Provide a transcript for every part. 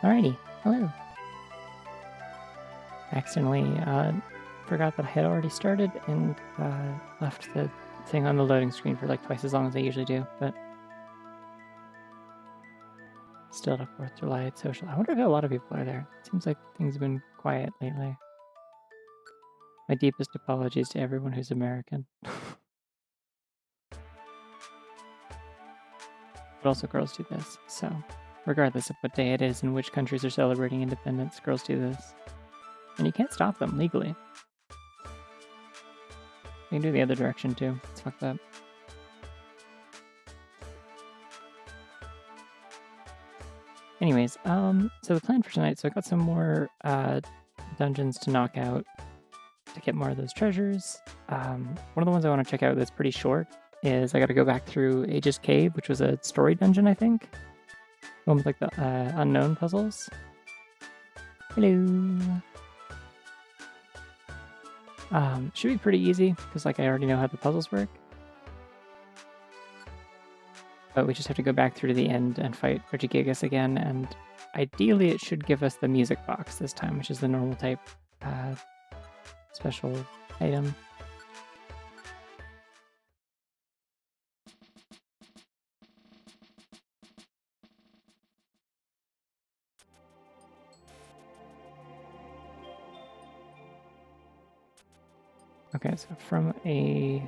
Alrighty, hello. Accidentally forgot that I had already started and left the thing on the loading screen for like twice as long as I usually do, but still at a 4th of July social. I wonder if a lot of people are there. It seems like things have been quiet lately. My deepest apologies to everyone who's American. But also girls do this, so regardless of what day it is and which countries are celebrating independence, girls do this. And you can't stop them legally. You can do the other direction too. It's fucked up. Anyways, so the plan for tonight, so I got some more dungeons to knock out to get more of those treasures. One of the ones I want to check out that's pretty short is I got to go back through Aegis Cave, which was a story dungeon, I think. One with like the unknown puzzles. Hello. Should be pretty easy because like I already know how the puzzles work. But we just have to go back through to the end and fight Regigigas again, and ideally it should give us the music box this time, which is the normal type special item. Okay, so from a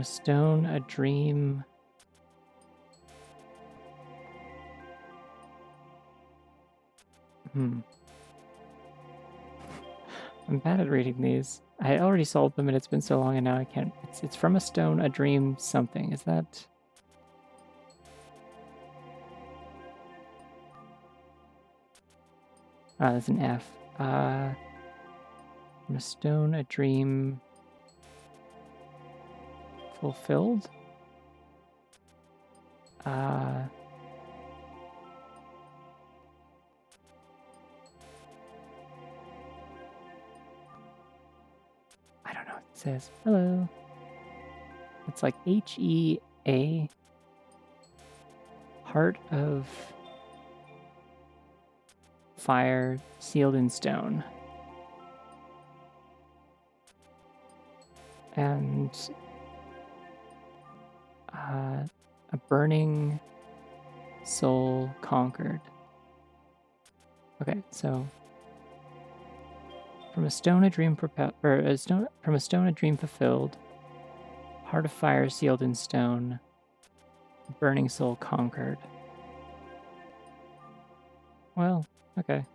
stone, a dream. I'm bad at reading these. I already sold them and it's been so long and now I can't. It's from a stone, a dream, something. Is that? That's an F. From a stone, a dream. Fulfilled? I don't know what it says. Hello. It's like H-E-A. Heart of fire sealed in stone. And a burning soul conquered. Okay, so from a stone a dream from a stone a dream fulfilled, heart of fire sealed in stone, burning soul conquered. Well, okay.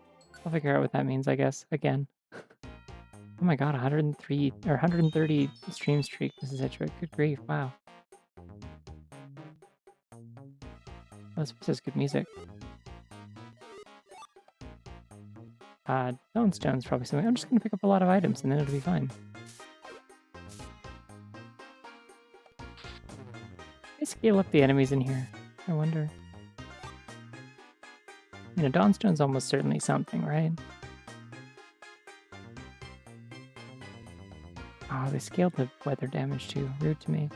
I'll figure out what that means, I guess, again. Oh my god, 103 or 130 stream streak. This is such a good grief, wow. This is good music. Stone's probably something. I'm just gonna pick up a lot of items and then it'll be fine. I scale up the enemies in here. I wonder. I mean, a Dawnstone's almost certainly something, right? Oh, they scaled the weather damage too. Rude to me.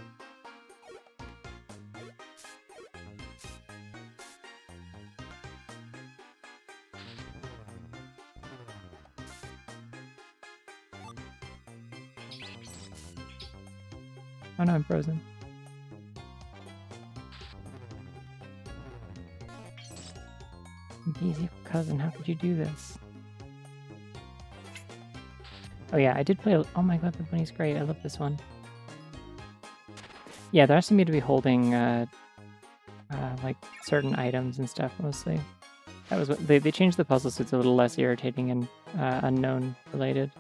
Oh no, I'm frozen. Easy cousin, how could you do this? Oh yeah, I did play. Oh my god, the bunny's great. I love this one. Yeah, they're asking me to be holding like certain items and stuff mostly. That was what they changed the puzzle so it's a little less irritating and unknown related.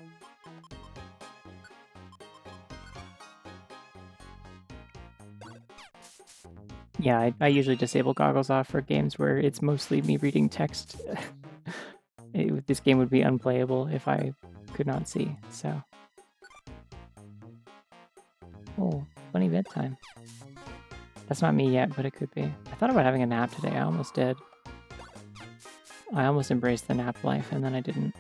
Yeah, I usually disable goggles off for games where it's mostly me reading text. This game would be unplayable if I could not see, so. Oh, funny bedtime. That's not me yet, but it could be. I thought about having a nap today. I almost did. I almost embraced the nap life, and then I didn't.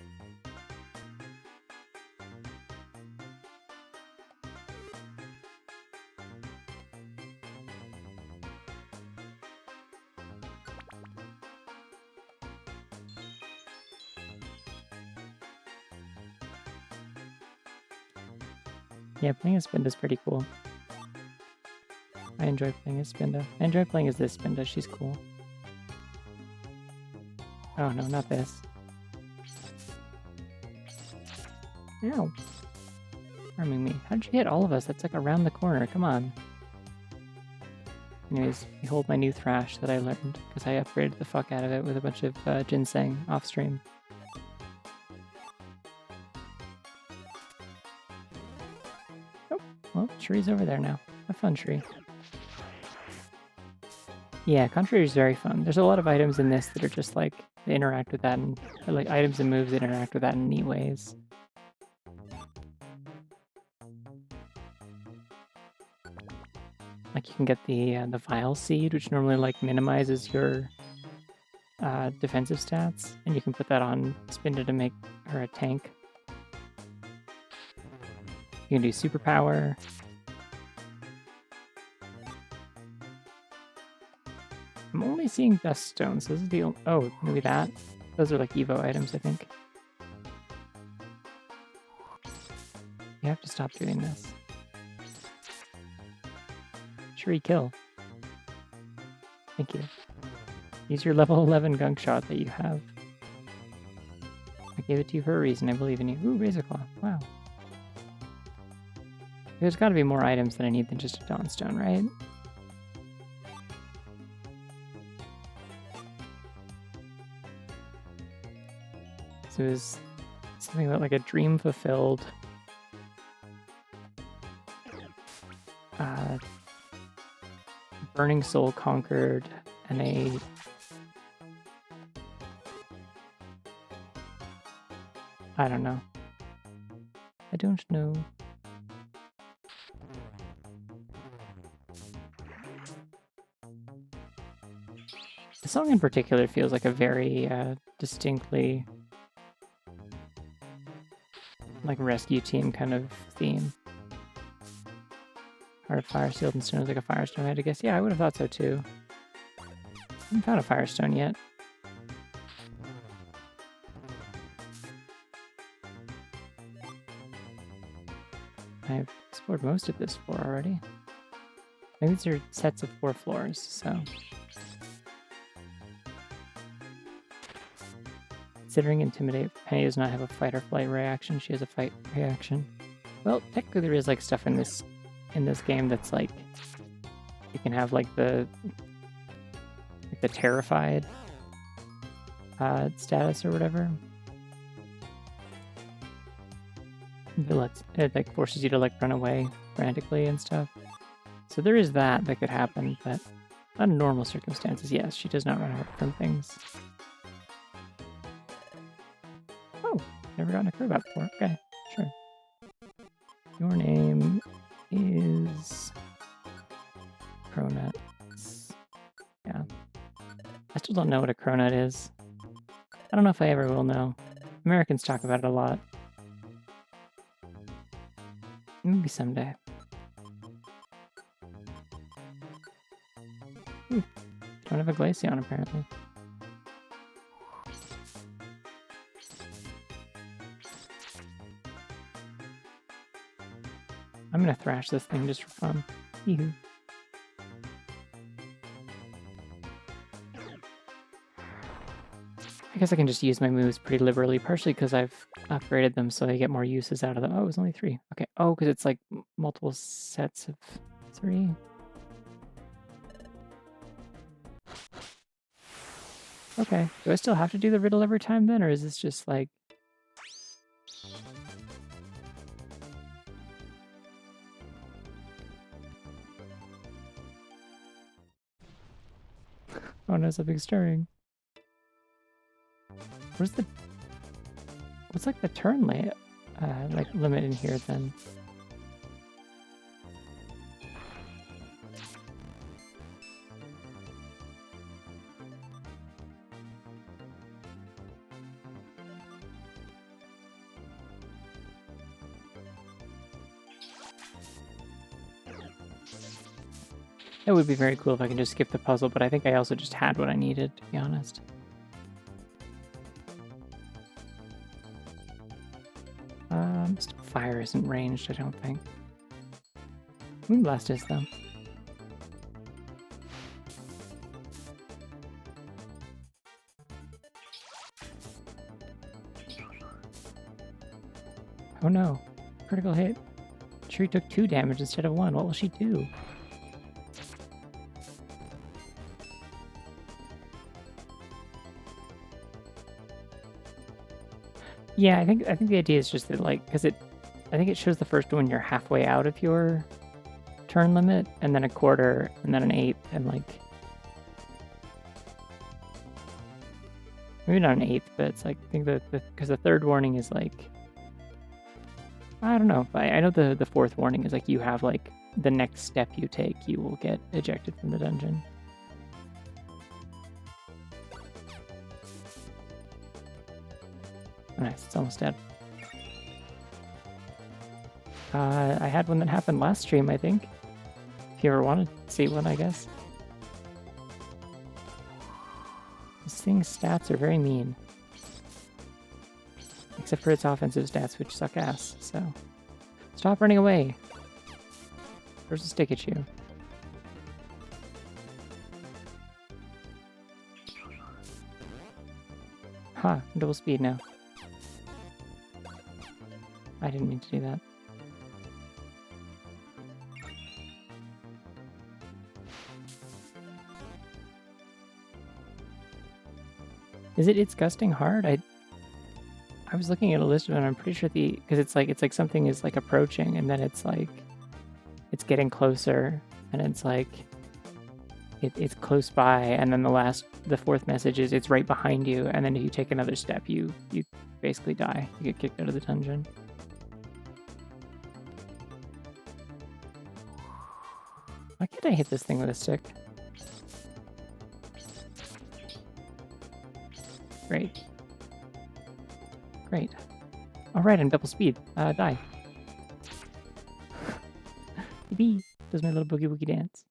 Yeah, playing as Spinda's pretty cool. I enjoy playing as Spinda. I enjoy playing as this Spinda, she's cool. Oh no, not this. Ow. Harming me. How did you hit all of us? That's like around the corner, come on. Anyways, behold my new thrash that I learned, because I upgraded the fuck out of it with a bunch of ginseng off stream. Oh, well, Shree's over there now. Have fun, Shree. Yeah, Contrary is very fun. There's a lot of items in this that are just like, they interact with that, and like items and moves that interact with that in neat ways. Like you can get the Vile Seed, which normally like minimizes your defensive stats, and you can put that on Spinda to make her a tank. You can do Superpower. I'm only seeing Dust Stones. So this is the oh, maybe that. Those are like Evo items, I think. You have to stop doing this. Shree, kill. Thank you. Use your level 11 gunk shot that you have. I gave it to you for a reason. I believe in you. Ooh, Razor Claw. Wow. There's got to be more items that I need than just a Dawnstone, right? So it was something about like a dream fulfilled. Burning Soul conquered, and a I don't know. I don't know. The song in particular feels like a very distinctly like rescue team kind of theme. Heart of Fire, Sealed in Stone is like a Firestone, I had to guess. Yeah, I would have thought so too. I haven't found a Firestone yet. I've explored most of this floor already. Maybe these are sets of 4 floors, so. Considering Intimidate, Penny does not have a fight or flight reaction, she has a fight reaction. Well, technically there is like stuff in this game that's like, you can have like the terrified status or whatever. It like forces you to like run away frantically and stuff. So there is that could happen, but under normal circumstances, yes, she does not run away from things. Oh, never gotten a clue about before. Okay, sure. Your name is Cronut. Yeah. I still don't know what a cronut is. I don't know if I ever will know. Americans talk about it a lot. Maybe someday. Ooh, don't have a Glaceon apparently. I'm gonna thrash this thing just for fun. Ew. I guess I can just use my moves pretty liberally, partially because I've upgraded them so they get more uses out of them. Oh, it was only 3. Okay. Oh, because it's like multiple sets of 3. Okay. Do I still have to do the riddle every time then, or is this just like... Oh no, something's stirring. What's like the turn like limit in here then? It would be very cool if I can just skip the puzzle, but I think I also just had what I needed, to be honest. Fire isn't ranged, I don't think. Moonblast is, though. Oh no. Critical hit. Tree took 2 damage instead of 1. What will she do? Yeah, I think the idea is just that, like, because I think it shows the first one you're halfway out of your turn limit, and then a quarter, and then an eighth, and like maybe not an eighth, but it's like I think because the third warning is like I don't know. I know the fourth warning is like you have like the next step you take, you will get ejected from the dungeon. Oh, nice, it's almost dead. I had one that happened last stream, I think. If you ever wanted to see one, I guess. This thing's stats are very mean. Except for its offensive stats, which suck ass, so... Stop running away! There's a stick at you. Ha! Double speed now. I didn't mean to do that. Is it It's Gusting hard? I was looking at a list of it and I'm pretty sure because it's like something is like approaching and then it's like it's getting closer and it's like it's close by and then the fourth message is it's right behind you and then if you take another step you basically die. You get kicked out of the dungeon. Why can't I hit this thing with a stick? Great. Great. Alright, I'm double speed. Die. Yippee! Does my little boogie woogie dance.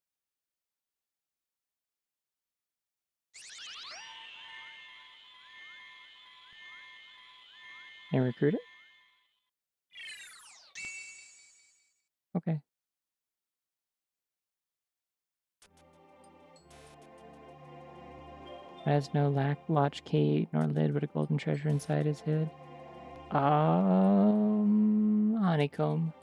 Can I recruit it? Okay. Has no latch key nor lid, but a golden treasure inside is hid. Honeycomb.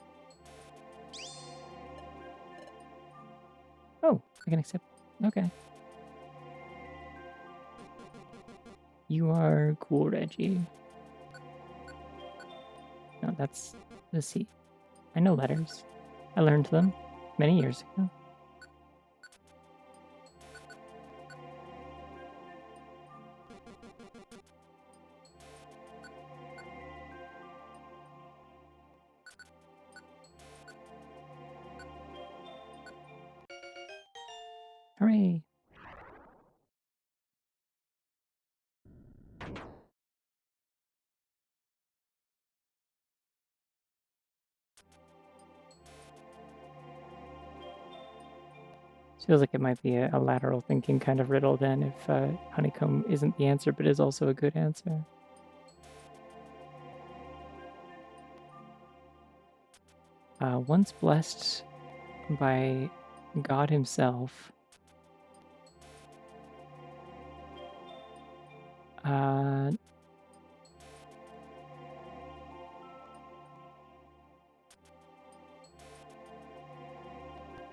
Oh, I can accept. Okay. You are cool, Reggie. No, that's the C. I know letters. I learned them many years ago. Hooray! Feels like it might be a lateral thinking kind of riddle then if honeycomb isn't the answer but is also a good answer. Once blessed by God himself,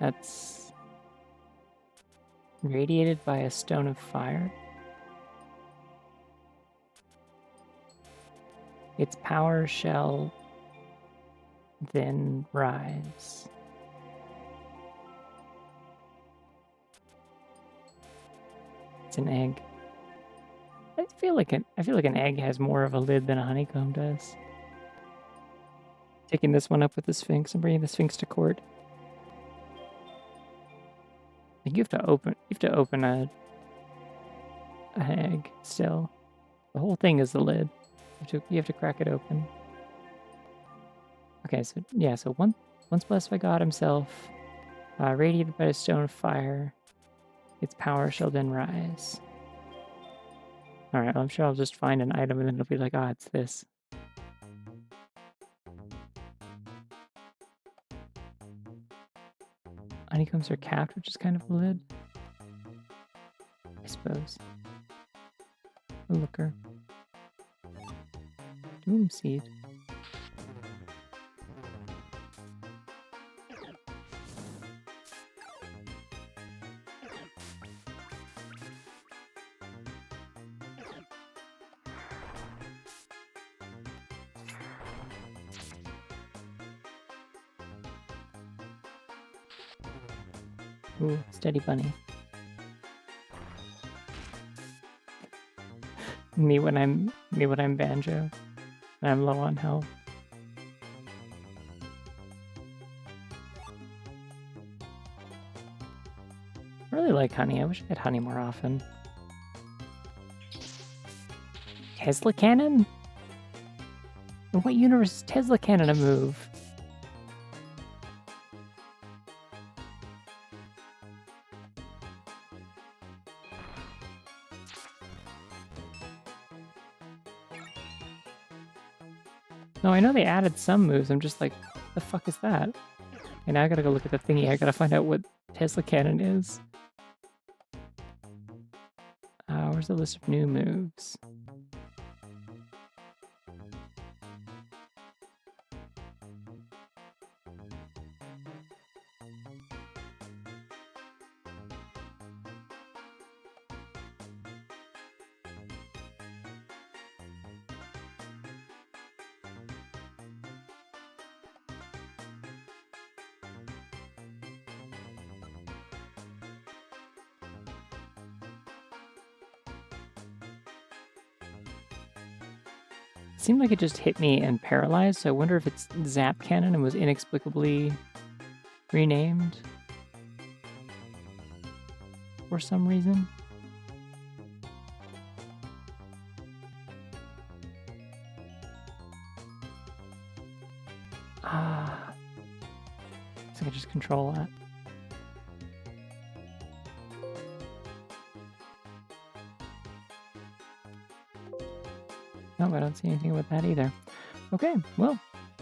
that's radiated by a stone of fire. Its power shall then rise. It's an egg. I feel like an egg has more of a lid than a honeycomb does. Taking this one up with the Sphinx and bringing the Sphinx to court. Like you have to open an egg still. The whole thing is the lid. You have to crack it open. Okay, so yeah, so once blessed by God himself, radiated by a stone of fire, its power shall then rise. Alright, well, I'm sure I'll just find an item and then it'll be like, ah, it's this. Honeycombs are capped, which is kind of a lid. I suppose. A looker. Doom seed. Ooh, steady bunny. Me when I'm Banjo and I'm low on health. I really like honey. I wish I had honey more often. Tesla cannon? In what universe is Tesla cannon a move? No, I know they added some moves. I'm just like, what the fuck is that? And now I gotta go look at the thingy. I gotta find out what Tesla cannon is. Where's the list of new moves? Seemed like it just hit me and paralyzed, so I wonder if it's Zap Cannon and was inexplicably renamed for some reason. So I can just control that. No, I don't see anything with that either. Okay, well,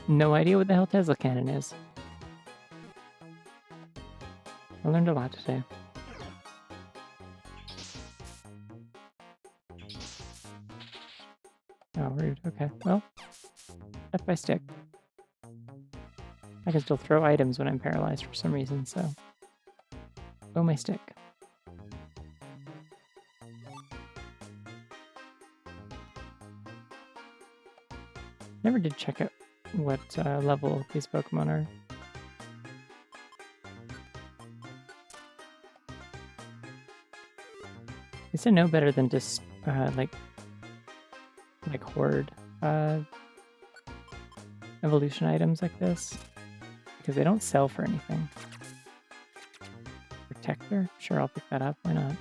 no idea what the hell Tesla Cannon is. I learned a lot today. Oh, rude. Okay, well, step by stick. I can still throw items when I'm paralyzed for some reason, so... Oh, my stick. Never did check out what level these Pokemon are. They said no better than just like horde evolution items like this, because they don't sell for anything. Protector? Sure, I'll pick that up. Why not?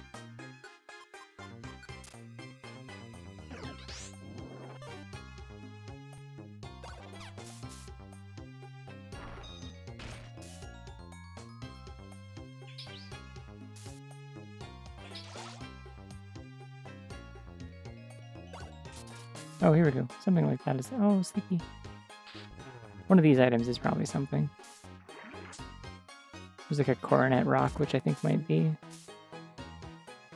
Oh, here we go. Something like that is... Oh, sleepy. One of these items is probably something. There's like a coronet rock, which I think might be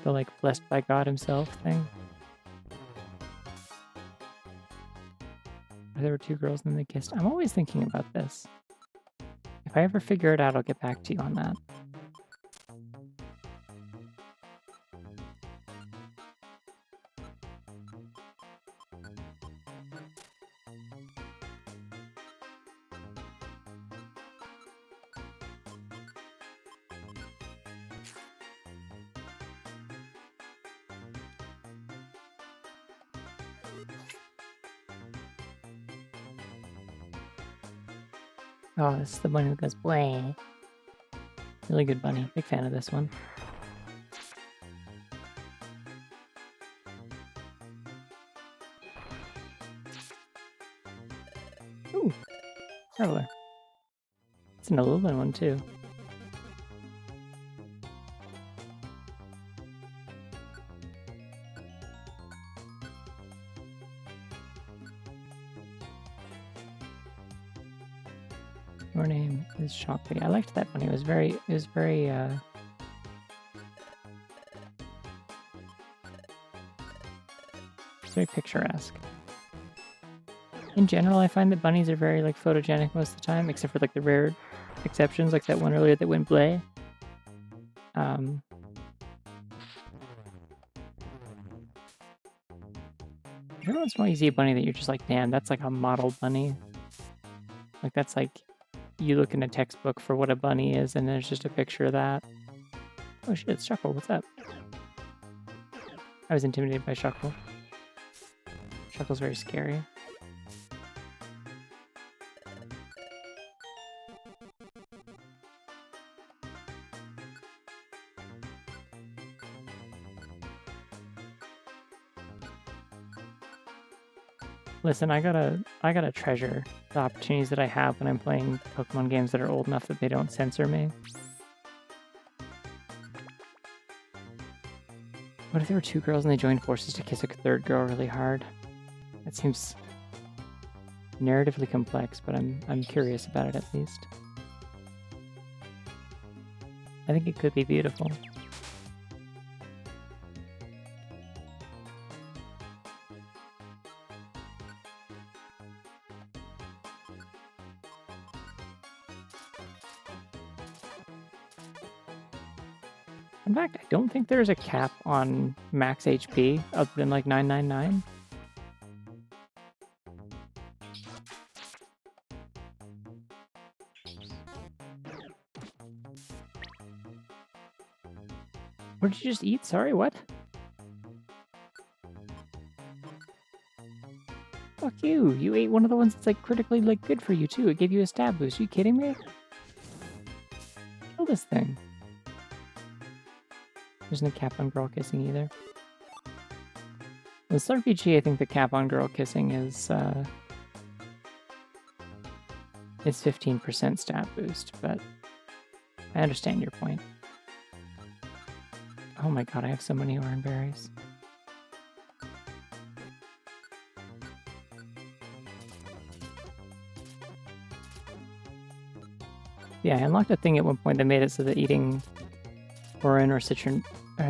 the, like, blessed by God himself thing. There were two girls and then they kissed. I'm always thinking about this. If I ever figure it out, I'll get back to you on that. Oh, this is the bunny that goes bleh. Really good bunny. Big fan of this one. Ooh, Traveler. It's an Alolan one too. Your name is Shockley. I liked that bunny. It was very picturesque. In general, I find that bunnies are very like photogenic most of the time, except for like the rare exceptions, like that one earlier that went bleh. Every once in a while you see a bunny that you're just like, damn, that's like a model bunny. Like that's like, you look in a textbook for what a bunny is, and there's just a picture of that. Oh shit, it's Shuckle, what's up? I was intimidated by Shuckle. Shuckle's very scary. Listen, I gotta treasure the opportunities that I have when I'm playing Pokemon games that are old enough that they don't censor me. What if there were two girls and they joined forces to kiss a third girl really hard? That seems narratively complex, but I'm curious about it at least. I think it could be beautiful. In fact, I don't think there's a cap on max HP other than like 999. What did you just eat? Sorry, what? Fuck you. You ate one of the ones that's like critically like good for you too. It gave you a stab boost. Are you kidding me? Kill this thing. There's no cap on girl kissing either. With RPG, I think the cap on girl kissing is 15% stat boost, but I understand your point. Oh my god, I have so many orange berries. Yeah, I unlocked a thing at one point that made it so that eating orange or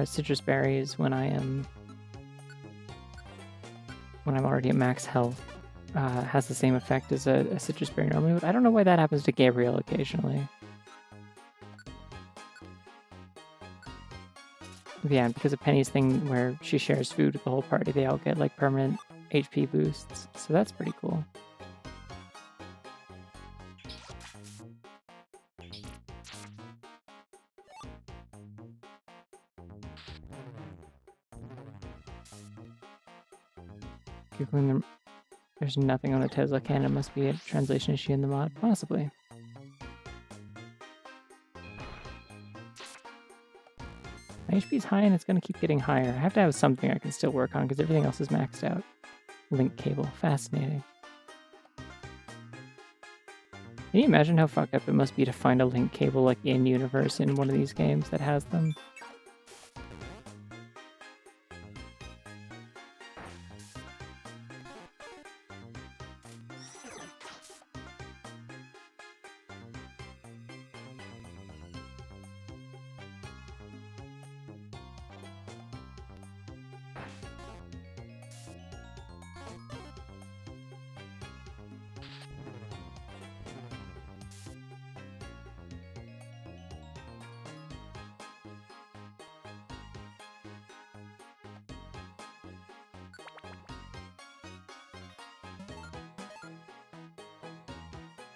citrus berries when I'm already at max health has the same effect as a citrus berry normally would. I don't know why that happens to Gabriel occasionally. Yeah, because of Penny's thing where she shares food with the whole party, they all get like permanent HP boosts. So that's pretty cool. Googling them. There's nothing on a Tesla can. It must be a translation issue in the mod. Possibly. My HP's high and it's going to keep getting higher. I have to have something I can still work on because everything else is maxed out. Link cable. Fascinating. Can you imagine how fucked up it must be to find a link cable like in-universe in one of these games that has them?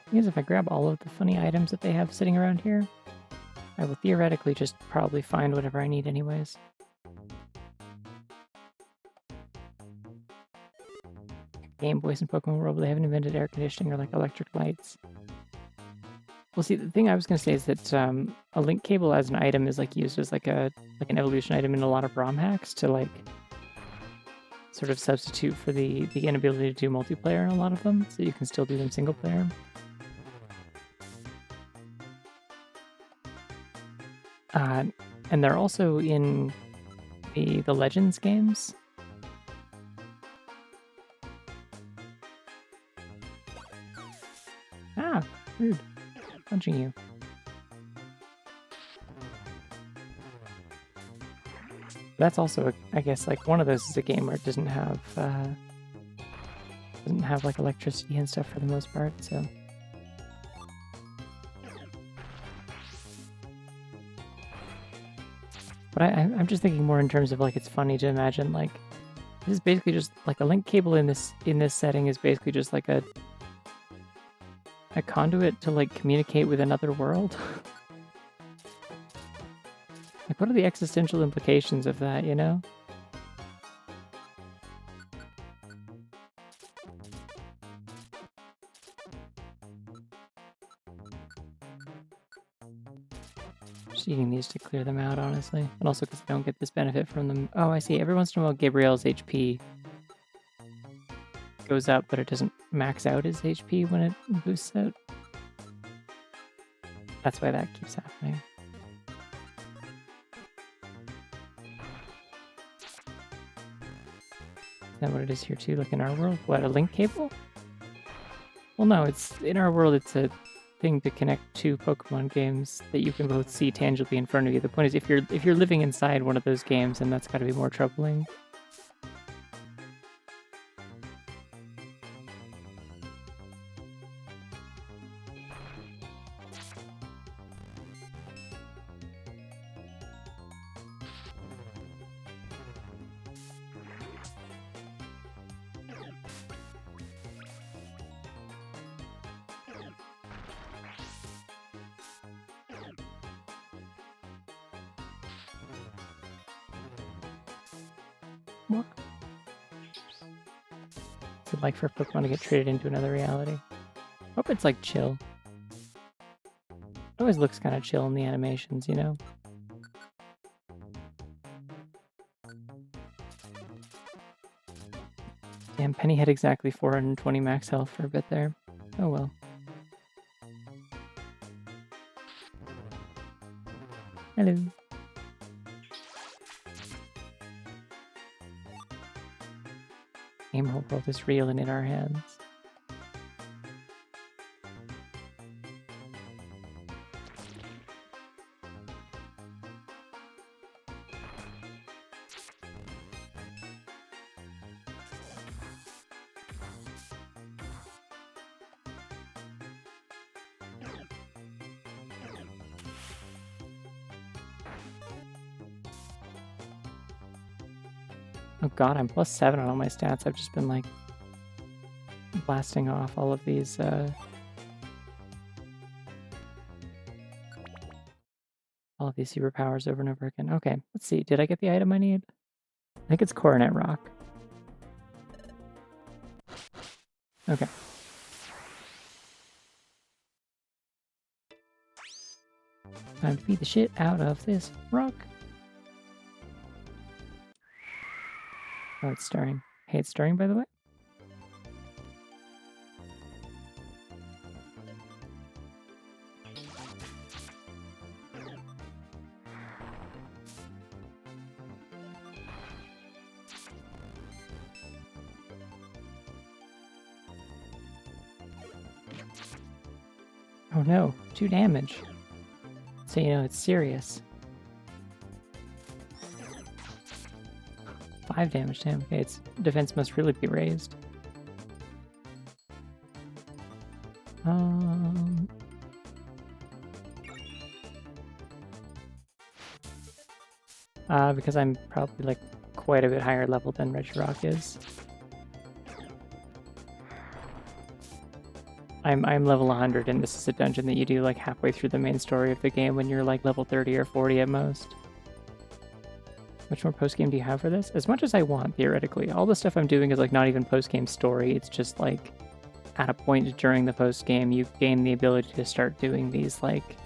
Because if I grab all of the funny items that they have sitting around here, I will theoretically just probably find whatever I need anyways. Game Boys and Pokemon World, they haven't invented air conditioning or like electric lights. Well, see, the thing I was going to say is that a link cable as an item is like used as like an evolution item in a lot of romhacks to like sort of substitute for the inability to do multiplayer in a lot of them, so you can still do them single player. And they're also in the Legends games. Ah, rude. punching you. That's also, I guess, like one of those is a game where it doesn't have like electricity and stuff for the most part, so. But I'm just thinking more in terms of like it's funny to imagine like this is basically just like a link cable in this setting is basically just like a conduit to like communicate with another world. Like what are the existential implications of that, you know? Just eating these to clear them out, honestly. And also because I don't get this benefit from them. Oh, I see. Every once in a while, Gabriel's HP goes up, but it doesn't max out his HP when it boosts it. That's why that keeps happening. Is that what it is here too, like in our world? What, a link cable? Well, no, it's in our world, it's a thing to connect two Pokemon games that you can both see tangibly in front of you. The point is, if you're living inside one of those games, then that's got to be more troubling. What? What's it like for Pokemon to get traded into another reality? Hope it's like chill. It always looks kind of chill in the animations, you know? Damn, Penny had exactly 420 max health for a bit there. Oh well. Hello. Emerald World is real and in our hands. Oh god, I'm +7 on all my stats. I've just been like blasting off all of these superpowers over and over again. Okay, let's see. Did I get the item I need? I think it's Coronet Rock. Okay. Time to beat the shit out of this rock. Oh, it's stirring. Hey, it's stirring, by the way. Oh no, 2 damage. So you know it's serious. 5 damage to him. Okay, its defense must really be raised. Because I'm probably like quite a bit higher level than Regirock is. I'm level 100, and this is a dungeon that you do like halfway through the main story of the game when you're like level 30 or 40 at most. Much more post-game do you have for this? As much as I want, theoretically. All the stuff I'm doing is like not even post-game story. It's just like at a point during the post-game you gain the ability to start doing these like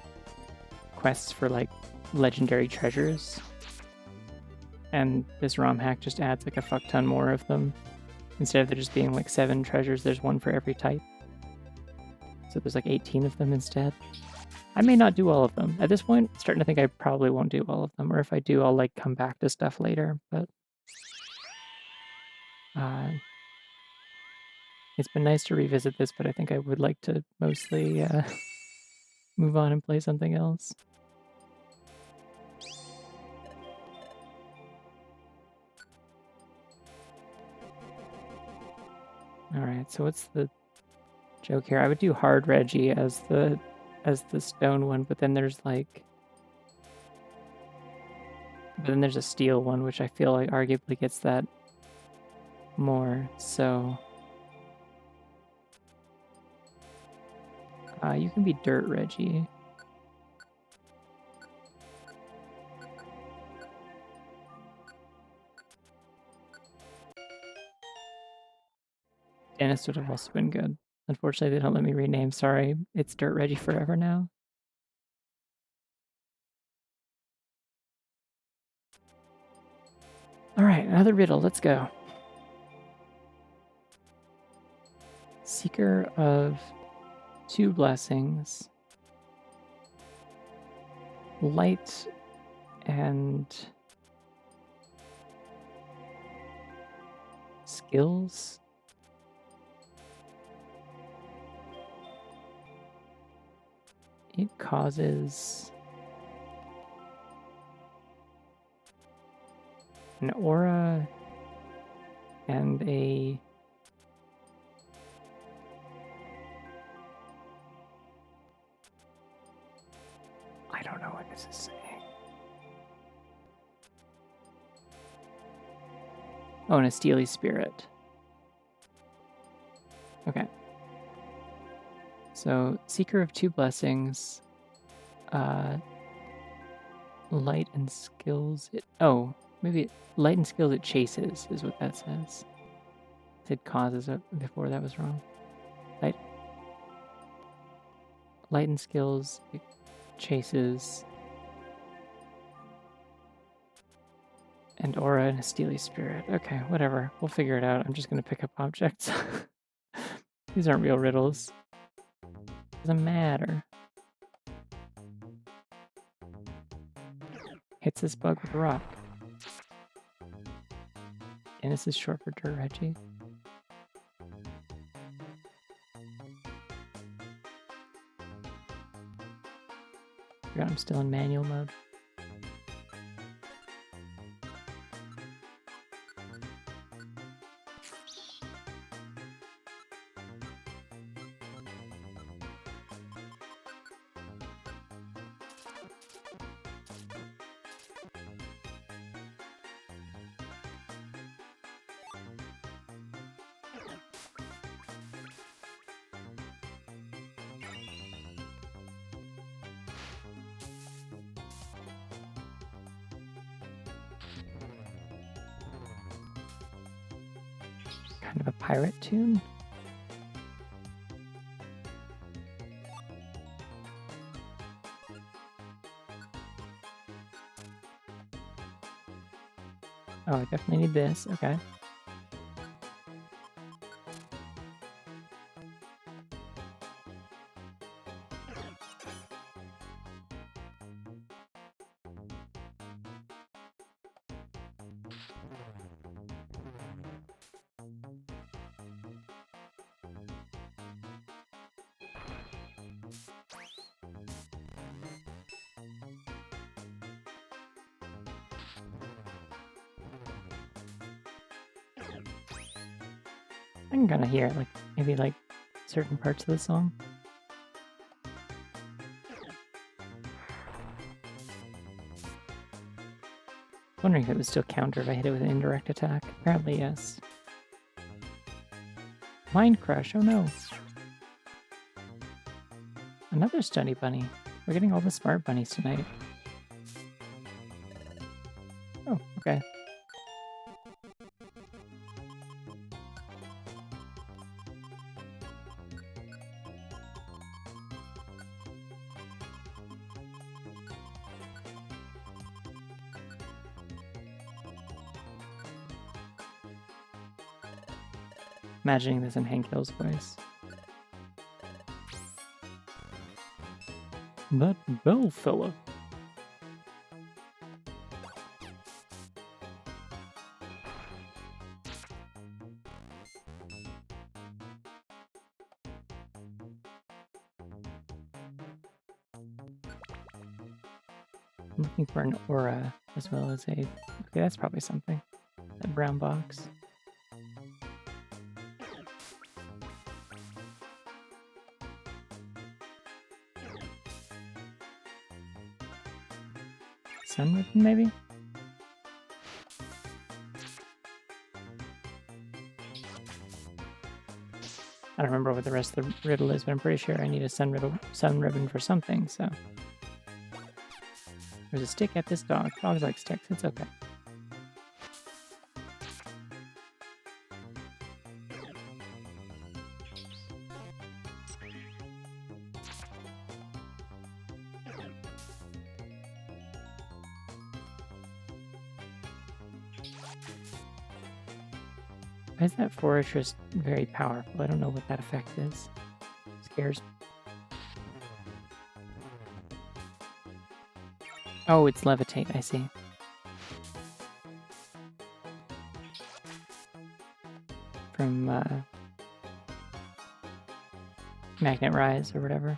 quests for like legendary treasures. And this ROM hack just adds like a fuck ton more of them. Instead of there just being like 7 treasures, there's 1 for every type. So there's like 18 of them instead. I may not do all of them. At this point, I'm starting to think I probably won't do all of them. Or if I do, I'll like come back to stuff later. But it's been nice to revisit this, but I think I would like to mostly move on and play something else. Alright, so what's the joke here? I would do hard Reggie as the stone one, but then there's like a steel one, which I feel like arguably gets that more, so you can be dirt Reggie. Dennis would have also been good. Unfortunately, they don't let me rename. Sorry, it's Dirt Reggie forever now. All right, another riddle. Let's go. Seeker of 2 blessings, light and skills. It causes an aura and a I don't know what this is saying. Oh, and a steely spirit. Okay. So, Seeker of 2 blessings, light and skills. Maybe light and skills it chases is what that says. It said causes before, that was wrong. Light and skills it chases, and aura and a steely spirit. Okay, whatever. We'll figure it out. I'm just gonna pick up objects. These aren't real riddles. Doesn't matter. Hits this bug with a rock. And this is short for Dirt Reggie. Forgot I'm still in manual mode. Kind of a pirate tune. Oh, I definitely need this. Okay. I can kind of hear like maybe like certain parts of the song. Wondering if it would still counter if I hit it with an indirect attack. Apparently, yes. Mind Crush, oh no. Another Stunny Bunny. We're getting all the smart bunnies tonight. Oh, okay. Imagining this in Hank Hill's voice. That bell fella. I'm looking for an aura as well as a... Okay, that's probably something. That brown box. Sun ribbon, maybe? I don't remember what the rest of the riddle is, but I'm pretty sure I need a sun ribbon for something, so... There's a stick at this dog. Dogs like sticks, it's okay. Why is that fortress very powerful? I don't know what that effect is. Scares me. Oh, it's levitate, I see. From Magnet Rise or whatever.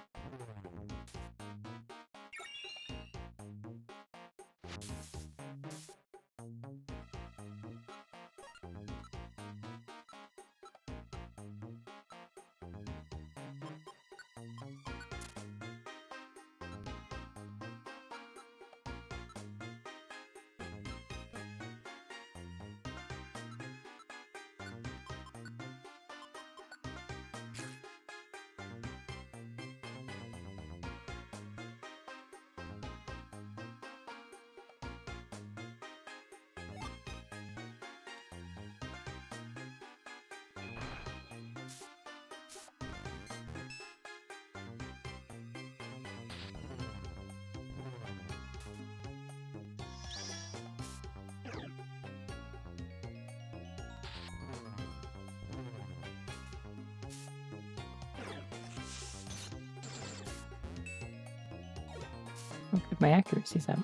Look at my accuracy's up.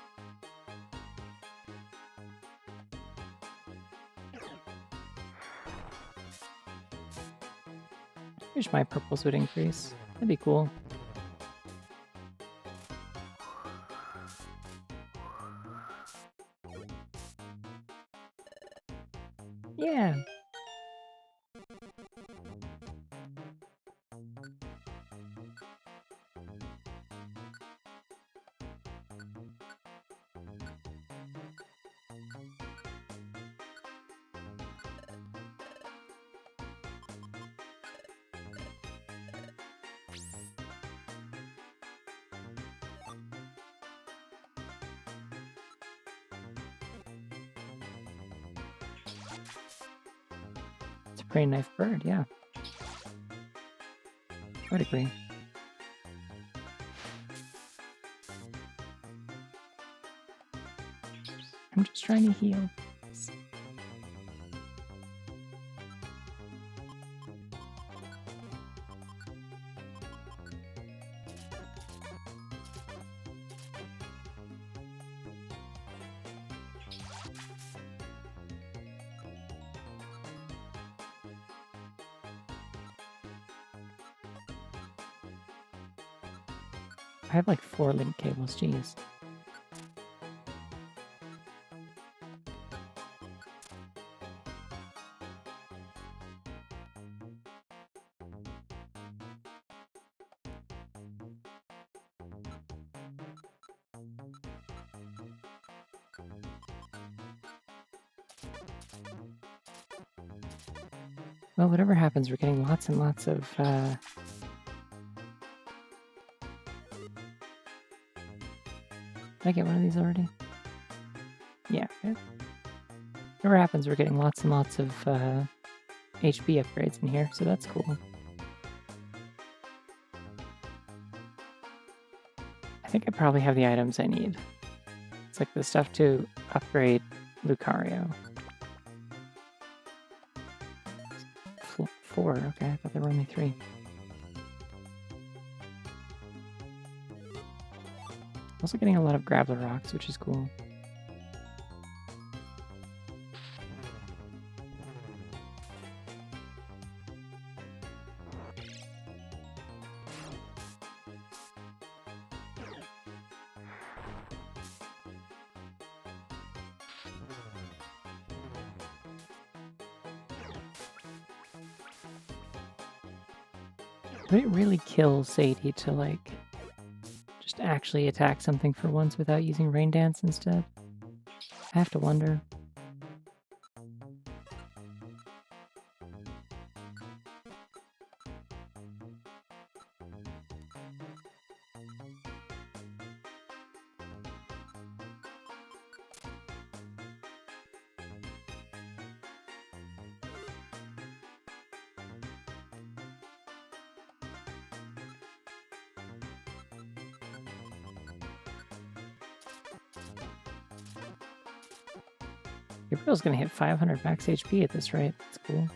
I wish my purples would increase. That'd be cool. Yeah. It's a pretty nice bird, yeah. I would agree. I'm just trying to heal. I have like 4 link cables, jeez. Well, whatever happens, we're getting lots and lots of, Did I get one of these already? Yeah, okay. Whatever happens, we're getting lots and lots of, HP upgrades in here, so that's cool. I think I probably have the items I need. It's like the stuff to upgrade Lucario. 4, okay, I thought there were only 3. Also getting a lot of Graveler rocks, which is cool. Would it really kill Sadie to, like, just actually attack something for once without using Rain Dance instead? I have to wonder. Gabriel's gonna hit 500 max HP at this rate. That's cool.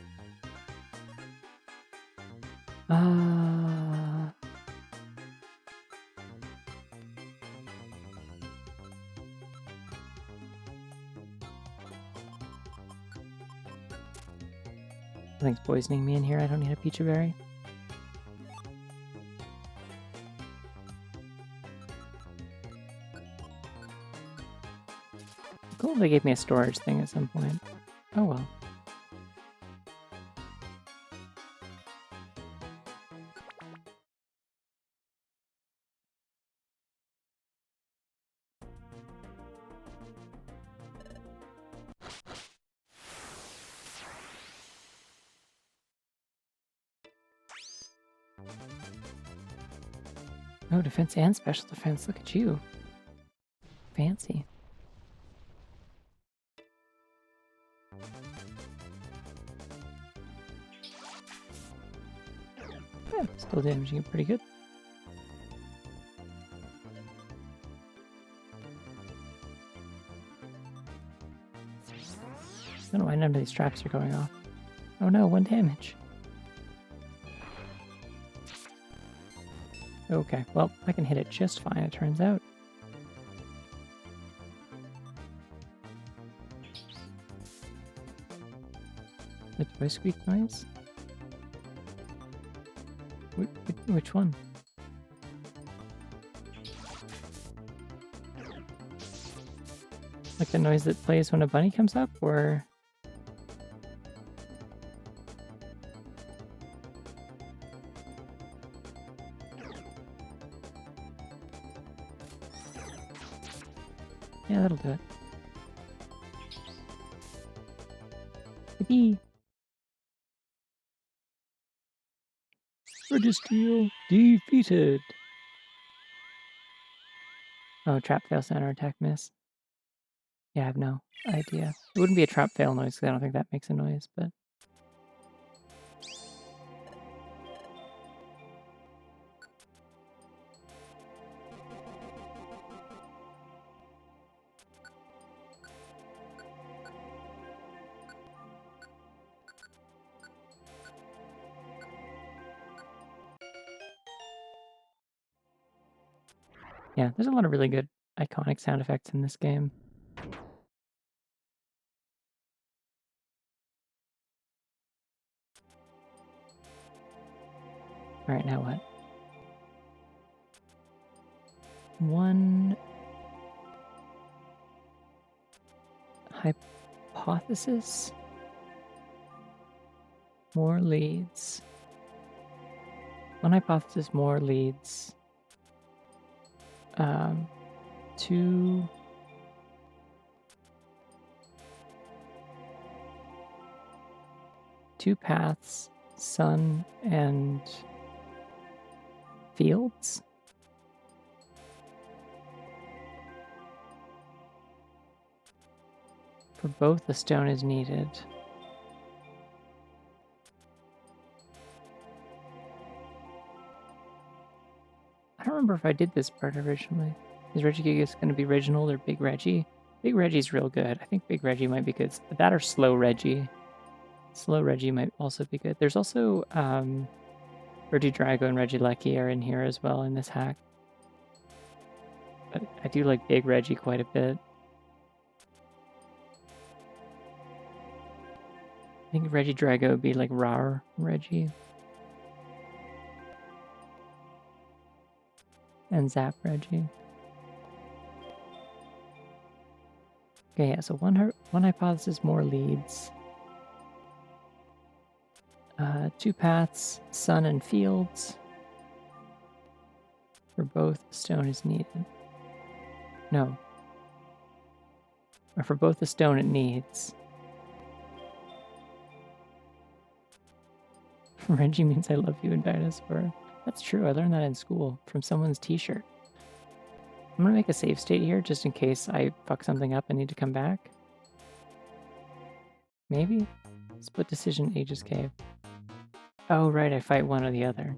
Something's poisoning me in here. I don't need a Peachy Berry. Cool, they gave me a storage thing at some point. Oh well. Oh, defense and special defense. Look at you. Fancy. Yeah, still damaging it pretty good. I don't know why none of these traps are going off. Oh no, 1 damage. Okay, well, I can hit it just fine, it turns out. The toy squeak noise? Which one? Like the noise that plays when a bunny comes up, or...? Yeah, that'll do it. Yippee! Registeel defeated! Oh, trap fail center attack miss. Yeah, I have no idea. It wouldn't be a trap fail noise because I don't think that makes a noise, but... Yeah, there's a lot of really good iconic sound effects in this game. Alright, now what? One... hypothesis? More leads. One hypothesis, more leads. Two paths, sun and fields. For both, the stone is needed. I don't remember if I did this part originally. Is Regigigas going to be Reginald or Big Reggie? Big Reggie's real good. I think Big Reggie might be good. That or Slow Reggie. Slow Reggie might also be good. There's also Regidrago and Regieleki are in here as well in this hack. But I do like Big Reggie quite a bit. I think Regidrago would be like Rar Reggie. And Zap Reggie. Okay, yeah, so one hypothesis, more leads. Two paths, sun and fields. For both, the stone is needed. No. Or for both the stone it needs. Reggie means I love you in Dinosaur. That's true, I learned that in school from someone's t-shirt. I'm gonna make a save state here just in case I fuck something up and need to come back. Maybe? Split decision, Aegis Cave. Oh right, I fight one or the other.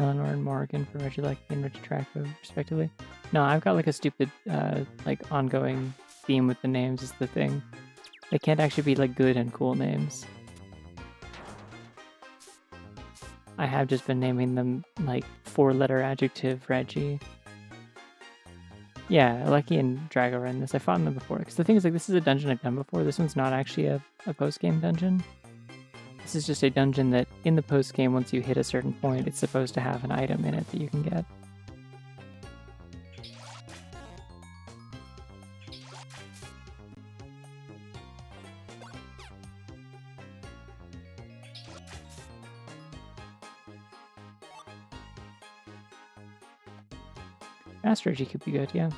Eleanor and Morgan for Reggie and Reggie Traco, respectively. No, I've got like a stupid, like ongoing theme with the names is the thing. They can't actually be like good and cool names. I have just been naming them like 4-letter adjective Reggie. Yeah, Lucky and Drago are in this. I fought in them before. Because the thing is, like, this is a dungeon I've done before. This one's not actually a post-game dungeon. This is just a dungeon that, in the post-game, once you hit a certain point, it's supposed to have an item in it that you can get. Fast Reggie could be good, yeah.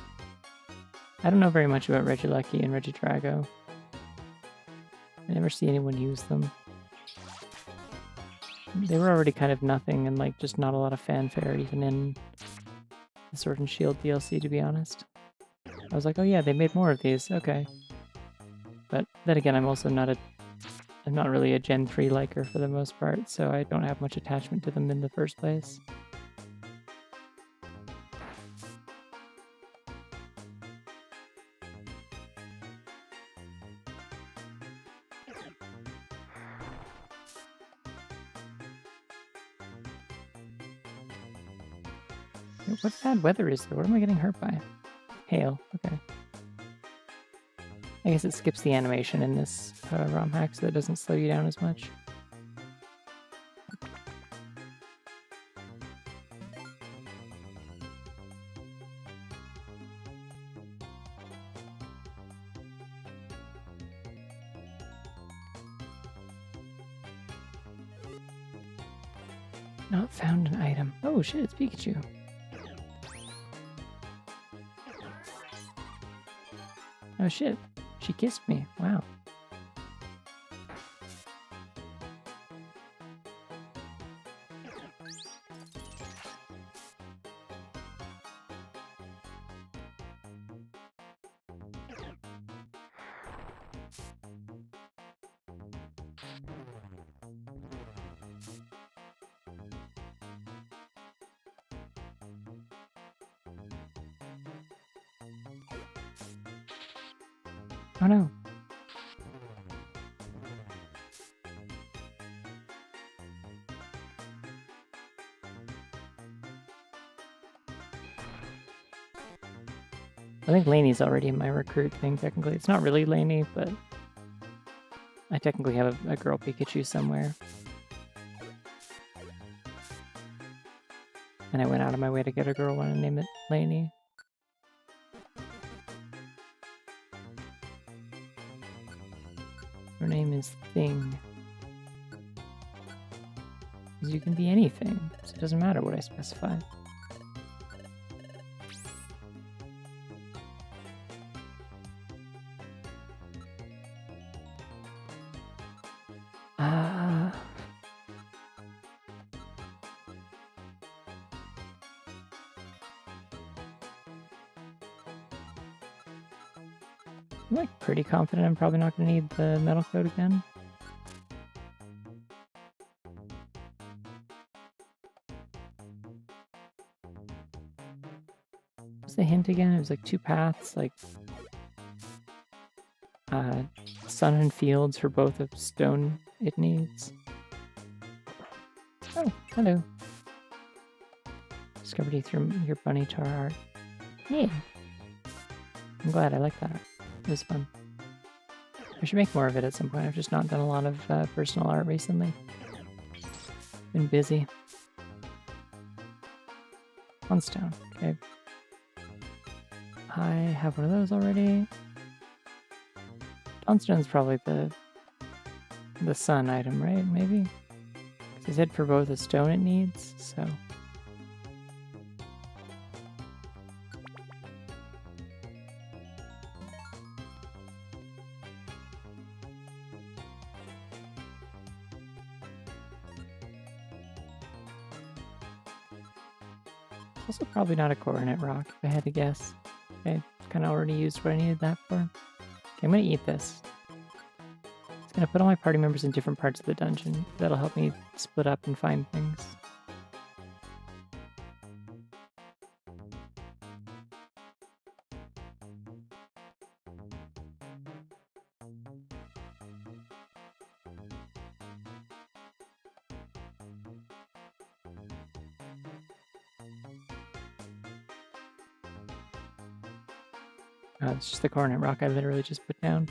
I don't know very much about Reggie Lucky and Reggie Drago. I never see anyone use them. They were already kind of nothing and like just not a lot of fanfare even in the Sword and Shield DLC, to be honest. I was like, oh yeah, they made more of these, okay. But then again, I'm not really a Gen 3 liker for the most part, so I don't have much attachment to them in the first place. What bad weather is there? What am I getting hurt by? Hail, okay. I guess it skips the animation in this ROM hack so that it doesn't slow you down as much. Not found an item. Oh shit, it's Pikachu. Oh shit, she kissed me. Wow. Oh no. I think Laney's already in my recruit thing, technically. It's not really Laney, but I technically have a girl Pikachu somewhere. And I went out of my way to get a girl one and name it Laney. Her name is Thing. Because you can be anything, so it doesn't matter what I specify. I'm like pretty confident I'm probably not going to need the metal coat again. What's the hint again? It was like 2 paths, like sun and fields for both of stone it needs. Oh, hello. Discovered you through your bunny tar art. Yeah. I'm glad, I like that art. It was fun. I should make more of it at some point. I've just not done a lot of personal art recently. Been busy. 1 stone. Okay. I have one of those already. Dawnstone's probably the sun item, right? Maybe? Because he said for both the stone it needs, so... Also probably not a coronet rock, if I had to guess. Okay, kind of already used what I needed that for. Okay, I'm gonna eat this. It's gonna put all my party members in different parts of the dungeon. That'll help me split up and find things. It's just the coronet rock I literally just put down.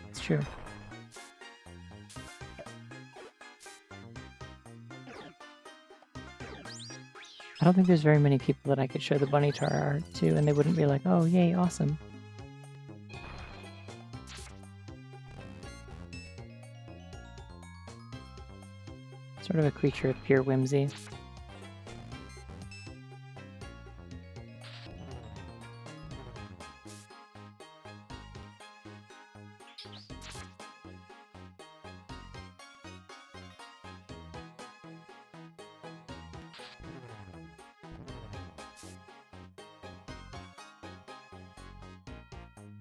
It's true. I don't think there's very many people that I could show the bunny tar art to, and they wouldn't be like, oh, yay, awesome. Sort of a creature of pure whimsy.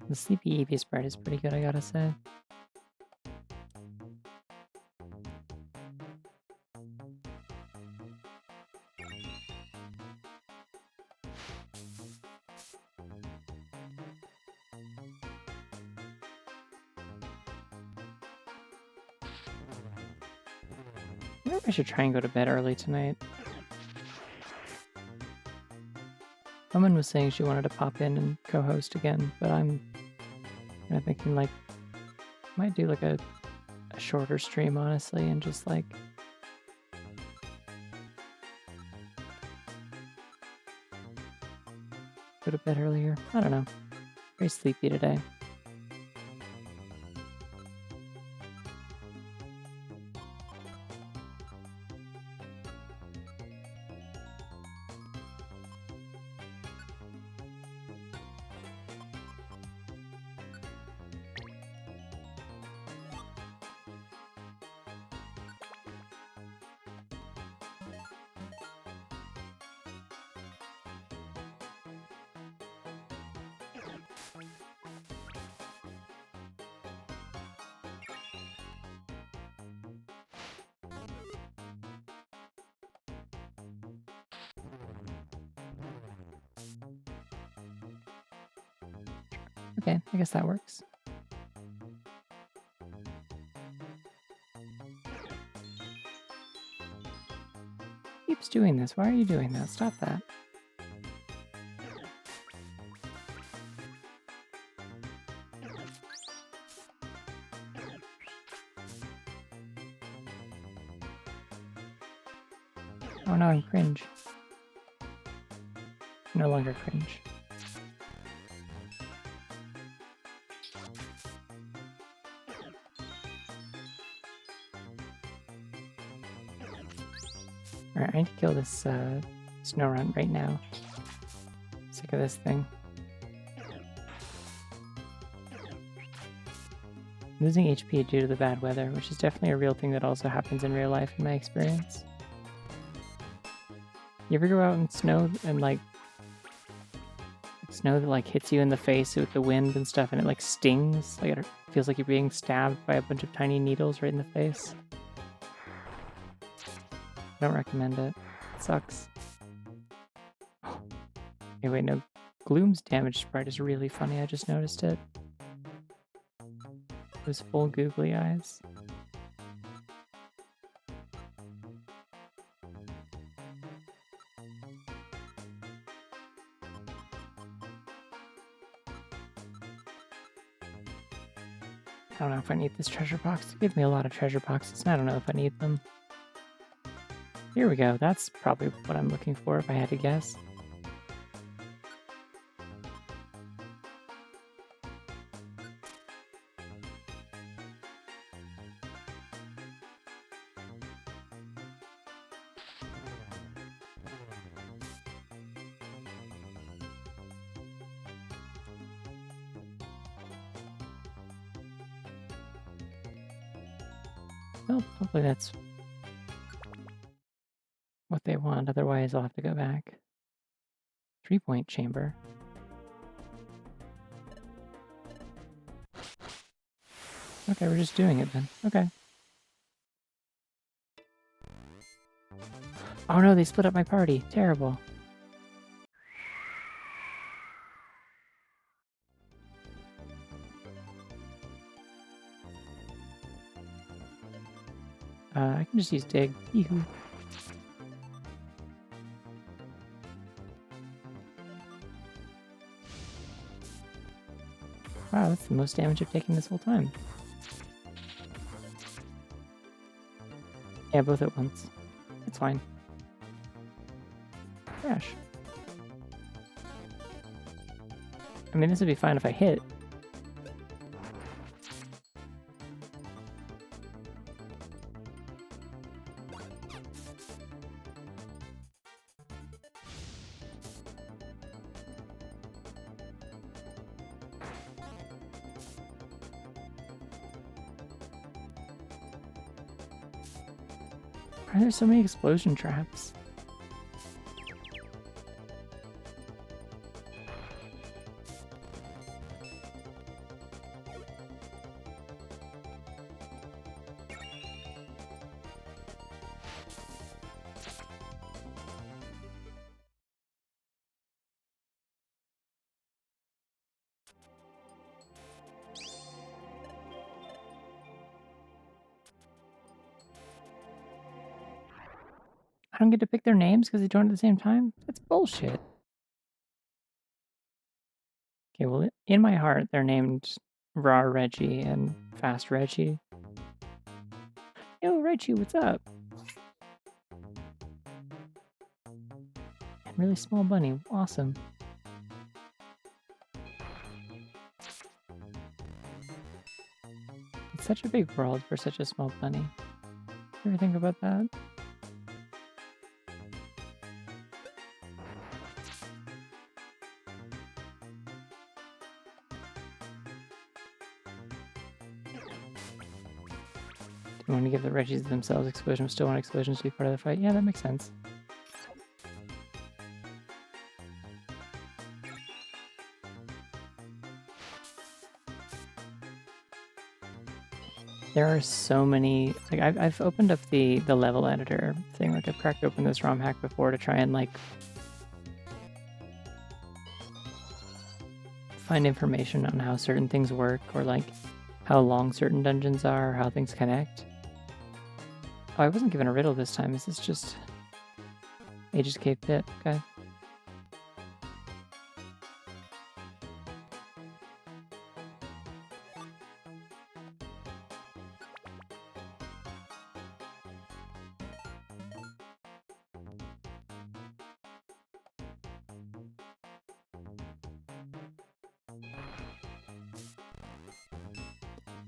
The Sleepy Eevee sprite is pretty good, I gotta say. I wonder if I should try and go to bed early tonight. Someone was saying she wanted to pop in and co-host again, but I'm kind of thinking like, might do like a shorter stream, honestly, and just like go to bed earlier. I don't know. Very sleepy today. Okay, I guess that works. Keeps doing this. Why are you doing that? Stop that. Oh no, I'm cringe. No longer cringe. Alright, I need to kill this snow runt right now. Sick of this thing. Losing HP due to the bad weather, which is definitely a real thing that also happens in real life in my experience. You ever go out in snow and like snow that like hits you in the face with the wind and stuff and it like stings? Like it feels like you're being stabbed by a bunch of tiny needles right in the face. I don't recommend it. It sucks. Hey, wait, no. Gloom's damage sprite is really funny. I just noticed it. Those full googly eyes. I don't know if I need this treasure box. It gives me a lot of treasure boxes, and I don't know if I need them. Here we go. That's probably what I'm looking for if I had to guess. Well, hopefully that's what they want. Otherwise, I'll have to go back. 3-point chamber. Okay, we're just doing it then. Okay. Oh no, they split up my party. Terrible. I can just use dig. Yee-hoo. Wow, that's the most damage I've taken this whole time. Yeah, both at once. It's fine. Crash. I mean, this would be fine if I hit. Why are there so many explosion traps? I don't get to pick their names because they joined at the same time? That's bullshit. Okay, well, in my heart, they're named Raw Reggie and Fast Reggie. Yo, Reggie, what's up? And really small bunny. Awesome. It's such a big world for such a small bunny. You ever think about that? You want to give the Reggies themselves explosions, still want explosions to be part of the fight? Yeah, that makes sense. There are so many, like I've opened up the level editor thing, like I've cracked open this ROM hack before to try and like find information on how certain things work or like how long certain dungeons are, how things connect. Oh, I wasn't given a riddle this time. Is this just Aegis Cave Pit? Okay.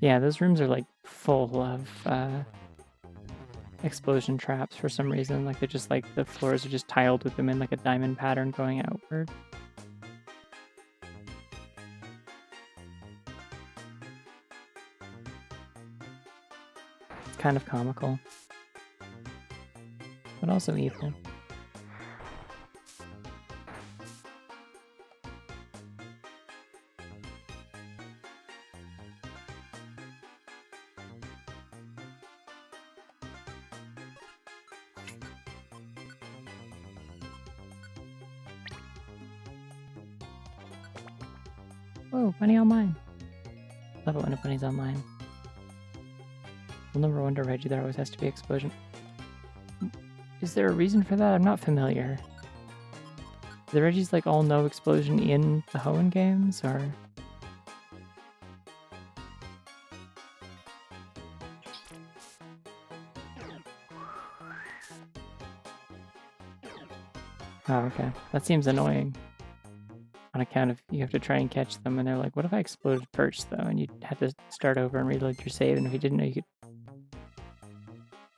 Yeah, those rooms are like full of explosion traps for some reason. Like they're just like the floors are just tiled with them in like a diamond pattern going outward. It's kind of comical, but also evil. Whoa, bunny online. Love it when a bunny's online. Rule number 1 to Reggie, there always has to be explosion. Is there a reason for that? I'm not familiar. Do the Reggies like all know explosion in the Hoenn games, or? Oh, okay. That seems annoying. On account of you have to try and catch them, and they're like, what if I exploded first, though? And you had to start over and reload your save, and if you didn't know you could...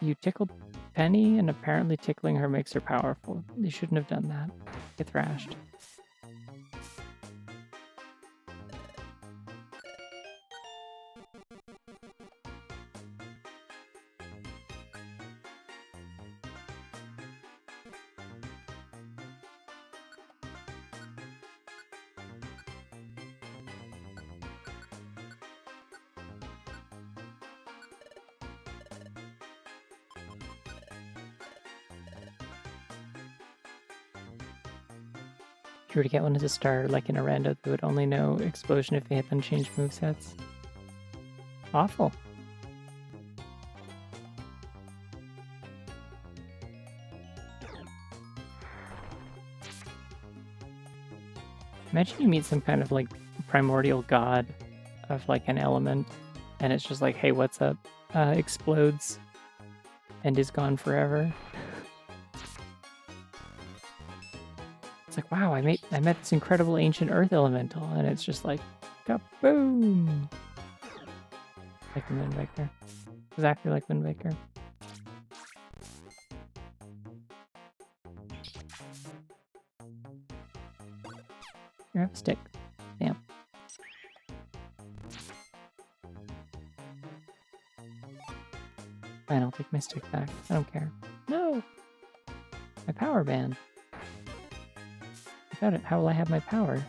You tickled Penny, and apparently tickling her makes her powerful. You shouldn't have done that. Get thrashed. If you were to get one as a starter, like in a rando, they would only know explosion if they had unchanged movesets. Awful. Imagine you meet some kind of like primordial god of like an element, and it's just like, hey, what's up? Explodes and is gone forever. It's like, wow, I met this incredible ancient earth elemental, and it's just like, kaboom! Like the Wind Waker. Exactly like Wind Waker. You have a stick. Damn. Fine, I'll take my stick back. I don't care. No! My power band. Without it, how will I have my power?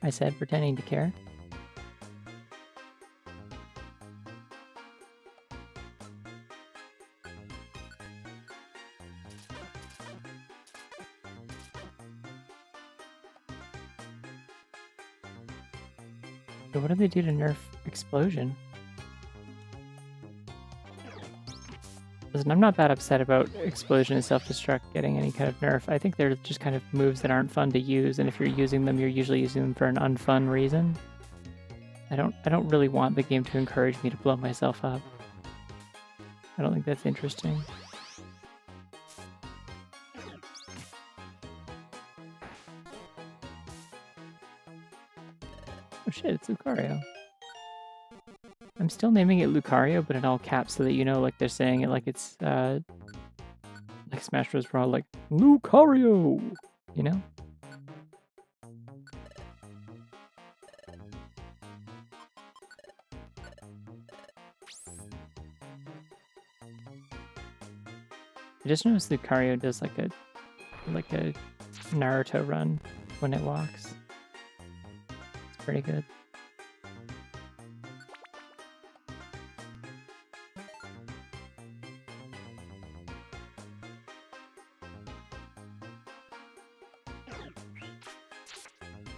I said, pretending to care. So what do they do to nerf explosion? Listen, I'm not that upset about explosion and self-destruct getting any kind of nerf. I think they're just kind of moves that aren't fun to use, and if you're using them, you're usually using them for an unfun reason. I don't really want the game to encourage me to blow myself up. I don't think that's interesting. Oh shit, it's Lucario. I'm still naming it Lucario, but in all caps so that you know, like, they're saying it like it's, like Smash Bros. Brawl, like, Lucario! You know? I just noticed Lucario does like a Naruto run when it walks. It's pretty good.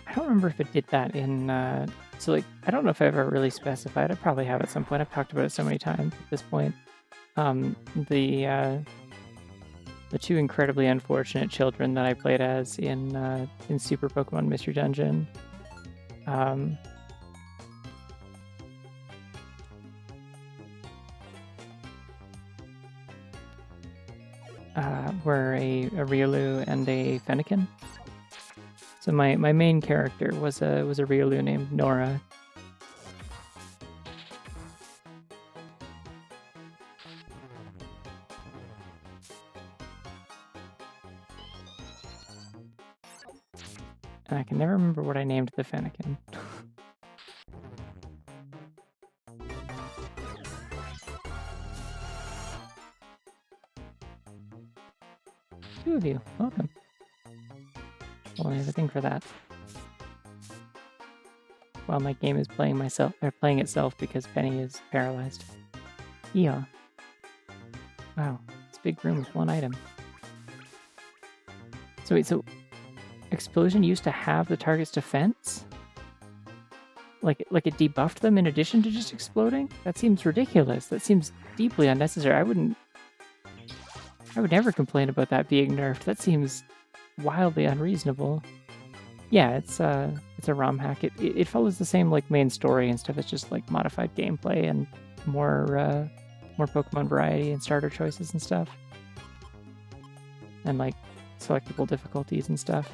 I don't remember if it did that in, so like, I don't know if I ever really specified. I probably have at some point. I've talked about it so many times at this point. The two incredibly unfortunate children that I played as in Super Pokemon Mystery Dungeon. Were a Riolu and a Fennekin. So my main character was a Riolu named Nora. And I can never remember what I named the Fennekin. Two of you, welcome. Well, I have a thing for that. While my game is playing itself because Penny is paralyzed. Yeah. Wow, it's a big room with one item. So wait, so Explosion used to have the target's defense? Like it debuffed them in addition to just exploding? That seems ridiculous. That seems deeply unnecessary. I would never complain about that being nerfed. That seems wildly unreasonable. Yeah, it's a romhack. It follows the same like main story and stuff. It's just like modified gameplay and more more Pokemon variety and starter choices and stuff. And like selectable difficulties and stuff.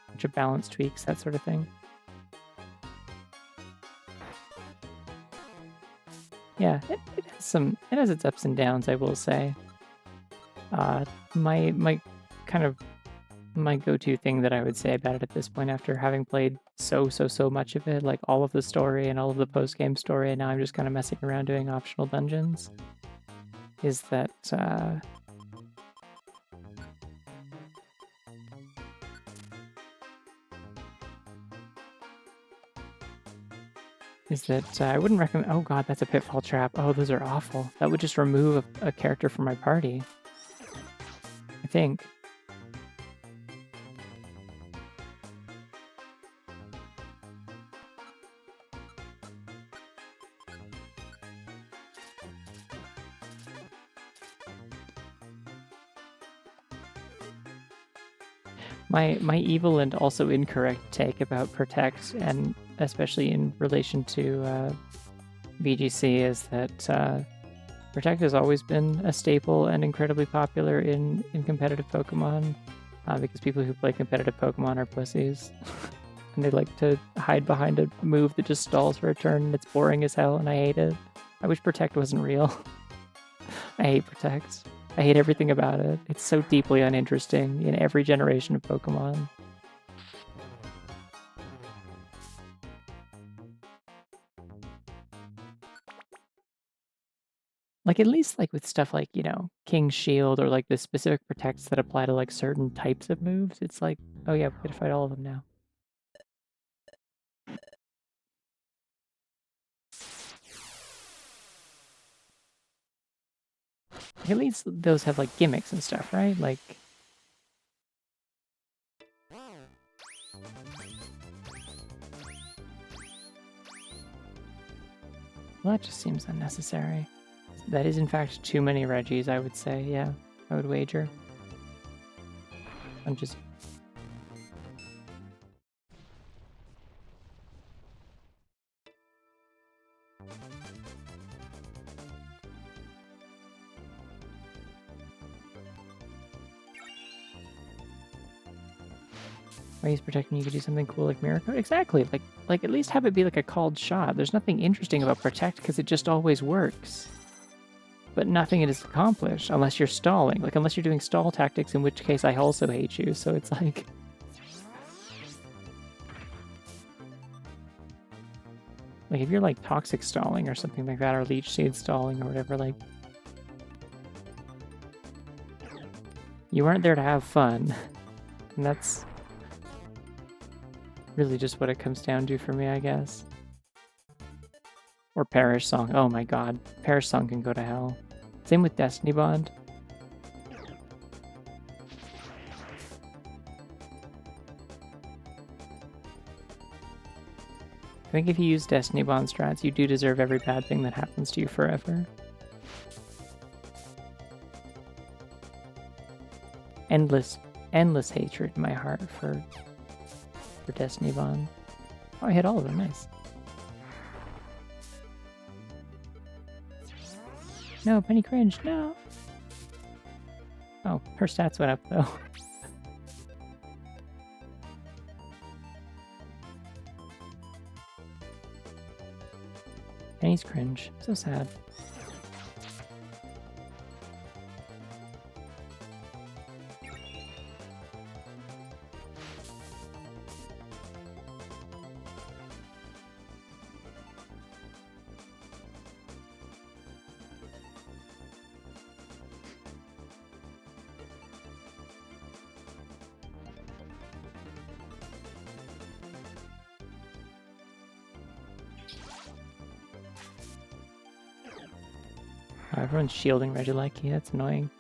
Bunch of balance tweaks, that sort of thing. Yeah, it has its ups and downs, I will say. My go-to thing that I would say about it at this point, after having played so much of it, like all of the story and all of the post-game story, and now I'm just kind of messing around doing optional dungeons, is that I wouldn't recommend... Oh god, that's a pitfall trap. Oh, those are awful. That would just remove a character from my party, I think. My evil and also incorrect take about Protect, and especially in relation to VGC, is that Protect has always been a staple and incredibly popular in competitive Pokemon, because people who play competitive Pokemon are pussies. And they like to hide behind a move that just stalls for a turn, and it's boring as hell, and I hate it. I wish Protect wasn't real. I hate Protect. I hate everything about it. It's so deeply uninteresting in every generation of Pokemon. Like, at least, like, with stuff like, you know, King's Shield, or, like, the specific protects that apply to, like, certain types of moves, it's like, oh yeah, we gotta fight all of them now. Like, at least those have, like, gimmicks and stuff, right? Like... Well, that just seems unnecessary. That is, in fact, too many Reggies, I would say, yeah. I would wager. I'm just... Why use Protect when you could do something cool like Mirror Coat? Exactly! Like, at least have it be like a called shot. There's nothing interesting about Protect because it just always works. But nothing is accomplished unless you're stalling. Like, unless you're doing stall tactics, in which case I also hate you, so it's like... Like, if you're like Toxic stalling or something like that, or Leech Seed stalling or whatever, like... You weren't there to have fun. And that's... really just what it comes down to for me, I guess. Or Perish Song. Oh my god. Perish Song can go to hell. Same with Destiny Bond. I think if you use Destiny Bond strats, you do deserve every bad thing that happens to you forever. Endless hatred in my heart for Destiny Bond. Oh, I hit all of them. Nice. No, Penny cringed. No. Oh, her stats went up though. Penny's cringe. So sad. Oh, everyone's shielding Regieleki, that's annoying.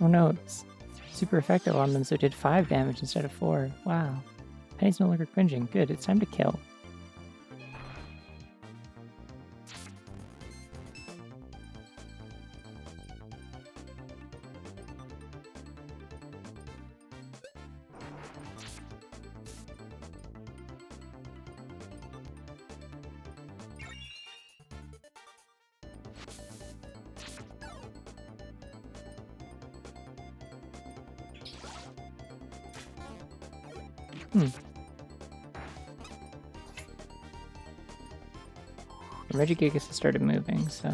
Oh no, it's super effective on them, so it did 5 damage instead of 4. Wow. Penny's no longer cringing. Good, it's time to kill. Regigigas has started moving, so...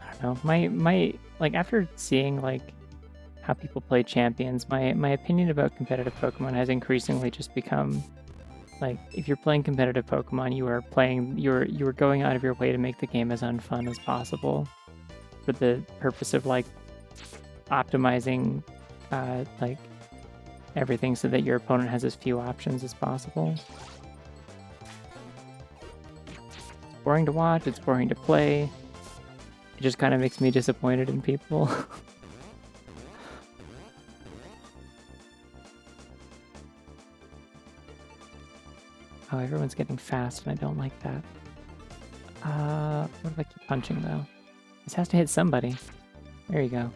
I don't know. Like, after seeing, like, how people play champions, my opinion about competitive Pokemon has increasingly just become, like, if you're playing competitive Pokemon, you are going out of your way to make the game as unfun as possible for the purpose of, like, optimizing, like, everything so that your opponent has as few options as possible. It's boring to watch, it's boring to play. It just kind of makes me disappointed in people. Oh, everyone's getting fast, and I don't like that. What if I keep punching, though? This has to hit somebody. There you go.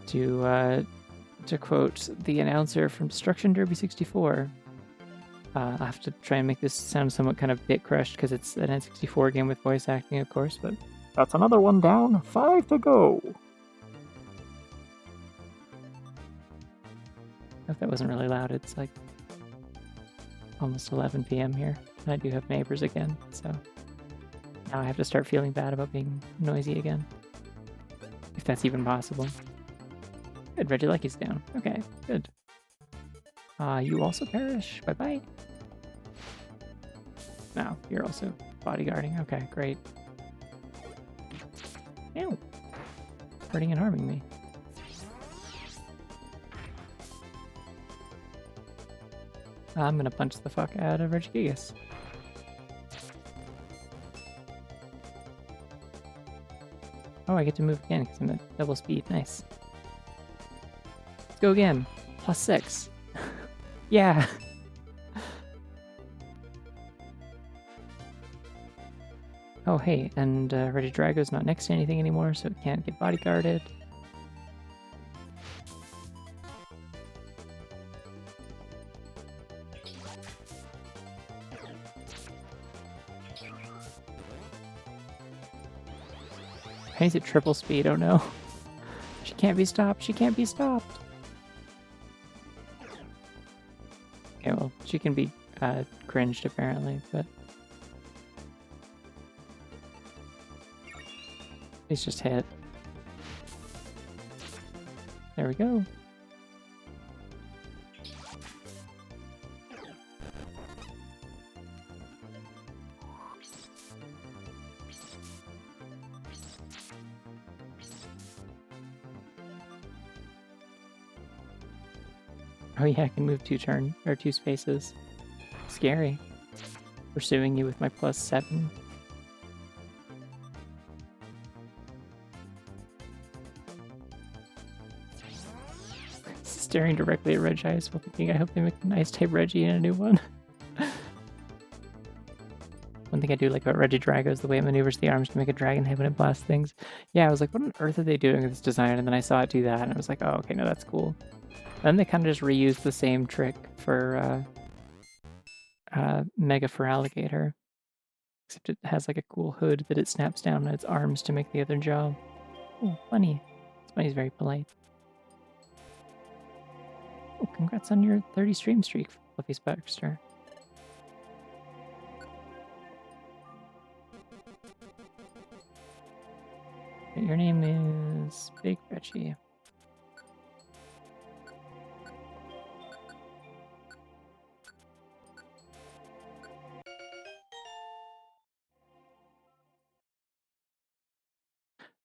To quote the announcer from Destruction Derby 64, I have to try and make this sound somewhat kind of bit crushed because it's an N64 game with voice acting, of course, but that's another one down, 5 to go. I hope that wasn't really loud. It's like almost 11 p.m. here, and I do have neighbors again, so now I have to start feeling bad about being noisy again, if that's even possible. Good, Regielekki's down. Okay, good. You also perish. Bye-bye. No, you're also bodyguarding. Okay, great. Ew. Hurting and harming me. I'm gonna punch the fuck out of Regigigas. Oh, I get to move again because I'm at double speed. Nice. Let's go again. +6. Yeah. Oh, hey, and Regidrago's not next to anything anymore, so it can't get bodyguarded. He's at triple speed, oh no. She can't be stopped, she can't be stopped. Okay, well, she can be cringed apparently, but... He's just hit. There we go. Oh yeah, I can move 2 spaces. Scary. Pursuing you with my +7. Staring directly at Regis while thinking, I hope they make a nice type Reggie in a new one. One thing I do like about Regidrago is the way it maneuvers the arms to make a dragon head when it blasts things. Yeah, I was like, what on earth are they doing with this design? And then I saw it do that, and I was like, oh, okay, no, that's cool. Then they kind of just reused the same trick for Mega for Alligator. Except it has like a cool hood that it snaps down on its arms to make the other jaw. Oh, Bunny. This Bunny's very polite. Oh, congrats on your 30 stream streak, Fluffy Sparkster. Your name is Big Reggie.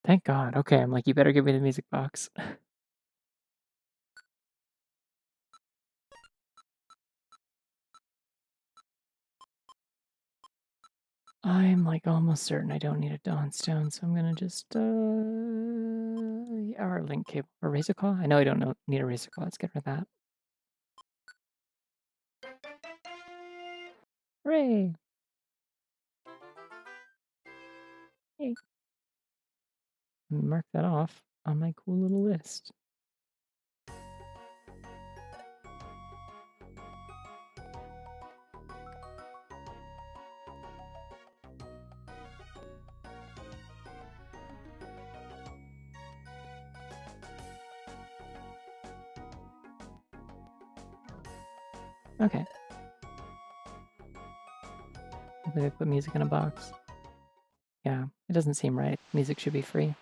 Thank God. Okay, I'm like, you better give me the music box. I'm like almost certain I don't need a Dawnstone, so I'm gonna just our link cable or Razor Claw. I know I don't need a Razor Claw. Let's get rid of that. Hooray! Hey, mark that off on my cool little list. Okay. Maybe they put music in a box. Yeah, it doesn't seem right. Music should be free.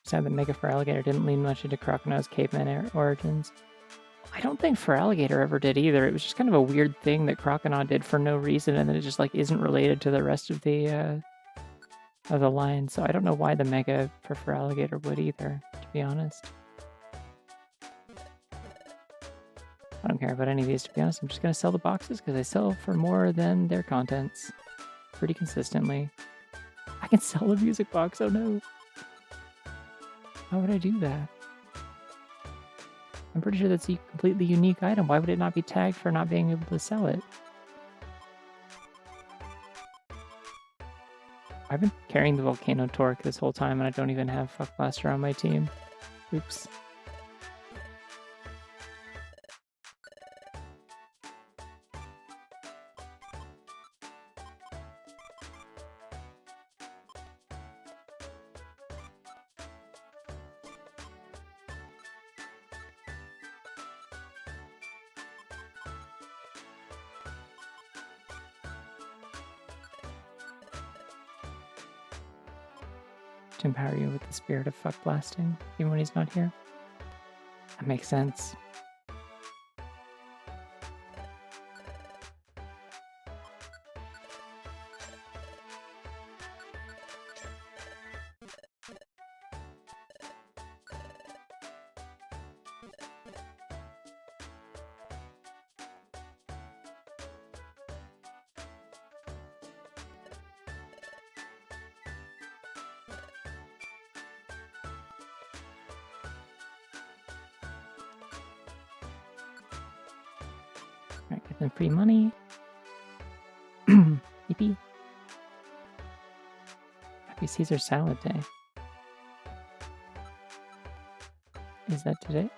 Sad that Mega for Alligator didn't lean much into Crocodile's caveman origins. I don't think for Alligator ever did either. It was just kind of a weird thing that Crocodile did for no reason, and then it just like isn't related to the rest of the line. So I don't know why the Mega for Alligator would either, to be honest. I don't care about any of these, to be honest. I'm just gonna sell the boxes because they sell for more than their contents pretty consistently. I can sell a music box. Oh no! How would I do that? I'm pretty sure that's a completely unique item. Why would it not be tagged for not being able to sell it? I've been carrying the Volcano Torque this whole time, and I don't even have Fuck Blaster on my team. Oops. To empower you with the spirit of fuck blasting, even when he's not here. That makes sense. Alright, get them free money. Yippee. Happy Caesar Salad Day. Is that today?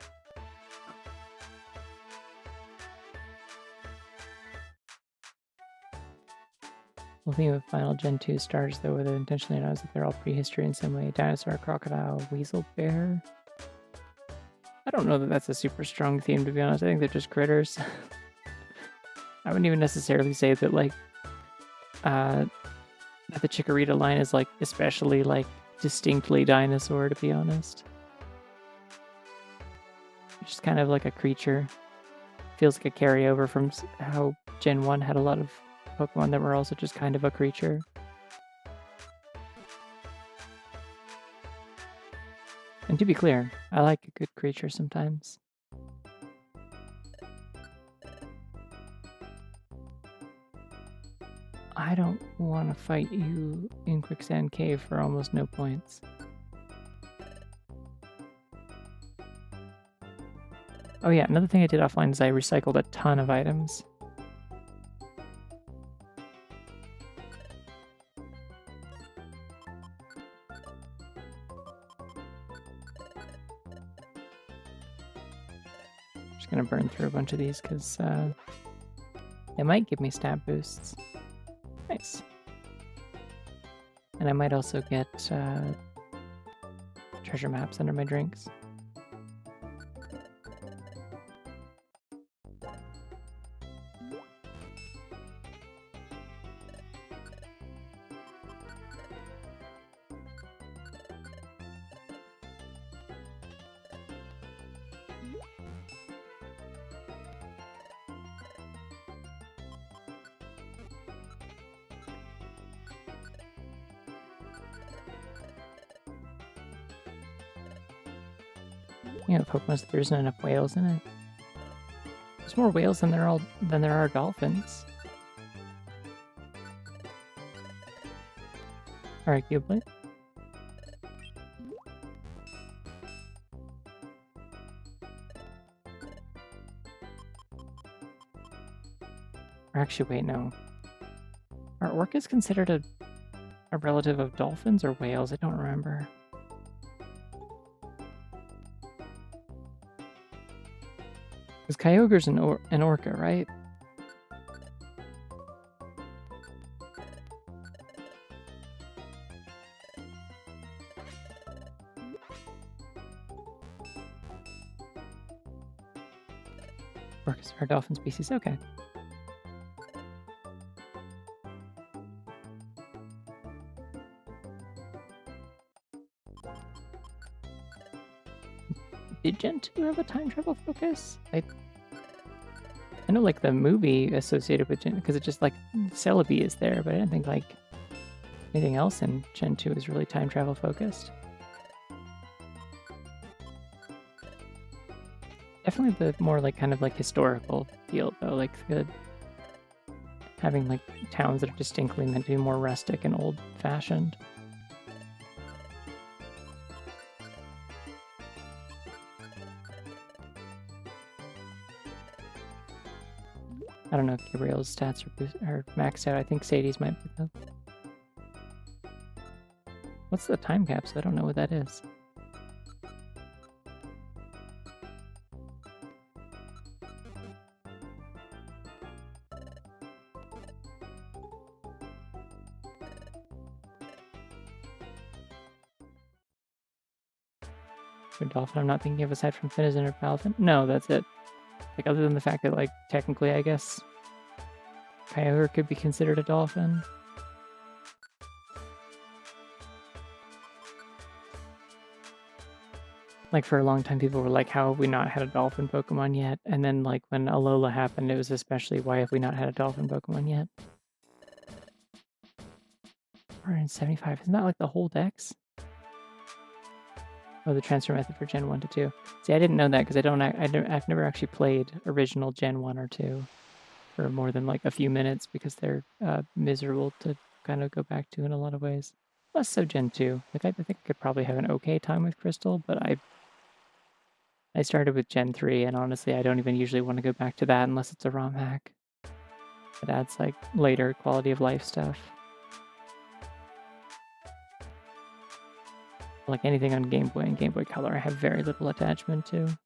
Well, theme of Final Gen 2 stars, though, with it intentionally announced that they're all prehistory in some way. Dinosaur, crocodile, weasel, bear. I don't know that that's a super strong theme, to be honest. I think they're just critters. I wouldn't even necessarily say that, like, that the Chikorita line is, like, especially, like, distinctly dinosaur, to be honest. It's just kind of like a creature. Feels like a carryover from how Gen 1 had a lot of Pokemon that were also just kind of a creature. And to be clear, I like a good creature sometimes. I don't want to fight you in Quicksand Cave for almost no points. Oh yeah, another thing I did offline is I recycled a ton of items. Just gonna burn through a bunch of these because they might give me stat boosts. Nice. And I might also get treasure maps under my drinks. You know, Pokemon's there isn't enough whales in it. There's more whales than there are dolphins. Alright, Cubeblade. Or actually, wait, no. Are orcas considered a relative of dolphins or whales? I don't remember. Because Kyogre's an orca, right? Orcas are a dolphin species. Okay. Did Gen 2 have a time travel focus? I know like the movie associated with Gen, because it just like Celebi is there, but I didn't think like anything else in Gen 2 is really time travel focused. Definitely the more like kind of like historical feel though, like the having like towns that are distinctly meant to be more rustic and old fashioned. I don't know if Gabriel's stats are maxed out. I think Sadie's might be though. What's the time capsule? I don't know what that is. For dolphin, I'm not thinking of aside from Finizen or Palafin. No, that's it. Like other than the fact that like technically, I guess Kyogre could be considered a dolphin. Like for a long time, people were like, "How have we not had a dolphin Pokemon yet?" And then like when Alola happened, it was especially, "Why have we not had a dolphin Pokemon yet?" 475. Isn't that like the whole dex? Oh, the transfer method for Gen 1 to 2. See, I didn't know that because I've never actually played original Gen 1 or 2 for more than like a few minutes because they're miserable to kind of go back to in a lot of ways. Less so Gen 2. Like I think I could probably have an okay time with Crystal, but I started with Gen 3 and honestly I don't even usually want to go back to that unless it's a ROM hack. It adds like later quality of life stuff. Like anything on Game Boy and Game Boy Color, I have very little attachment to.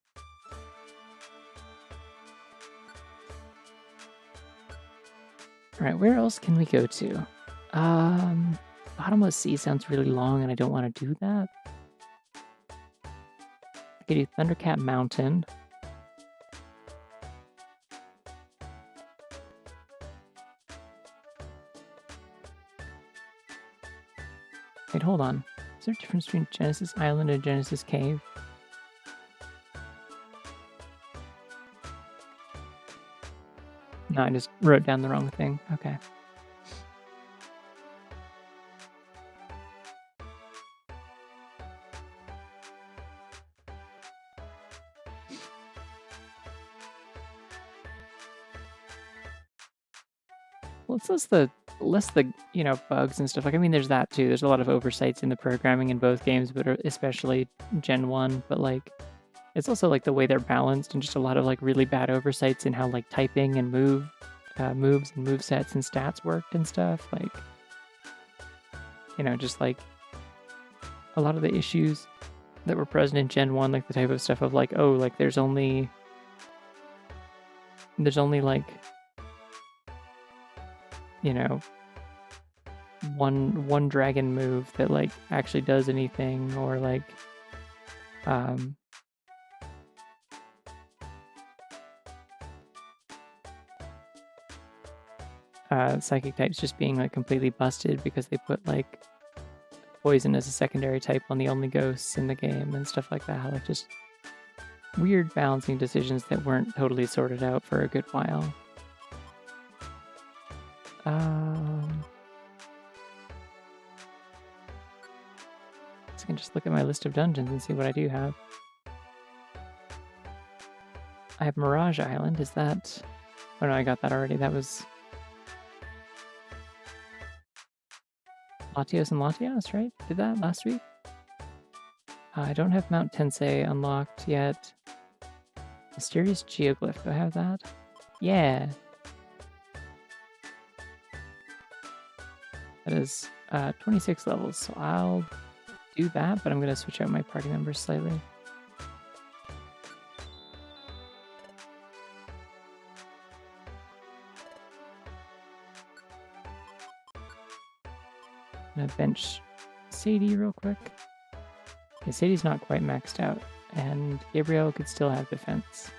Alright, where else can we go to? Bottomless Sea sounds really long and I don't want to do that. I could do Thundercat Mountain. Wait, hold on. Is there a difference between Genesis Island and Genesis Cave? No, I just wrote down the wrong thing. Okay. Well, it's less the bugs and stuff. Like I mean, there's that too. There's a lot of oversights in the programming in both games, but especially Gen 1. But like, it's also like the way they're balanced and just a lot of like really bad oversights in how like typing and moves and movesets and stats worked and stuff. Like, just like a lot of the issues that were present in Gen 1, like the type of stuff of like, oh, like there's only like one dragon move that like actually does anything, or like psychic types just being like completely busted because they put like poison as a secondary type on the only ghosts in the game and stuff like that. Like just weird balancing decisions that weren't totally sorted out for a good while. So I can just look at my list of dungeons and see what I do have. I have Mirage Island. Is that... Oh no, I got that already. That was... Latios and Latios, right? Did that last week? I don't have Mount Tensei unlocked yet. Mysterious Geoglyph. Do I have that? Yeah. That is 26 levels, so I'll do that, but I'm going to switch out my party members slightly. I'm going to bench Sadie real quick. Okay, Sadie's not quite maxed out, and Gabriel could still have defense.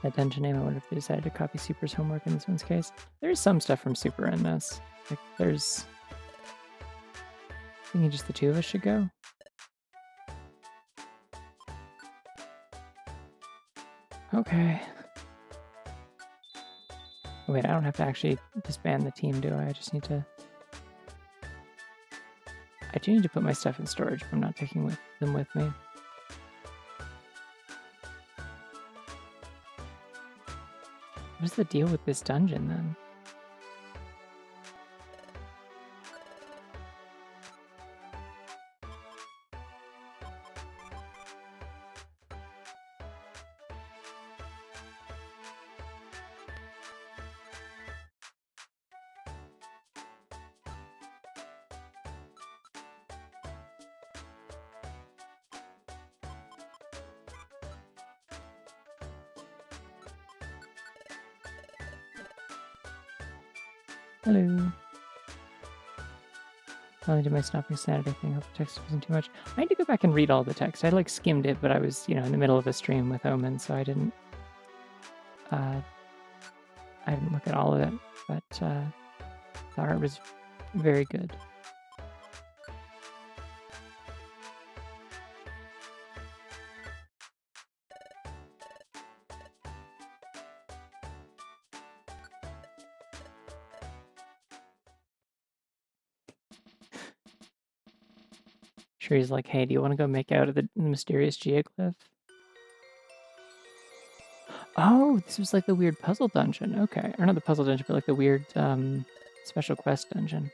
that dungeon name. I wonder if they decided to copy Super's homework in this one's case. There's some stuff from Super in this. Like, there's... I think just the two of us should go. Okay. Wait, I don't have to actually disband the team, do I? I just need to... I do need to put my stuff in storage if I'm not taking them with me. What's the deal with this dungeon, then? Hello. Finally did my stopping Saturday thing. Hope the text wasn't too much. I need to go back and read all the text. I like skimmed it, but I was, in the middle of a stream with Omen, so I didn't look at all of it. But the art was very good. Sure, he's like, hey, do you want to go make out of the mysterious geoglyph? Oh, this was like the weird puzzle dungeon. Okay. Or not the puzzle dungeon, but like the weird special quest dungeon.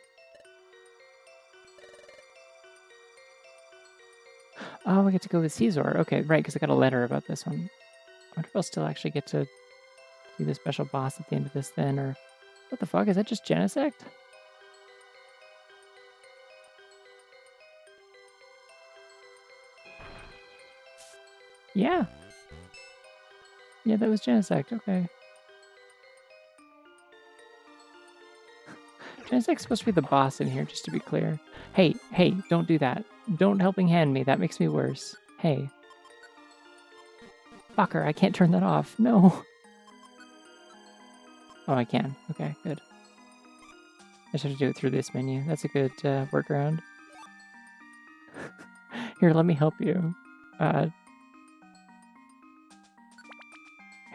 Oh, I get to go with Caesar. Okay, right, because I got a letter about this one. I wonder if I'll still actually get to do the special boss at the end of this then, or... What the fuck? Is that just Genesect? Yeah. Yeah, that was Genesect. Okay. Genesect's supposed to be the boss in here, just to be clear. Hey, don't do that. Don't helping hand me. That makes me worse. Hey. Fucker, I can't turn that off. No. Oh, I can. Okay, good. I just have to do it through this menu. That's a good workaround. Here, let me help you. Here,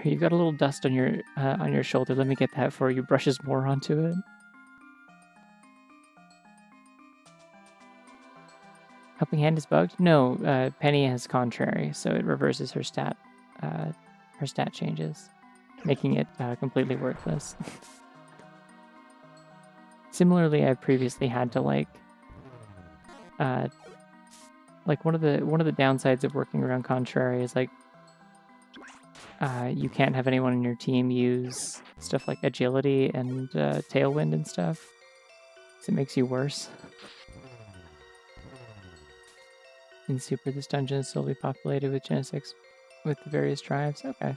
you've got a little dust on your shoulder. Let me get that for you. Brushes more onto it. Helping hand is bugged? No, Penny has contrary, so it reverses her stat changes, making it completely worthless. Similarly, I've previously had to like one of the downsides of working around contrary is like you can't have anyone in your team use stuff like agility and tailwind and stuff, so it makes you worse. In Super, this dungeon is solely populated with Genesects with the various tribes. Okay.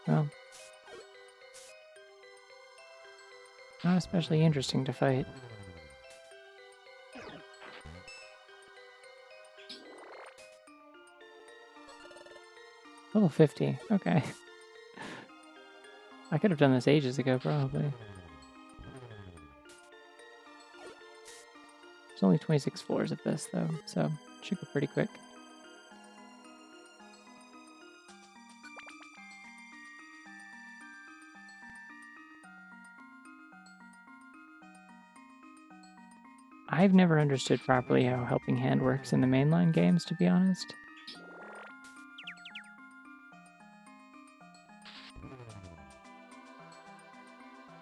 Well, not especially interesting to fight. Level 50. Okay. I could have done this ages ago, probably. There's only 26 floors of this, though, so it should go pretty quick. I've never understood properly how Helping Hand works in the mainline games, to be honest.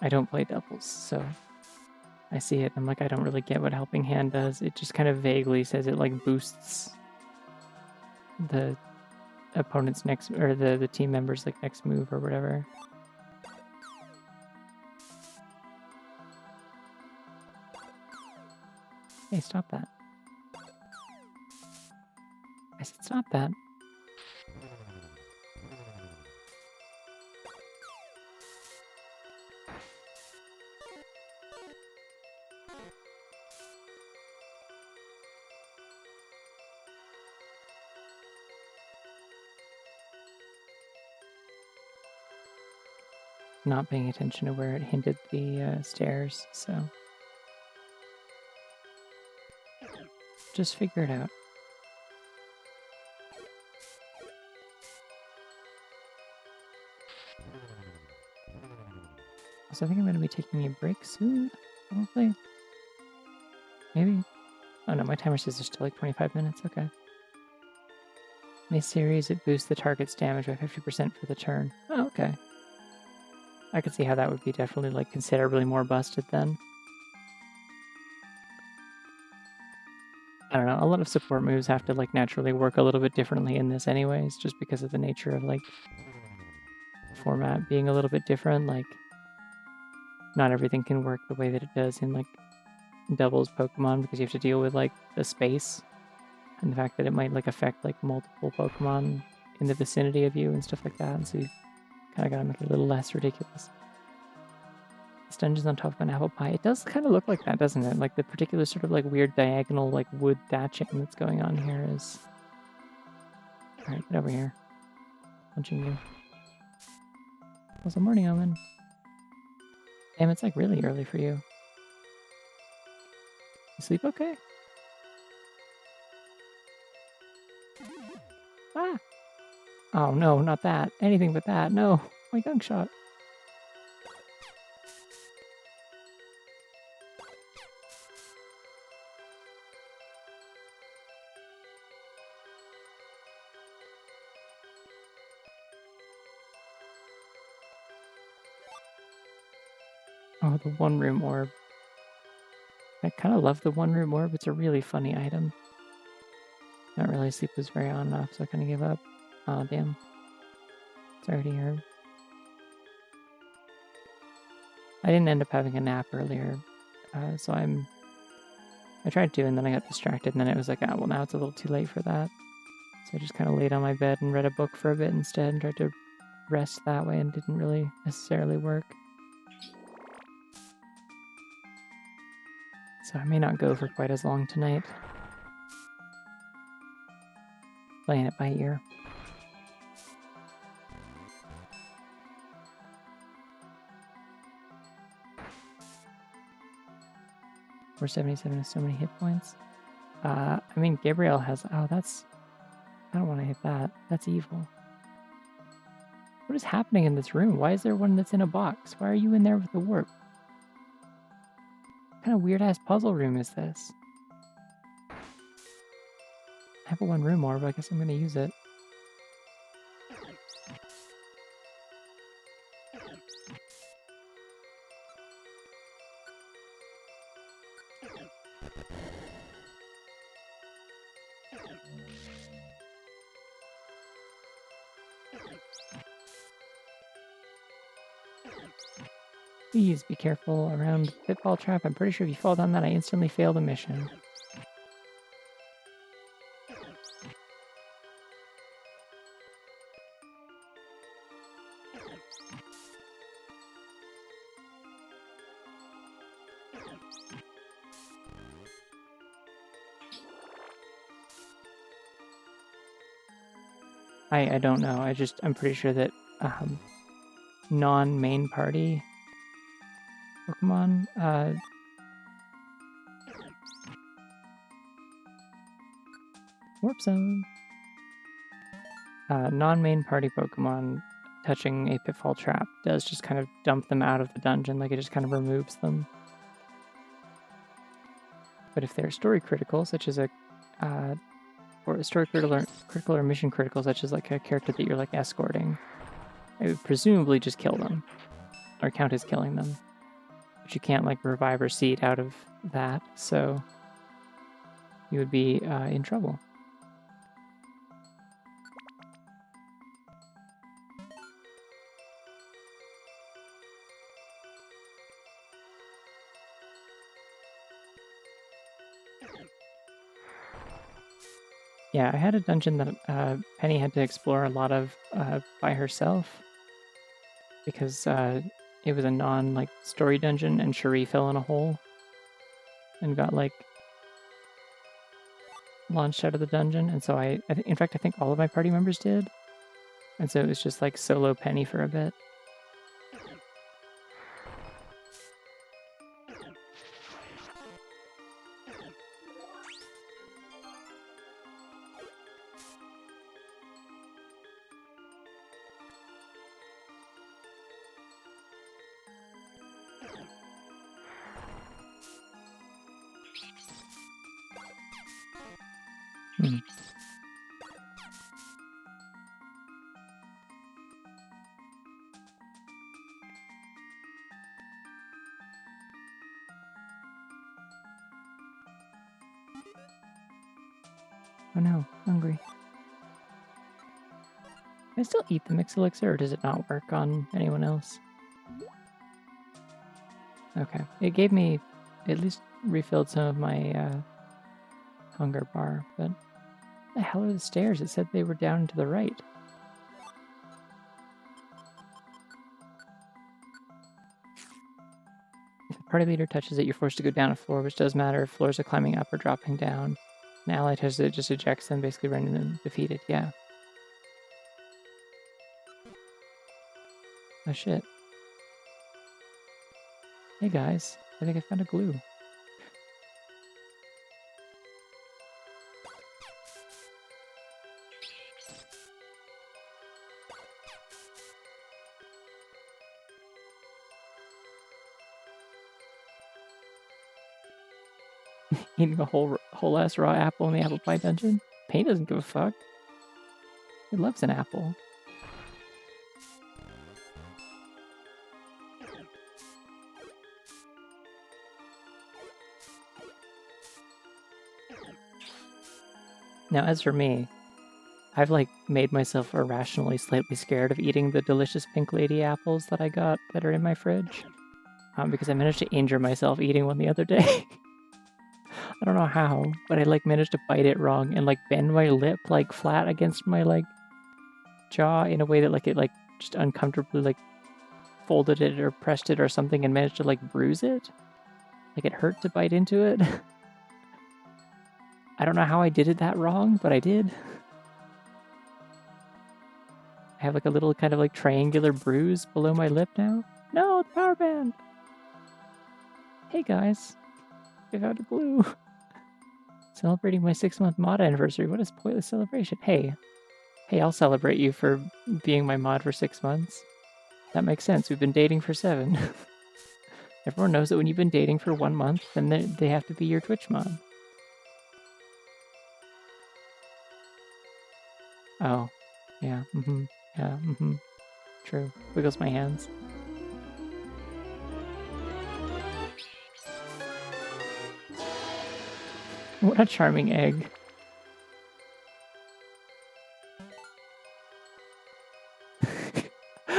I don't play doubles, so I see it. I'm like, I don't really get what Helping Hand does. It just kind of vaguely says it like boosts the opponent's next, or the team member's like next move or whatever. Hey, stop that. I said stop that. not paying attention to where it hinted the stairs, so just figure it out. So I think I'm going to be taking a break soon, probably. Maybe. Oh no, my timer says there's still like 25 minutes. Okay. In a series, it boosts the target's damage by 50% for the turn. Oh, okay. I could see how that would be definitely like considerably more busted then. I don't know, a lot of support moves have to like naturally work a little bit differently in this anyways, just because of the nature of like format being a little bit different. Like not everything can work the way that it does in like doubles Pokemon because you have to deal with like the space and the fact that it might like affect like multiple Pokemon in the vicinity of you and stuff like that. And so you kind of gotta make it a little less ridiculous. This dungeon's on top of an apple pie. It does kind of look like that, doesn't it? Like the particular sort of like weird diagonal like wood thatching that's going on here is... Alright, get over here. Punching you. What's a morning omen? Damn, it's like really early for you. You sleep okay? Ah! Oh no, not that. Anything but that. No, my gunk shot. Oh, the one room orb. I kind of love the one room orb. It's a really funny item. Not really sleep was very on enough, so I kind of give up. Oh, damn. Sorry to hear. I didn't end up having a nap earlier, so I tried to, and then I got distracted, and then it was like, ah, well, now it's a little too late for that. So I just kind of laid on my bed and read a book for a bit instead and tried to rest that way, and didn't really necessarily work. So I may not go for quite as long tonight. Playing it by ear. We're 77 has so many hit points. I mean, Gabriel has... Oh, that's... I don't want to hit that. That's evil. What is happening in this room? Why is there one that's in a box? Why are you in there with the warp? What kind of weird-ass puzzle room is this? I have a one room orb, I guess I'm going to use it. Please be careful around the pitfall trap. I'm pretty sure if you fall down that, I instantly fail the mission. I don't know. I'm pretty sure that non-main party Pokemon Warp Zone. Non-main party Pokemon touching a pitfall trap does just kind of dump them out of the dungeon, like it just kind of removes them. But if they're story critical, such as or story critical or mission critical, such as like a character that you're like escorting, I would presumably just kill them, or count as killing them. But you can't like revive or seed out of that, so you would be in trouble. Yeah, I had a dungeon that Penny had to explore a lot of by herself because it was a non story dungeon, and Cherie fell in a hole and got like launched out of the dungeon, and so in fact I think all of my party members did, and so it was just like solo Penny for a bit. Hmm. Oh no, hungry. Can I still eat the mix elixir, or does it not work on anyone else? Okay. It gave me, at least refilled some of my hunger bar, but what the hell are the stairs? It said they were down to the right. If the party leader touches it, you're forced to go down a floor, which does matter if floors are climbing up or dropping down. An ally touches it, just ejects them, basically rendering them defeated. Yeah. Oh shit. Hey guys, I think I found a glue. Eating a whole ass raw apple in the apple pie dungeon? Pain doesn't give a fuck. He loves an apple. Now, as for me, I've like made myself irrationally slightly scared of eating the delicious pink lady apples that I got that are in my fridge. Because I managed to injure myself eating one the other day. I don't know how, but I like managed to bite it wrong and like bend my lip like flat against my like jaw in a way that like it like just uncomfortably like folded it or pressed it or something and managed to like bruise it. Like it hurt to bite into it. I don't know how I did it that wrong, but I did. I have like a little kind of like triangular bruise below my lip now. No, the power band! Hey guys, I found a glue. Celebrating my 6-month mod anniversary. What a pointless celebration. Hey, I'll celebrate you for being my mod for 6 months. That makes sense. We've been dating for 7. Everyone knows that when you've been dating for 1 month, then they have to be your Twitch mod. Oh, yeah, yeah, True. Wiggles my hands. What a charming egg.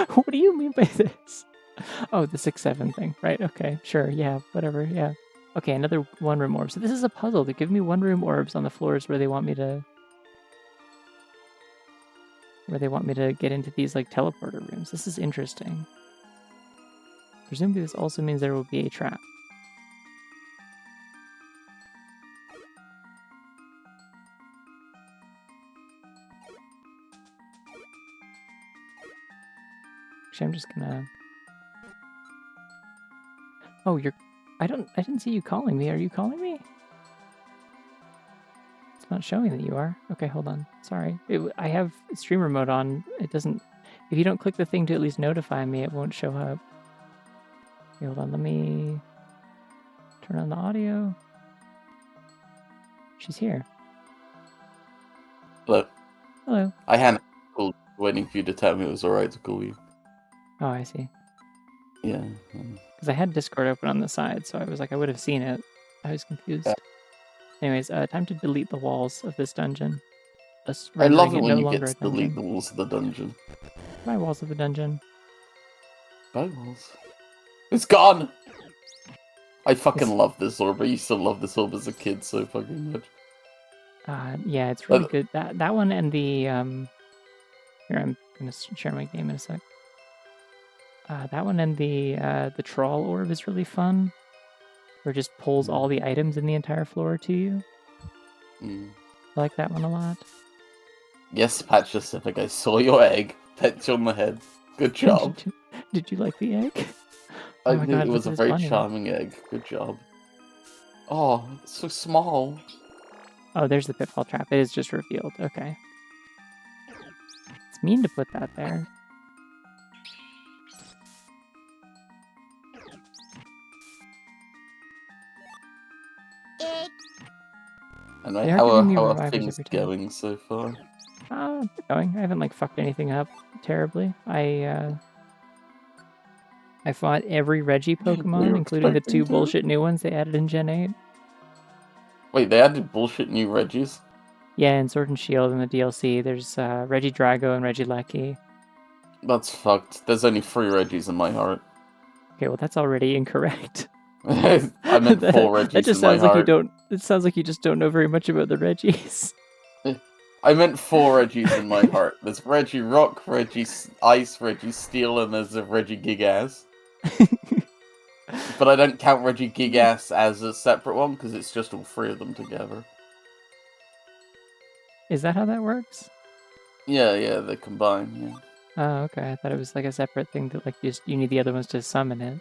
What do you mean by this? Oh, the 6-7 thing. Right, okay, sure, yeah, whatever, yeah. Okay, another one-room orb. So this is a puzzle. They give me one-room orbs on the floors where they want me to... get into these, like, teleporter rooms. This is interesting. Presumably this also means there will be a trap. Actually, I'm just gonna... Oh, you're... I didn't see you calling me. Are you calling me? It's not showing that you are. Okay, hold on. Sorry. I have streamer mode on. It doesn't... If you don't click the thing to at least notify me, it won't show up. Okay, hold on. Let me turn on the audio. She's here. Hello. Hello. I hadn't called, waiting for you to tell me it was alright to call you. Oh, I see. Yeah. Because I had Discord open on the side, so I was like, I would have seen it. I was confused. Yeah. Anyways, time to delete the walls of this dungeon. I love it it when no you longer get to a dungeon. delete the walls of the dungeon. My walls of the dungeon. My walls. It's gone! I fucking love this orb. I used to love this orb as a kid so fucking much. Yeah, it's really good. That one and the here, I'm gonna share my game in a sec. That one and the troll orb is really fun. Where it just pulls all the items in the entire floor to you. I like that one a lot. Yes, Pacific, I saw your egg. Pet you on the head. Good job. Did you like the egg? I knew it was a very charming egg. Good job. Oh, it's so small. Oh, there's the pitfall trap. It is just revealed. Okay. It's mean to put that there. Anyway, They are how giving me are revivers things every time. going so far? They're going. I haven't like fucked anything up terribly. I fought every Reggie Pokemon, You're including the expecting 2 to? bullshit new ones they added in Gen 8. Wait, they added bullshit new Reggies? Yeah, in Sword and Shield in the DLC, there's Reggie Drago and Reggie Lecky. That's fucked. There's only 3 Reggies in my heart. Okay, well that's already incorrect. I meant 4 Reggies That just in my sounds like you heart. don't. It sounds like you just don't know very much about the Reggies. I meant 4 Reggies in my heart. There's Reggie Rock, Reggie Ice, Reggie Steel, and there's a Reggie Gigas. But I don't count Reggie Gigas as a separate one, because it's just all 3 of them together. Is that how that works? Yeah, they combine, yeah. Oh, okay. I thought it was like a separate thing that like you need the other ones to summon it.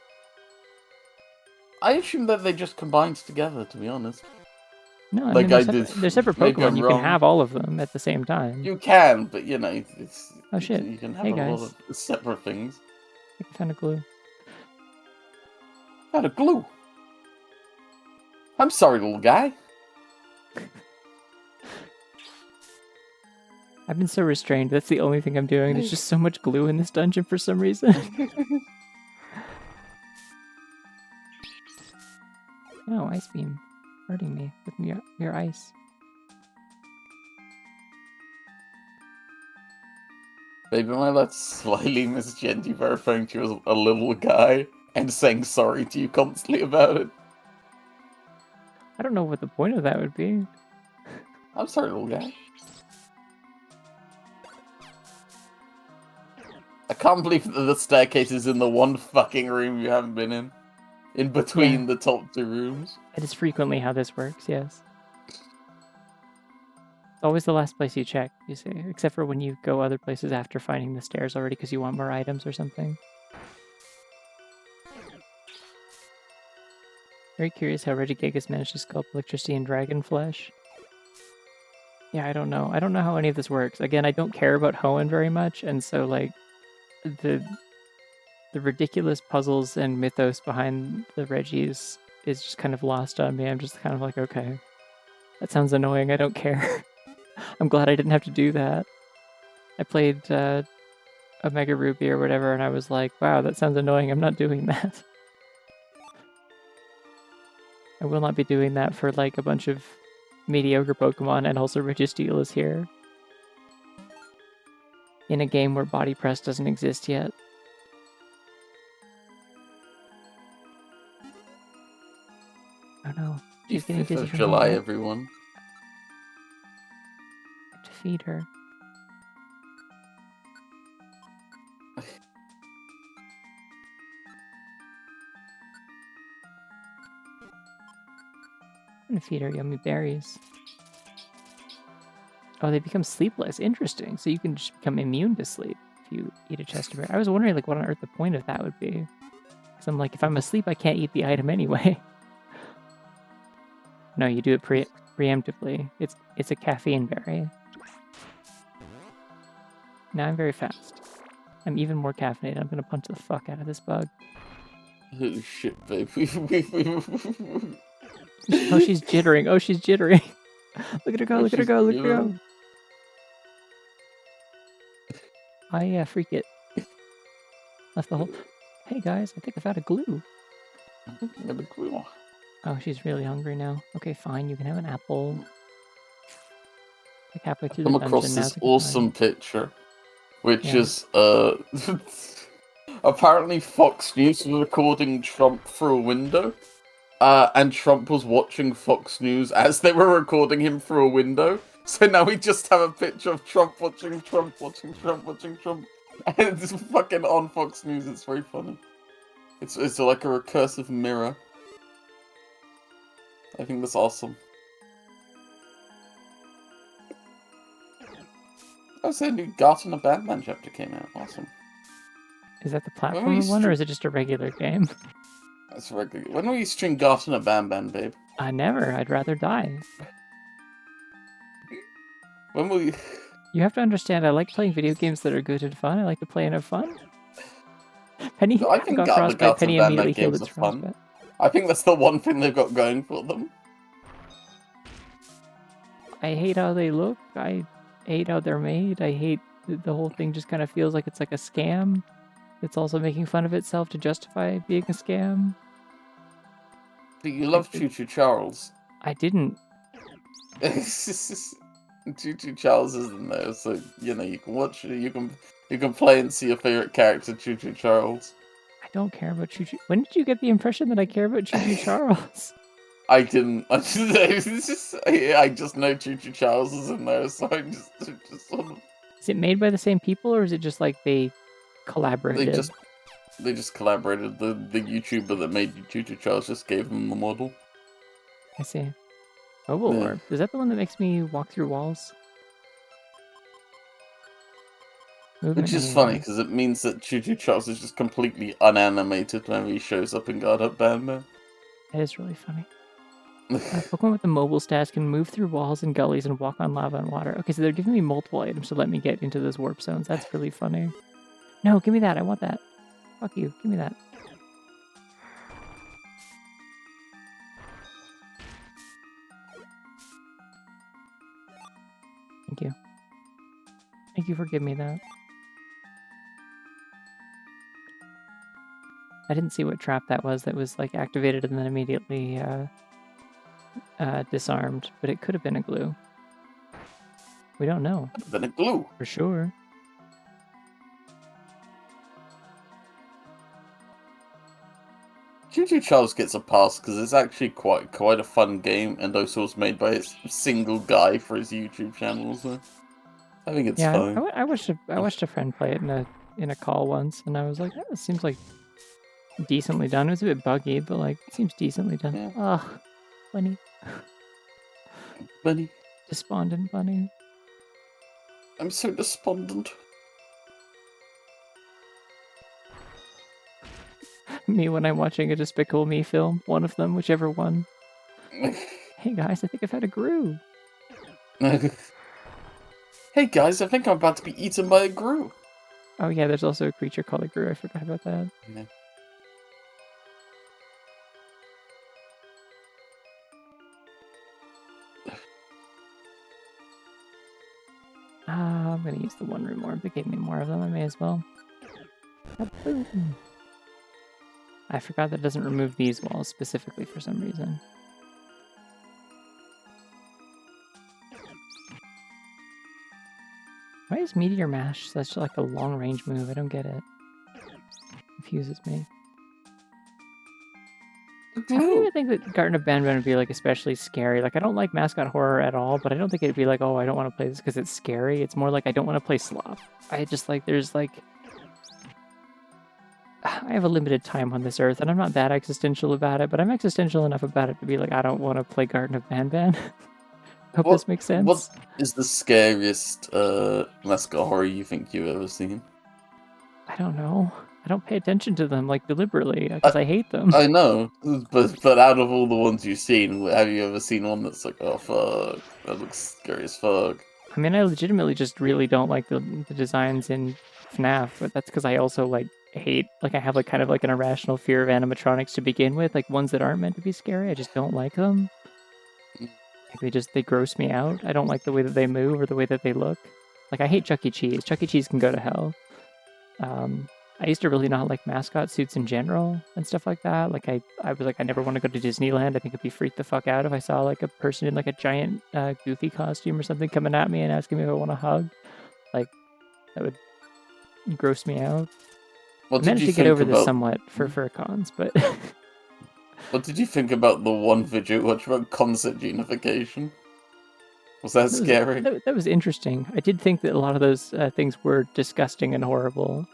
I assume that they just combined together, to be honest. No, I Like mean I they're separate maybe Pokemon. I'm You wrong. can have all of them at the same time. You can, but you know, it's... Oh shit. You can have Hey, a lot guys. of separate things. I found a glue. Out of glue. I'm sorry, little guy. I've been so restrained. That's the only thing I'm doing. There's just so much glue in this dungeon for some reason. No, Ice Beam. Hurting me with your ice. Baby, am I that slightly misgenty verifying you as a little guy and saying sorry to you constantly about it? I don't know what the point of that would be. I'm sorry, little guy. I can't believe that the staircase is in the one fucking room you haven't been in. In between the top 2 rooms. It is frequently how this works, yes. It's always the last place you check, you see, except for when you go other places after finding the stairs already because you want more items or something. Very curious how Regigigas managed to sculpt electricity and dragon flesh. Yeah, I don't know. I don't know how any of this works. Again, I don't care about Hoenn very much, and so, like, the ridiculous puzzles and mythos behind the Reggies is just kind of lost on me. I'm just kind of like, okay, that sounds annoying. I don't care. I'm glad I didn't have to do that. I played a Mega Ruby or whatever, and I was like, wow, that sounds annoying. I'm not doing that. I will not be doing that for like a bunch of mediocre Pokemon, and also Registeel is here. In a game where Body Press doesn't exist yet. Oh no, she's getting dizzy from July, the everyone. to feed her. I'm gonna feed her yummy berries. Oh, they become sleepless. Interesting. So you can just become immune to sleep if you eat a chest of berries. I was wondering like what on earth the point of that would be. Because I'm like, if I'm asleep, I can't eat the item anyway. No, you do it preemptively. It's a caffeine berry. Now I'm very fast. I'm even more caffeinated. I'm gonna punch the fuck out of this bug. Holy shit, babe. Oh, she's jittering. Oh, she's jittering. Look at her go, look at her go, look at her go. I freak it. Left the whole... Hey guys, I think I found a glue. Oh, she's really hungry now. Okay, fine, you can have an apple. Like halfway through the dungeon, across now this awesome picture, which is apparently Fox News was recording Trump through a window, and Trump was watching Fox News as they were recording him through a window. So now we just have a picture of Trump watching Trump watching Trump watching Trump, and it's fucking on Fox News. It's very funny. It's like a recursive mirror. I think that's awesome. I said a new Garten of Batman chapter came out. Awesome. Is that the platformer one, or is it just a regular game? That's regular. When will you stream Garten of Banban, babe? Never. I'd rather die. When will you... You have to understand, I like playing video games that are good and fun. I like to play and have fun. Penny No, I think got frostbite. Penny immediately healed its frostbite. I think that's the one thing they've got going for them. I hate how they look. I hate how they're made. I hate the whole thing. Just kind of feels like it's like a scam. It's also making fun of itself to justify being a scam. But you love Choo Choo Charles. I didn't. Choo Choo Charles is in there, so you know you can watch it. You can play and see your favorite character, Choo Choo Charles. I don't care about Choo Choo. When did you get the impression that I care about Choo Choo Charles? I didn't. I just know Choo Choo Charles is in there, so I just sort of. Is it made by the same people, or is it just like they collaborated? They just collaborated. The YouTuber that made Choo Choo Charles just gave them the model. I see. Mobile orb. Is that the one that makes me walk through walls? Which is funny, because it means that Choo Choo Charles is just completely unanimated whenever he shows up in Guard Up Bandman. That is really funny. Pokemon with the mobile stats can move through walls and gullies and walk on lava and water. Okay, so they're giving me multiple items to let me get into those warp zones. That's really funny. No, give me that. I want that. Fuck you. Give me that. Thank you. Thank you for giving me that. I didn't see what trap that was like activated and then immediately disarmed, but it could have been a glue. We don't know. Could have been a glue. For sure. Choo Choo Charles gets a pass because it's actually quite a fun game, and also was made by a single guy for his YouTube channel. So I think it's fun. I watched a friend play it in a call once, and I was like, it seems like decently done. It was a bit buggy, but like it seems decently done. Yeah. Oh, bunny. Bunny. Despondent bunny. I'm so despondent. Me when I'm watching a Despicable Me film, one of them, whichever one. Hey guys, I think I've had a Gru. Hey guys, I think I'm about to be eaten by a Gru. Oh yeah, there's also a creature called a Gru. I forgot about that. Yeah. I'm gonna use the one room orb. They gave me more of them. I may as well. Boom. I forgot that doesn't remove these walls specifically for some reason. Why is Meteor Mash such like a long-range move? I don't get it. Confuses me. I don't even think that Garden of Banban would be like especially scary. Like I don't like mascot horror at all, but I don't think it'd be like, oh, I don't want to play this because it's scary. It's more like I don't want to play slop. I just like there's like I have a limited time on this earth, and I'm not that existential about it, but I'm existential enough about it to be like, I don't want to play Garden of Banban. Hope this makes sense. What is the scariest mascot horror you think you've ever seen? I don't know. I don't pay attention to them like deliberately because I hate them. I know, but out of all the ones you've seen, have you ever seen one that's like, oh fuck, that looks scary as fuck? I mean, I legitimately just really don't like the designs in FNAF, but that's because I also like hate, like I have like kind of like an irrational fear of animatronics to begin with, like ones that aren't meant to be scary. I just don't like them. Like they gross me out. I don't like the way that they move or the way that they look. Like I hate Chuck E. Cheese. Chuck E. Cheese can go to hell. I used to really not like mascot suits in general and stuff like that. Like I was like, I never want to go to Disneyland. I think I'd be freaked the fuck out if I saw like a person in like a giant Goofy costume or something coming at me and asking me if I want a hug. Like that would gross me out. I managed to get over this somewhat for FurCons, but what did you think about the one video watch about concept unification? Was that scary? That was interesting. I did think that a lot of those things were disgusting and horrible.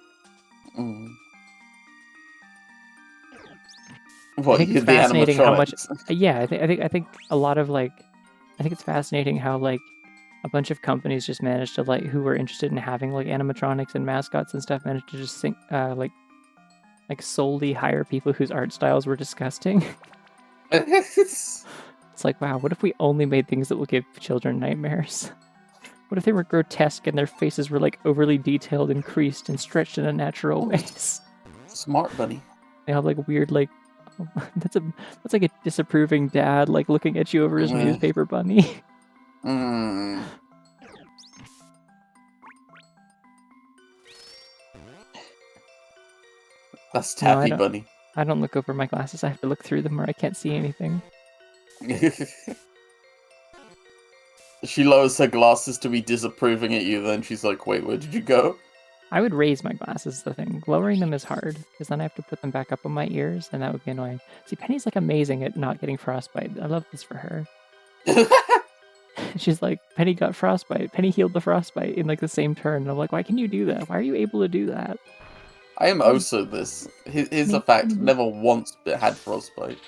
What, I think it's fascinating how much. Yeah, I think a lot of like, I think it's fascinating how like a bunch of companies just managed to like who were interested in having like animatronics and mascots and stuff managed to just think like solely hire people whose art styles were disgusting. It's like, wow, what if we only made things that will give children nightmares? What if they were grotesque and their faces were like overly detailed and creased and stretched in unnatural ways? Smart bunny. They have like weird like that's like a disapproving dad like looking at you over his newspaper bunny. Mm. That's No, Taffy Bunny. I don't look over my glasses. I have to look through them or I can't see anything. She lowers her glasses to be disapproving at you, then she's like, wait, where did you go? I would raise my glasses, the thing. Lowering them is hard, because then I have to put them back up on my ears, and that would be annoying. See, Penny's like amazing at not getting frostbite. I love this for her. She's like, Penny got frostbite. Penny healed the frostbite in like the same turn. And I'm like, why can you do that? Why are you able to do that? I am also this. Here's a fact, never once had frostbite.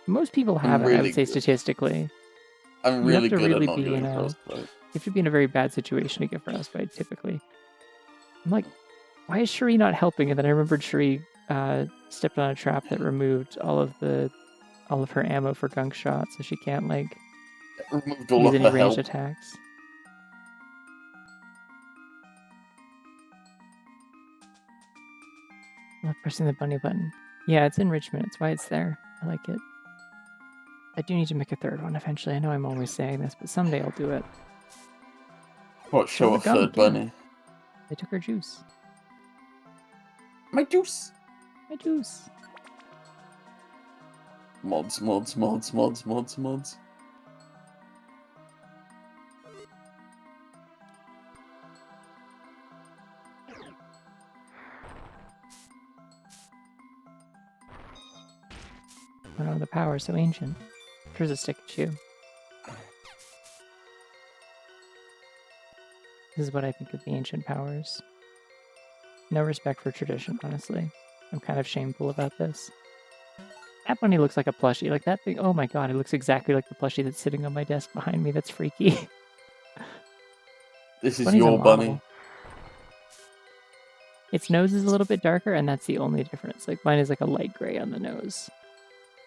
Most people haven't, I would say, statistically. I'm really good at not getting frostbite. You have to be in a very bad situation to get frostbite, typically. I'm like, why is Cherie not helping? And then I remembered Cherie stepped on a trap that removed all of her ammo for gunk shots, so she can't like use any ranged attacks. I love pressing the bunny button. Yeah, it's enrichment. It's why it's there. I like it. I do need to make a third one eventually. I know I'm always saying this, but someday I'll do it. What, show a third bunny? They took her juice. My juice! My juice. Mods. I don't know, the power is so ancient. Here's a stick at you. This is what I think of the ancient powers. No respect for tradition, honestly. I'm kind of shameful about this. That bunny looks like a plushie. Like that thing, oh my god, it looks exactly like the plushie that's sitting on my desk behind me. That's freaky. This is your bunny. Its nose is a little bit darker, and that's the only difference. Like mine is like a light gray on the nose.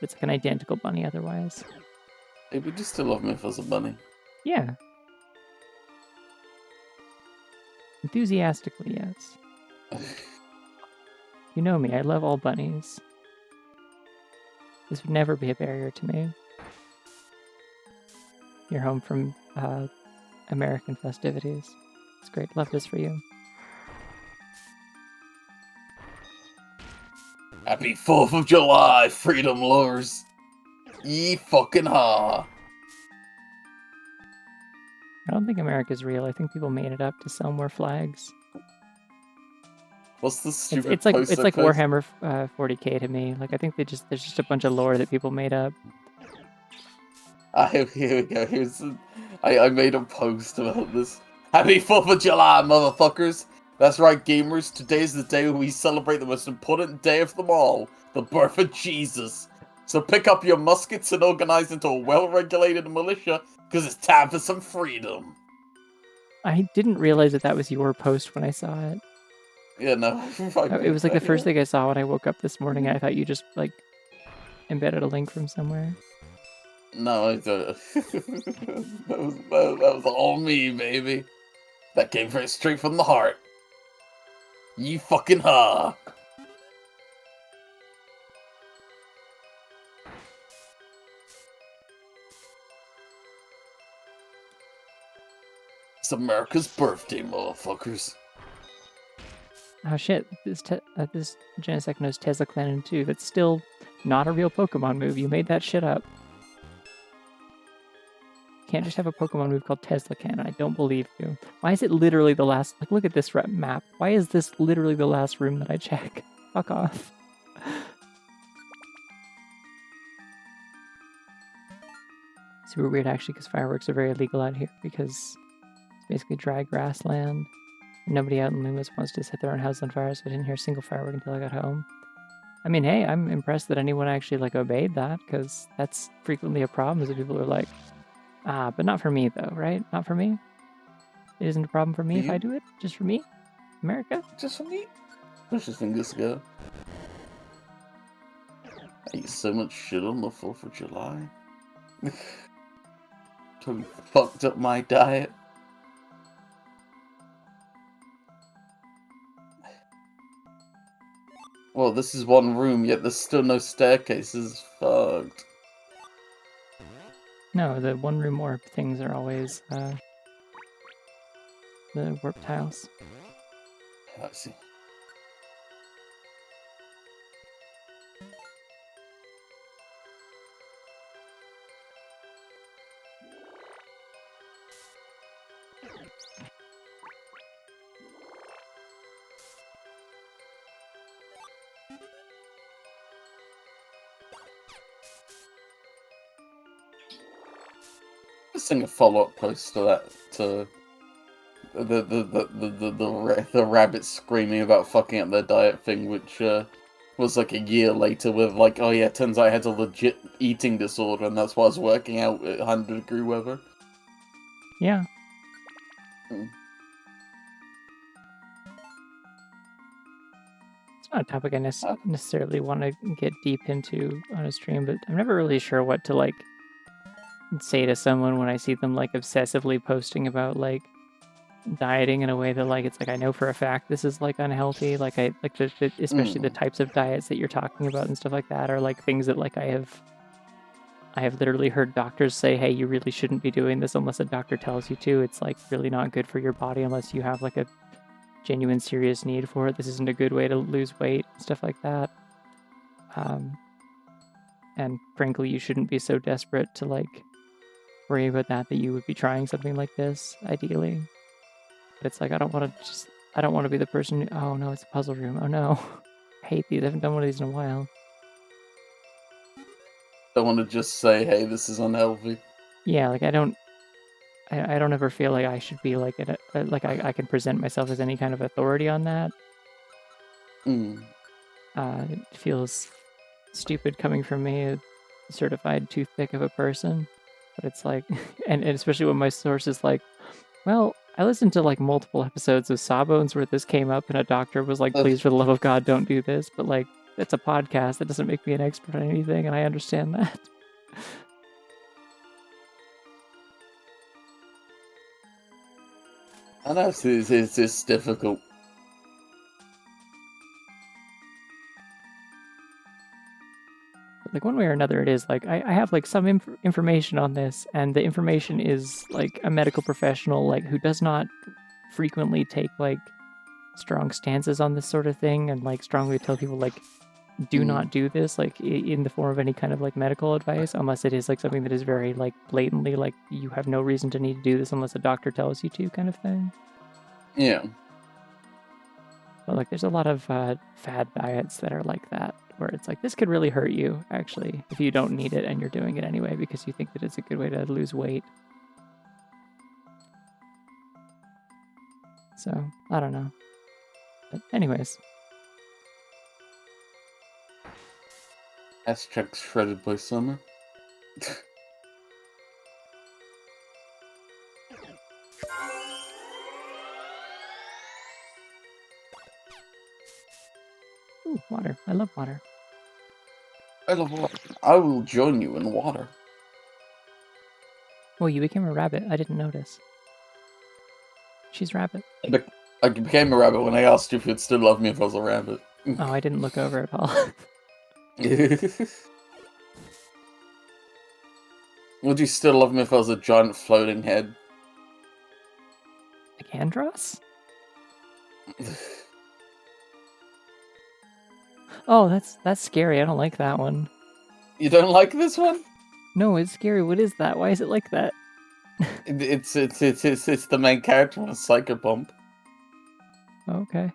It's like an identical bunny otherwise. Hey, would you still love me if I was a bunny? Yeah. Enthusiastically, yes. You know me, I love all bunnies. This would never be a barrier to me. You're home from American festivities. It's great. Love this for you. Happy 4th of July, freedom lovers! Ye fucking ha! I don't think America's real. I think people made it up to sell more flags. What's the stupid it's like Warhammer 40k to me. Like I think there's just a bunch of lore that people made up. Here we go. I made a post about this. Happy 4th of July, motherfuckers! That's right, gamers. Today's the day when we celebrate the most important day of them all, the birth of Jesus. So pick up your muskets and organize into a well-regulated militia, because it's time for some freedom. I didn't realize that was your post when I saw it. Yeah, no. It was like the first thing I saw when I woke up this morning. I thought you just like embedded a link from somewhere. No, that was all me, baby. That came straight from the heart. Ye fucking ha! It's America's birthday, motherfuckers. Oh shit, this Genesect knows Tesla Cannon 2. That's still not a real Pokemon move. You made that shit up. Can't just have a Pokemon move called Tesla Cannon. I don't believe you. Why is it literally the last... Like, look at this map. Why is this literally the last room that I check? Fuck off. Super weird, actually, because fireworks are very illegal out here, because it's basically dry grassland. Nobody out in Loomis wants to set their own house on fire, so I didn't hear a single firework until I got home. I mean, hey, I'm impressed that anyone actually, like, obeyed that, because that's frequently a problem, is that people are like, but not for me, though, right? Not for me? It isn't a problem for me if I do it? Just for me? America? Just for me? Push his fingers go. I eat so much shit on the 4th of July. Totally fucked up my diet. Well, this is one room, yet there's still no staircases. Fucked. No, the one room warp things are always the warp tiles. I see. Sing a follow-up post to that, to the rabbit screaming about fucking up their diet thing, which was like a year later with like, oh yeah, turns out I had a legit eating disorder and that's why I was working out at 100-degree weather. Yeah. It's not a topic I necessarily want to get deep into on a stream, but I'm never really sure what to like say to someone when I see them like obsessively posting about like dieting in a way that like it's like I know for a fact this is like unhealthy. Like I like especially the types of diets that you're talking about and stuff like that are like things that like I have literally heard doctors say, hey, you really shouldn't be doing this unless a doctor tells you to. It's like really not good for your body unless you have like a genuine serious need for it. This isn't a good way to lose weight, stuff like that. And frankly, you shouldn't be so desperate to like worry about that you would be trying something like this, ideally. But it's like I don't want to be the person who, oh no, it's a puzzle room. Oh no. I hate these. I haven't done one of these in a while. Don't want to just say, hey, this is unhealthy. Yeah, like I don't ever feel like I should be like like I can present myself as any kind of authority on that. It feels stupid coming from me, a certified toothpick of a person. But it's like, and especially when my source is like, well, I listened to like multiple episodes of Sawbones where this came up and a doctor was like, please, for the love of God, don't do this. But like, it's a podcast. That doesn't make me an expert on anything, and I understand that. I know it's difficult. Like one way or another, it is like I have like some information on this, and the information is like a medical professional like who does not frequently take like strong stances on this sort of thing, and like strongly tell people like do not do this like in the form of any kind of like medical advice unless it is like something that is very like blatantly like you have no reason to need to do this unless a doctor tells you to, kind of thing. Yeah. But like there's a lot of fad diets that are like that, where it's like this could really hurt you actually if you don't need it and you're doing it anyway because you think that it's a good way to lose weight. So I don't know, but anyways. Hashtag shredded by summer. Ooh, water. I love water. I love water. I will join you in water. Oh, you became a rabbit. I didn't notice. She's rabbit. I became a rabbit when I asked you if you'd still love me if I was a rabbit. Oh, I didn't look over at all. Would you still love me if I was a giant floating head? Like Andros? Oh, that's scary. I don't like that one. You don't like this one? No, it's scary. What is that? Why is it like that? It's the main character on a Psychobomb. Okay.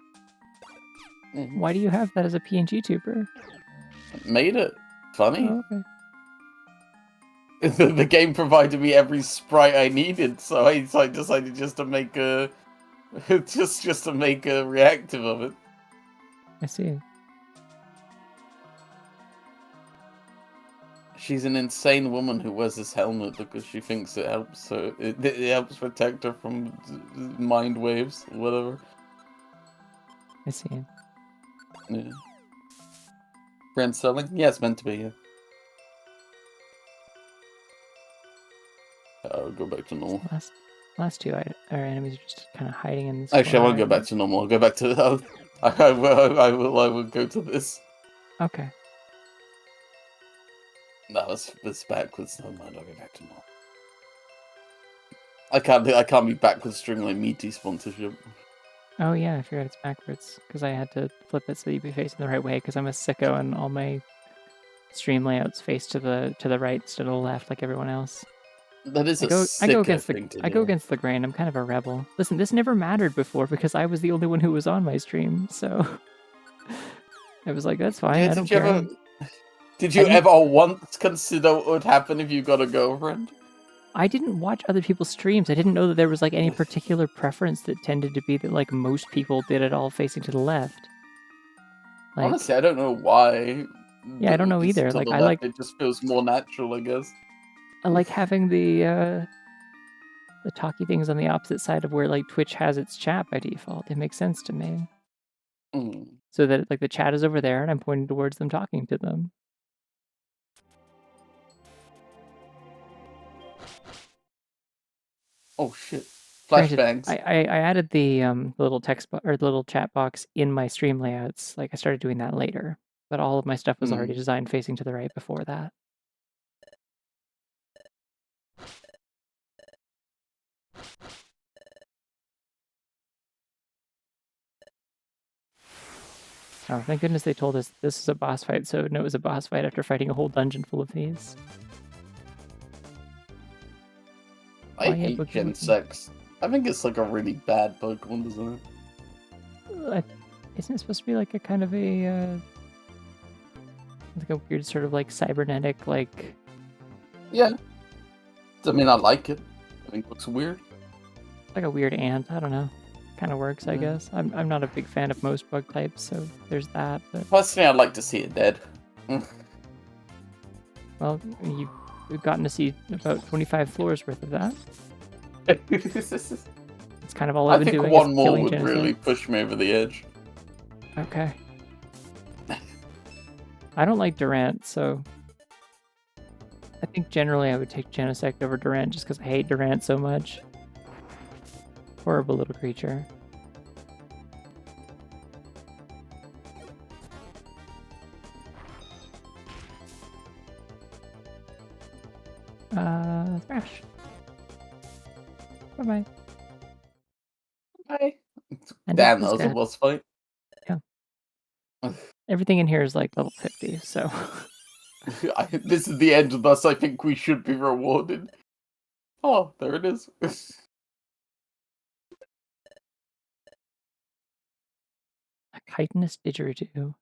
Why do you have that as a PNG tuber? Made it funny. Oh, okay. The game provided me every sprite I needed, so I decided just to make a just to make a reactive of it. I see. She's an insane woman who wears this helmet because she thinks it helps her. It helps protect her from mind waves, or whatever. I see. Yeah. Brand selling? Yeah, it's meant to be. Yeah. I'll go back to normal. Last two our enemies are just kind of hiding in this. Actually, I won't go back to normal. I'll go back to. I will go to this. Okay. That was this backwards. Never mind. I'll go back to normal. I can't be backwards string like meaty sponsorship. Oh yeah, I forgot it's backwards because I had to flip it so you'd be facing the right way because I'm a sicko and all my stream layouts face to the right instead of the left like everyone else. That is I go against the the grain. I'm kind of a rebel. Listen, this never mattered before because I was the only one who was on my stream, so I was like, that's fine. Yeah, I don't care. Did you ever once consider what would happen if you got a girlfriend? I didn't watch other people's streams. I didn't know that there was like any particular preference that tended to be that like most people did it all facing to the left. Like, honestly, I don't know why. Yeah, I don't know either. Like, it just feels more natural, I guess. I like having the talky things on the opposite side of where like Twitch has its chat by default. It makes sense to me. So that like the chat is over there and I'm pointing towards them talking to them. Oh shit. Flashbangs. I added the little text or the little chat box in my stream layouts. Like I started doing that later, but all of my stuff was already designed facing to the right before that. Oh, thank goodness they told us this is a boss fight, so no, it was a boss fight after fighting a whole dungeon full of these. I hate Gen 6. I think it's like a really bad Pokemon, isn't it? Isn't it supposed to be like a kind of a like a weird sort of like cybernetic like? Yeah. I mean, I like it. I think it looks weird. Like a weird ant. I don't know. Kind of works, I guess. I'm not a big fan of most bug types, so there's that. But personally, I'd like to see it dead. Well, you've gotten to see about 25 floors worth of that. It's kind of all I've been doing. I think one more would really push me over the edge. Okay. I don't like Durant, so I think generally I would take Genesect over Durant just because I hate Durant so much. Horrible little creature. Thrash. Bye-bye. Bye. Damn, that was a boss fight. Yeah. Everything in here is like level 50, so... This is the end of us. I think we should be rewarded. Oh, there it is. A chitinous didgeridoo.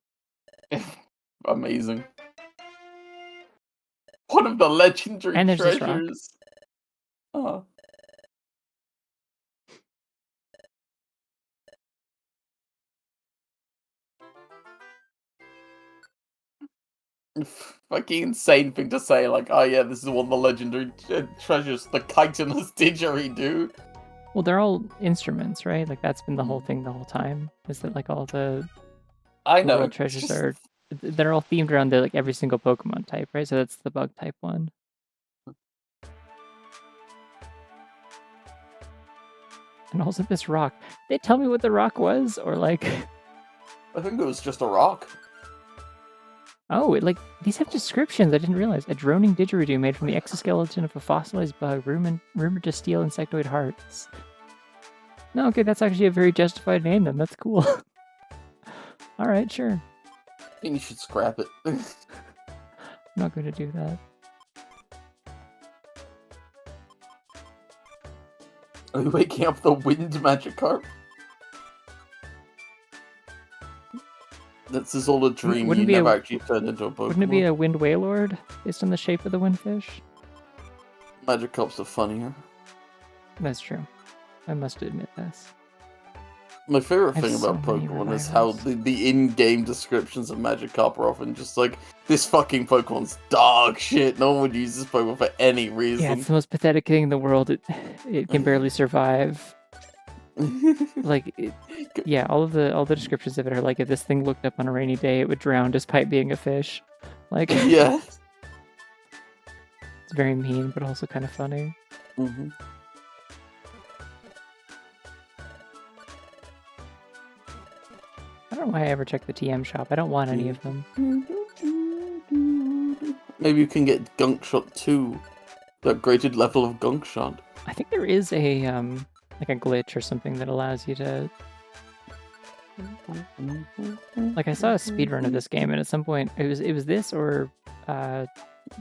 Amazing. One of the legendary treasures. Oh. Fucking insane thing to say, like, oh yeah, this is one of the legendary treasures, the chitinous didgeridoo. Well, they're all instruments, right? Like, that's been the whole thing the whole time, is that, like, all the world treasures are, they're all themed around like every single Pokemon type, right? So that's the bug type one. And also this rock. They tell me what the rock was, or like... I think it was just a rock. Oh, these have descriptions. I didn't realize. A droning didgeridoo made from the exoskeleton of a fossilized bug, rumored to steal insectoid hearts. No, okay, that's actually a very justified name then. That's cool. Alright, sure. I think you should scrap it. I'm not going to do that. Are you waking up the wind Magikarp? This is all a dream. You never actually turned into a Pokemon. Wouldn't it be a Wind Wailord based on the shape of the Windfish? Magikarps are funnier. That's true. I must admit this. My favorite thing about Pokemon is how the in-game descriptions of Magikarp are often just like, this fucking Pokemon's dog shit. No one would use this Pokemon for any reason. Yeah, it's the most pathetic thing in the world. It can barely survive. Like, yeah, all the descriptions of it are like, if this thing looked up on a rainy day, it would drown despite being a fish. Like, yeah. It's very mean, but also kind of funny. Mm-hmm. I don't know why I ever check the TM shop. I don't want any of them. Maybe you can get Gunk Shot 2. The upgraded level of Gunk Shot. I think there is a like a glitch or something that allows you to. Like I saw a speedrun of this game, and at some point it was this or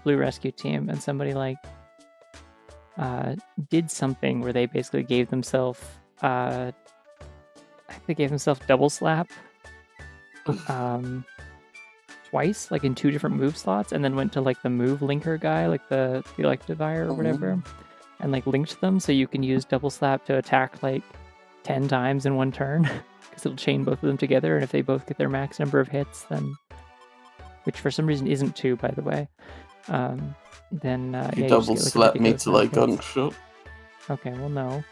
Blue Rescue Team, and somebody like did something where they basically gave themselves I think they gave themselves double slap twice, like in 2 different move slots, and then went to like the move linker guy, like the electivire or whatever, and like linked them so you can use double slap to attack like 10 times in one turn because it'll chain both of them together, and if they both get their max number of hits, then, which for some reason isn't 2 by the way, then You yeah, double you just get, slap like, me ridiculous to like amount of hits. gunshot. Okay, well no.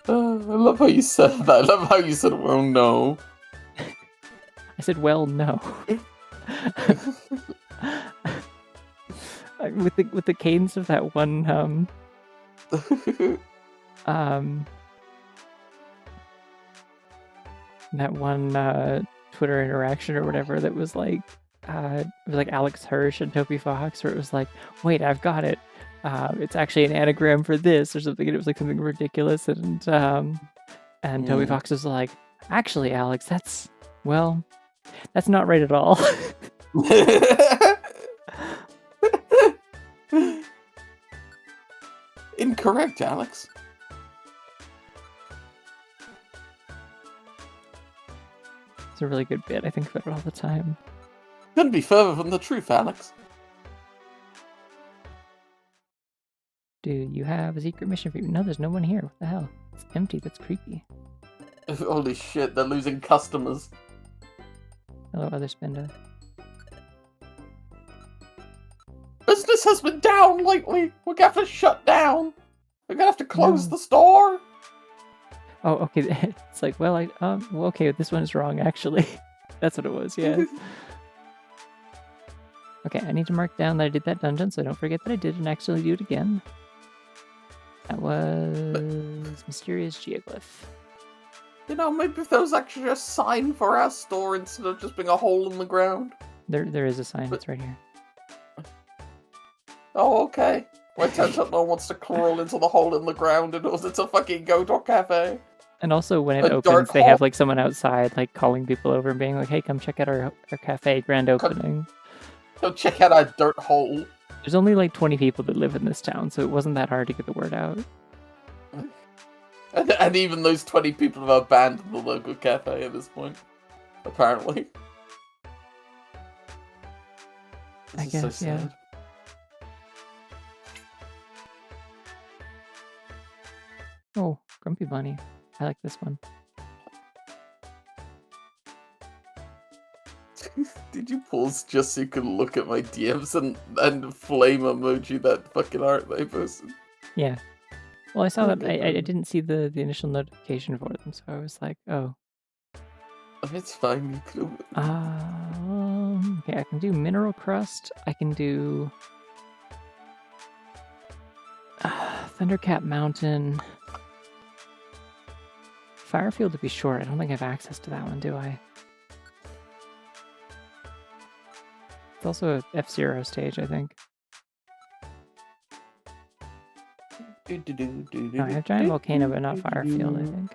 I love how you said that. I love how you said, well, no. I said, well, no. with the cadence of that one that one Twitter interaction or whatever that was like it was like Alex Hirsch and Toby Fox, where it was like, wait, I've got it. It's actually an anagram for this or something, and it was like something ridiculous, and Toby Fox was like, actually, Alex, that's not right at all. Incorrect, Alex. It's a really good bit. I think about it all the time. Couldn't be further from the truth, Alex. Do you have a secret mission for you? No, there's no one here. What the hell? It's empty. That's creepy. Holy shit, they're losing customers. Hello, other spender. Business has been down lately. We're gonna have to shut down. We're gonna have to close the store. Oh, okay. It's like, well, well, okay, this one is wrong, actually. That's what it was, yeah. Okay, I need to mark down that I did that dungeon, so I don't forget that I did and actually do it again. That was Mysterious Geoglyph. You know, maybe if there was actually a sign for our store instead of just being a hole in the ground. There is a sign. It's right here. Oh, okay. Well, it turns out no one wants to crawl into the hole in the ground in order to fucking go to a cafe. And also, when it opens, they have like someone outside, like calling people over and being like, "Hey, come check out our cafe grand opening." Go check out our dirt hole. There's only like 20 people that live in this town, so it wasn't that hard to get the word out. And even those 20 people have abandoned the local cafe at this point, apparently. I guess, so yeah. Oh, Grumpy Bunny. I like this one. Did you pause just so you could look at my DMs and flame emoji that fucking art they posted? Yeah. Well, I saw that. I didn't see the initial notification for them, so I was like, oh. It's fine. You could. Okay, I can do Mineral Crust. I can do Thundercat Mountain. Firefield to be short. I don't think I have access to that one, do I? It's also a F-Zero stage, I think. No, I have Giant Volcano, but not Firefield, I think.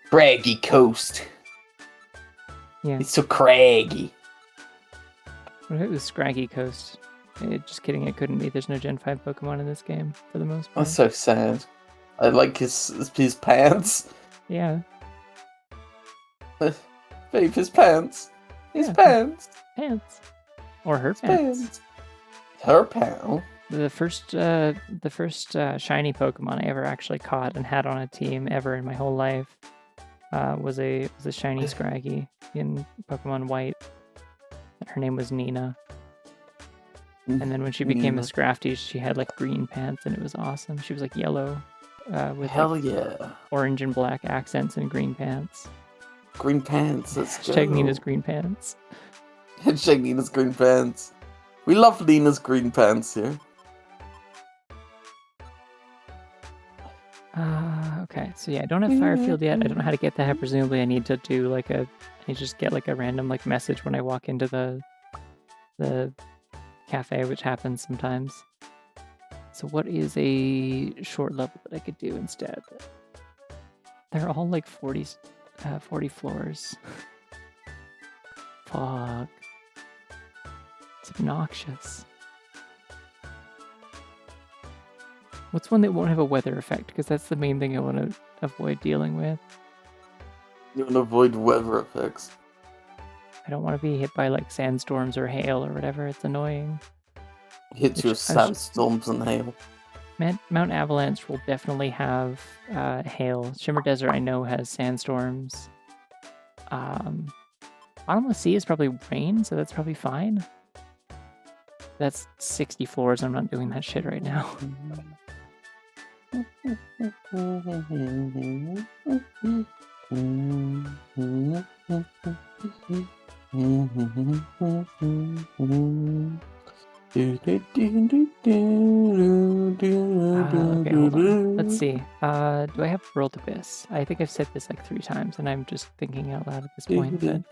Craggy Coast. Yeah. It's so craggy. What if it was Scraggy Coast? Just kidding, it couldn't be. There's no Gen 5 Pokemon in this game, for the most part. That's so sad. I like his pants. Yeah. Babe, his pants. His pants. Pants. Or her pants. Her pal. The first shiny Pokemon I ever actually caught and had on a team ever in my whole life was a shiny Scraggy in Pokemon White. Her name was Nina. And then when she became a Scrafty, she had like green pants, and it was awesome. She was like yellow with orange and black accents and green pants. Green pants. That's Hashtag Nina's green pants. Hashtag Nina's green pants. We love Nina's green pants here. Okay, so yeah, I don't have fire field yet. I don't know how to get that. Presumably I need to do like I need to just get like a random like message when I walk into the cafe, which happens sometimes. So what is a short level that I could do instead? They're all like 40 floors. Fuck. It's obnoxious. What's one that won't have a weather effect? Because that's the main thing I want to avoid dealing with. You want to avoid weather effects. I don't want to be hit by like sandstorms or hail or whatever. It's annoying. Hits you with sandstorms and hail. Mount Avalanche will definitely have hail. Shimmer Desert I know has sandstorms. Bottomless Sea is probably rain, so that's probably fine. That's 60 floors. I'm not doing that shit right now. Okay, hold on. Let's see. Do I have World Abyss? I think I've said this like 3 times, and I'm just thinking out loud at this point. But...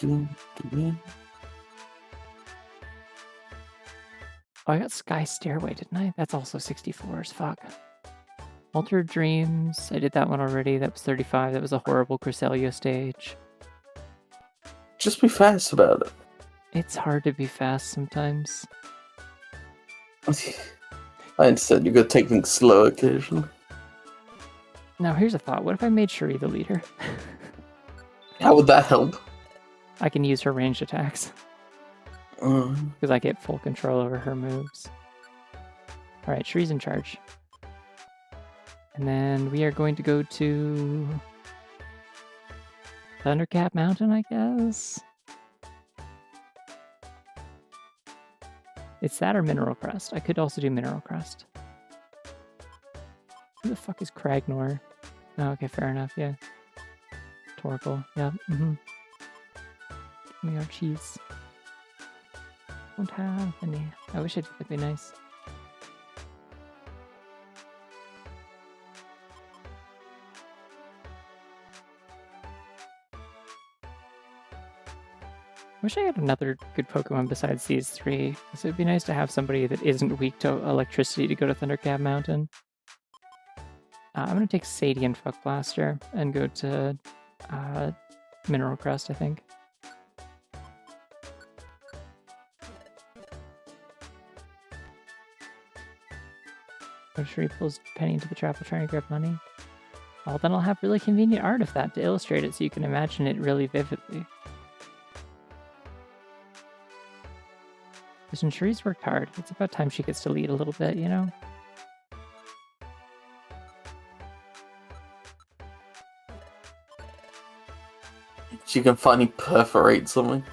Oh, I got Sky Stairway, didn't I? That's also 60 floors. Fuck. Altered Dreams. I did that one already. That was 35. That was a horrible Cresselia stage. Just be fast about it. It's hard to be fast sometimes. I understand. You gotta take things slow occasionally. Now, here's a thought. What if I made Shuri the leader? How would that help? I can use her ranged attacks. Because I get full control over her moves. Alright, Shuri's in charge. And then we are going to go to Thundercap Mountain, I guess? It's that or Mineral Crust. I could also do Mineral Crust. Who the fuck is Kragnor? Oh, okay, fair enough, yeah. Torkoal, yeah, Give me our cheese. Don't have any. I wish I did, that'd be nice. I wish I had another good Pokemon besides these 3, because it'd be nice to have somebody that isn't weak to electricity to go to Thundercap Mountain. I'm going to take Sadie and Fuck Blaster and go to Mineral Crust, I think. I'm sure he pulls Penny into the trap while trying to grab money. Well, then I'll have really convenient art of that to illustrate it so you can imagine it really vividly. Listen, Shuri's worked hard. It's about time she gets to lead a little bit, you know? She can finally perforate something.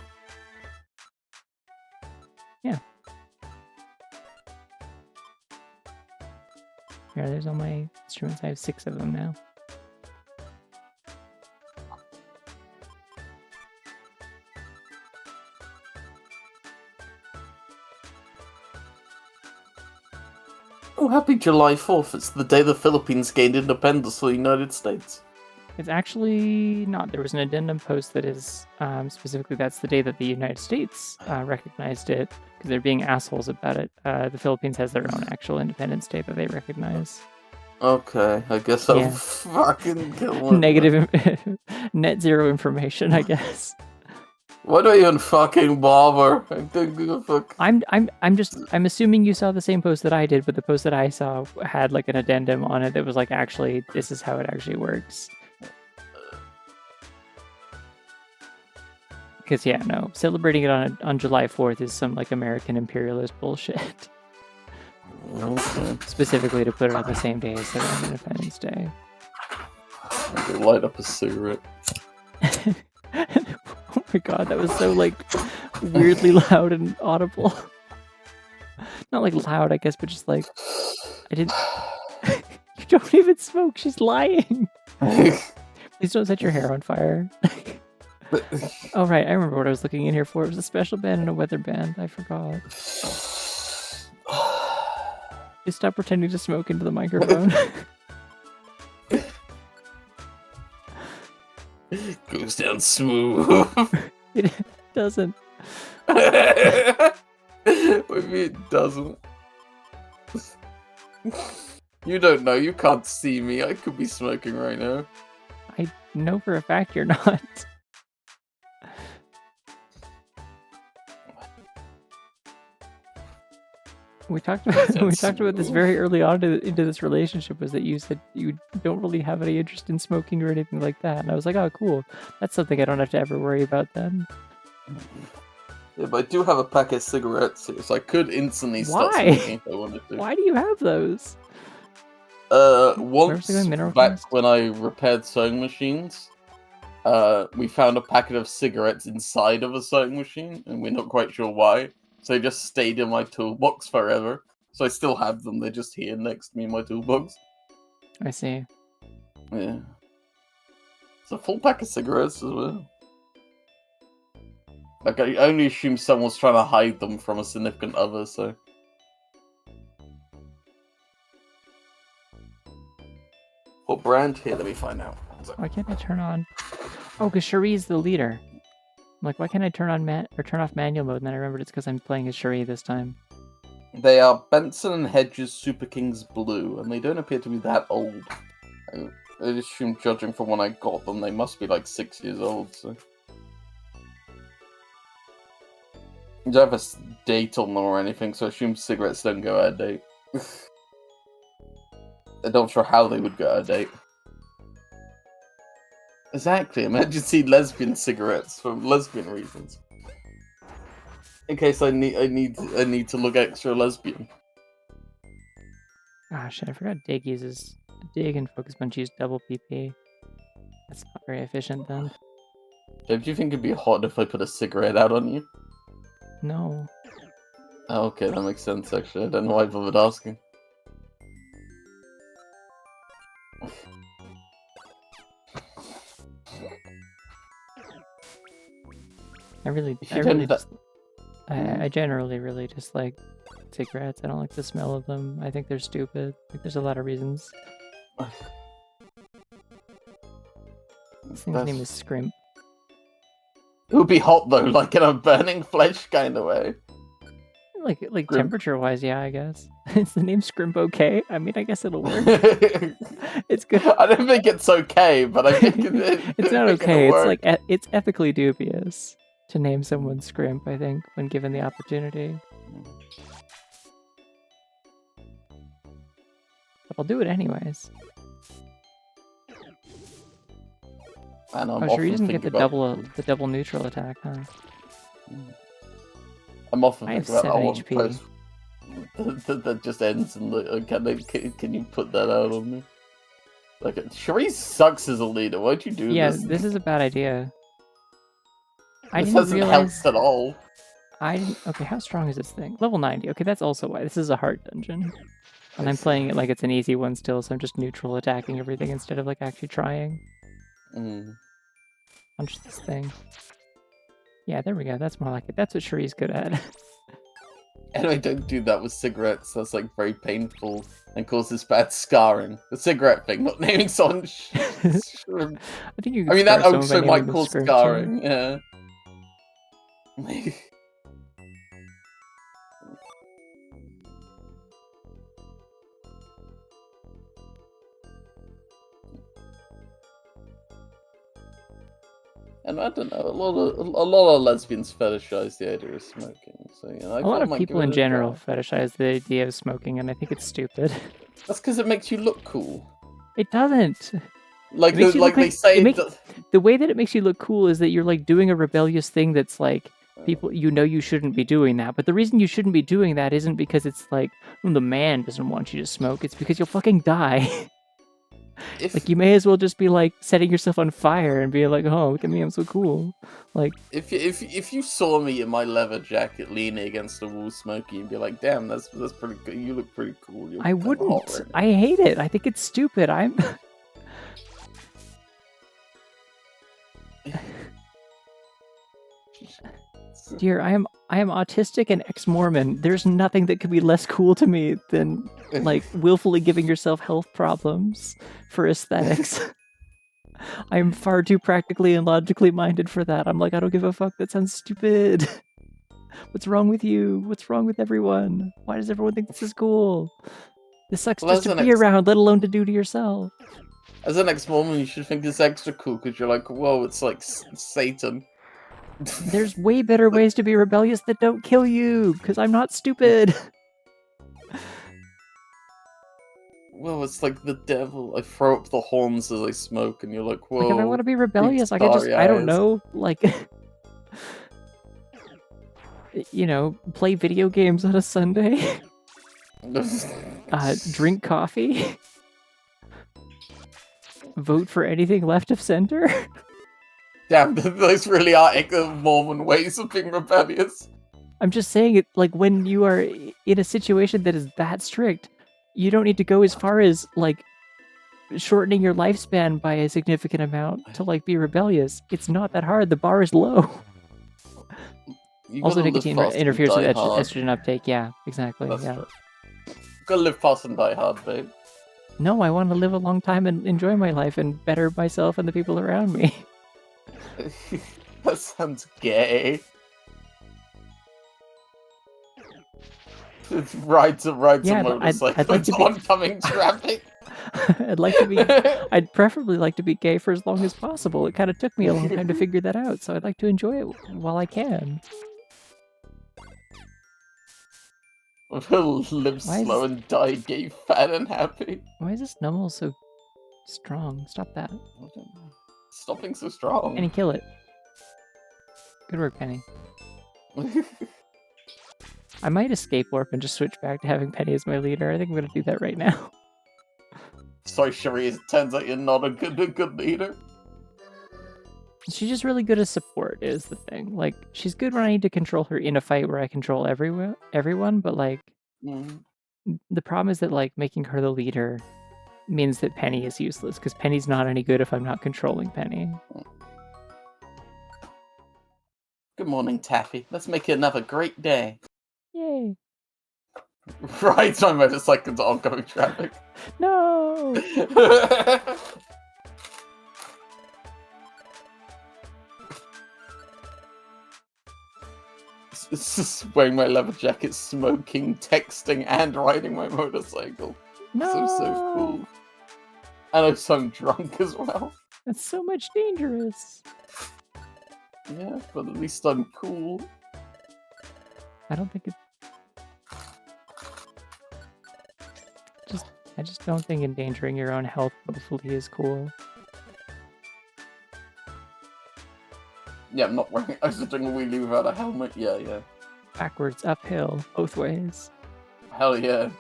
Yeah. Here, there's all my instruments. I have 6 of them now. Oh, happy July 4th. It's the day the Philippines gained independence from the United States. It's actually not. There was an addendum post that is specifically that's the day that the United States recognized it because they're being assholes about it. The Philippines has their own actual Independence Day that they recognize. Okay, I guess I'll fucking kill one. Negative, net zero information, I guess. Why do I even fucking bother? I don't give a fuck. I'm assuming you saw the same post that I did, but the post that I saw had like an addendum on it that was like, actually, this is how it actually works. Because yeah, no, celebrating it on July 4th is some like American imperialist bullshit. Okay. Specifically to put it on the same day as their own Independence Day. I could light up a cigarette. Oh my god, that was so like weirdly loud and audible. Not like loud, I guess, but just like I didn't. You don't even smoke. She's lying. Please don't set your hair on fire. Oh right, I remember what I was looking in here for. It was a special band and a weather band. I forgot. Just stop pretending to smoke into the microphone. Goes down smooth. It doesn't. Maybe it doesn't. You don't know. You can't see me. I could be smoking right now. I know for a fact you're not. We talked about this very early on into this relationship, was that you said you don't really have any interest in smoking or anything like that, and I was like, oh, cool. That's something I don't have to ever worry about then. Yeah, but I do have a pack of cigarettes here, so I could instantly start smoking if I wanted to. Why do you have those? Once back when I repaired sewing machines, we found a packet of cigarettes inside of a sewing machine, and we're not quite sure why. So they just stayed in my toolbox forever. So I still have them. They're just here next to me in my toolbox. I see. Yeah. It's a full pack of cigarettes as well. Like, I only assume someone's trying to hide them from a significant other, so... What brand? Here, let me find out. Why can't I turn on... Oh, because Cherie's the leader. I'm like, why can't I turn off manual mode? And then I remembered it's because I'm playing as Cherie this time. They are Benson & Hedges Super Kings Blue, and they don't appear to be that old. I assume, judging from when I got them, they must be like 6 years old, so... I don't have a date on them or anything, so I assume cigarettes don't go out of date. I'm not sure how they would go out of date. Exactly, emergency lesbian cigarettes for lesbian reasons. In case I need to look extra lesbian. Ah, shit, I forgot Dig uses... Dig and Focus Punch use double PP. That's not very efficient then. Don't you think it'd be hot if I put a cigarette out on you? No. Oh, okay, that makes sense actually. I don't know why I bothered asking. I generally really dislike cigarettes. I don't like the smell of them. I think they're stupid. Like, there's a lot of reasons. This thing's name is Scrimp. It would be hot though, like in a burning flesh kind of way. Like temperature-wise, yeah, I guess. Is the name Scrimp okay? I mean, I guess it'll work. It's good. I don't think it's okay, but I think it's not okay. It's like it's ethically dubious to name someone Scrimp, I think, when given the opportunity. But I'll do it anyways. And I'm sure you didn't get the double neutral attack, huh? I'm often I have thinking about 7 HP. That just ends and can you put that out on me? Like, Cherie sucks as a leader. Why'd you do this? Yeah, this is a bad idea. This hasn't helped at all. Okay, how strong is this thing? Level 90. Okay, that's also why. This is a hard dungeon. And I'm playing it like it's an easy one still, so I'm just neutral attacking everything instead of like actually trying. Punch this thing. Yeah, there we go. That's more like it. That's what Cherie's good at. And I don't do that with cigarettes. That's like very painful and causes bad scarring. The cigarette thing, not naming someone. I think you. I mean, that also might cause scarring. Too. Yeah. And I don't know, a lot of lesbians fetishize the idea of smoking. So you know, a lot of people in general fetishize the idea of smoking, and I think it's stupid. That's because it makes you look cool. It doesn't. Like they say, the way that it makes you look cool is that you're like doing a rebellious thing that's like people you shouldn't be doing that. But the reason you shouldn't be doing that isn't because it's like the man doesn't want you to smoke. It's because you'll fucking die. Like, you may as well just be like setting yourself on fire and be like, oh, look at me, I'm so cool. Like, if you saw me in my leather jacket leaning against the wall smoking, you'd be like, damn, that's pretty good. You look pretty cool. I wouldn't. I hate it. I think it's stupid. I'm. Dear, I am autistic and ex-Mormon. There's nothing that could be less cool to me than like willfully giving yourself health problems for aesthetics. I'm far too practically and logically minded for that. I'm like, I don't give a fuck. That sounds stupid. What's wrong with you? What's wrong with everyone? Why does everyone think this is cool? This sucks Well, just to be around, let alone to do to yourself. As an ex-Mormon, you should think it's extra cool because you're like, whoa, it's like Satan. There's way better ways to be rebellious that don't kill you, because I'm not stupid. Well, it's like the devil. I throw up the horns as I smoke, and you're like, whoa. Like, if I want to be rebellious, I could just, I don't know, like, you know, play video games on a Sunday. Drink coffee. Vote for anything left of center. Damn, those really are Mormon ways of being rebellious. I'm just saying it, like, when you are in a situation that is that strict, you don't need to go as far as, like, shortening your lifespan by a significant amount to, like, be rebellious. It's not that hard. The bar is low. Also, nicotine interferes with estrogen uptake. Yeah, exactly. That's yeah. True. Gotta live fast and die hard, babe. No, I want to live a long time and enjoy my life and better myself and the people around me. That sounds gay. Rides a motorcycle. I'd like to be oncoming traffic. I'd preferably like to be gay for as long as possible. It kind of took me a long time to figure that out, so I'd like to enjoy it while I can. Live slow and die gay, fat and happy. Why is this Nummel so strong? Stop that. Stop being so strong. Penny, kill it. Good work, Penny. I might escape warp and just switch back to having Penny as my leader. I think I'm going to do that right now. Sorry, Cherie, it turns out you're not a good leader. She's just really good as support, is the thing. Like, she's good when I need to control her in a fight where I control everyone, but, like, the problem is that, like, making her the leader means that Penny is useless, because Penny's not any good if I'm not controlling Penny. Good morning, Taffy. Let's make it another great day. Yay. Right, my motorcycle's oncoming traffic. No! It's just wearing my leather jacket, smoking, texting, and riding my motorcycle. No! So cool. And I'm so drunk as well. That's so much dangerous. Yeah, but at least I'm cool. I don't think it... I just don't think endangering your own health willfully is cool. Yeah, I'm not wearing... I was just doing a wheelie without a helmet. Yeah. Backwards, uphill, both ways. Hell yeah.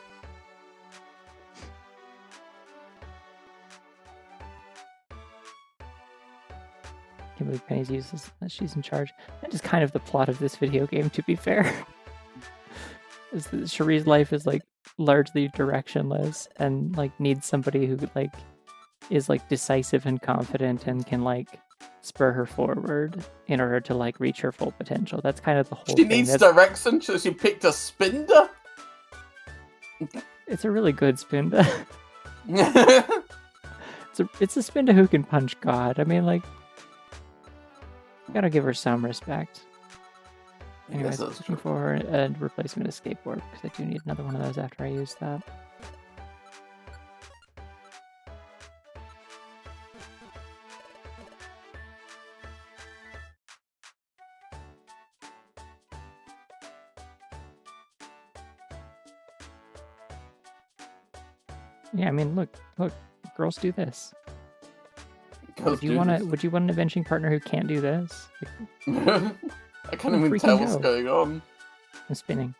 I can't believe Penny's useless. She's in charge. That is kind of the plot of this video game, to be fair. Is that Cherie's life is, like, largely directionless and, like, needs somebody who, like, is, like, decisive and confident and can, like, spur her forward in order to, like, reach her full potential. That's kind of the whole thing. She needs direction, so she picked a Spinda? It's a really good Spinda. It's a Spinda who can punch God. I mean, like, you gotta give her some respect. Anyways, looking for a replacement escape warp, because I do need another one of those after I use that. Yeah, I mean, look, girls do this. Would you want an avenging partner who can't do this? Like, I can't even tell what's going on. I'm spinning.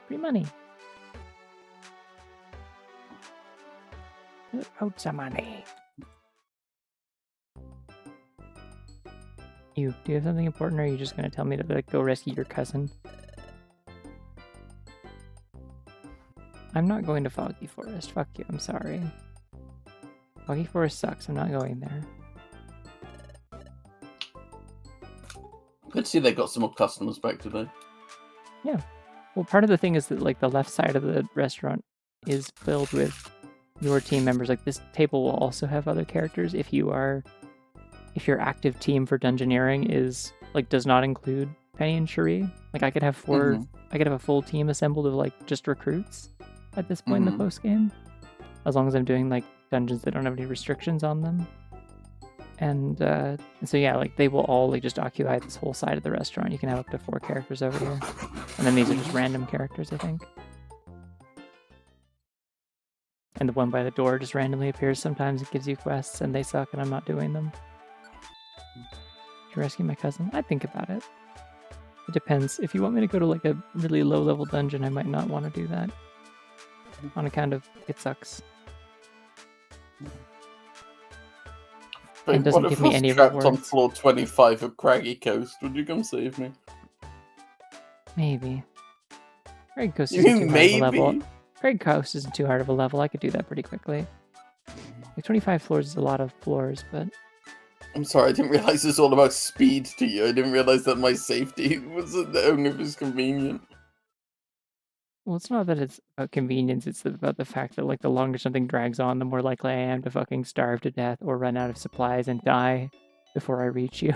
Free money. Out some money. Do you have something important, or are you just gonna tell me to, like, go rescue your cousin? I'm not going to Foggy Forest. Fuck you, I'm sorry. Foggy Forest sucks, I'm not going there. Good to see they got some more customers back today. Yeah. Well, part of the thing is that, like, the left side of the restaurant is filled with your team members, like this table will also have other characters if your active team for dungeoneering is like does not include Penny and Cherie. Like I could have I could have a full team assembled of like just recruits at this point in the post game, as long as I'm doing like dungeons that don't have any restrictions on them. And so yeah, like they will all like just occupy this whole side of the restaurant. You can have up to 4 characters over here, and then these are just random characters, I think. And the one by the door just randomly appears sometimes. It gives you quests, and they suck, and I'm not doing them. To rescue my cousin, I'd think about it. It depends. If you want me to go to like a really low-level dungeon, I might not want to do that. On account of it sucks. But And doesn't what give if me I was any trapped on rewards. floor 25 of Craggy Coast? Would you come save me? Maybe. Crag Coast You isn't mean too hard of a level. maybe? Crag Coast isn't too hard of a level. I could do that pretty quickly. Like 25 floors is a lot of floors, but I'm sorry, I didn't realize it's all about speed to you. I didn't realize that my safety was only if it's convenient. well, it's not that it's about convenience. It's about the fact that like the longer something drags on, the more likely I am to fucking starve to death or run out of supplies and die before I reach you.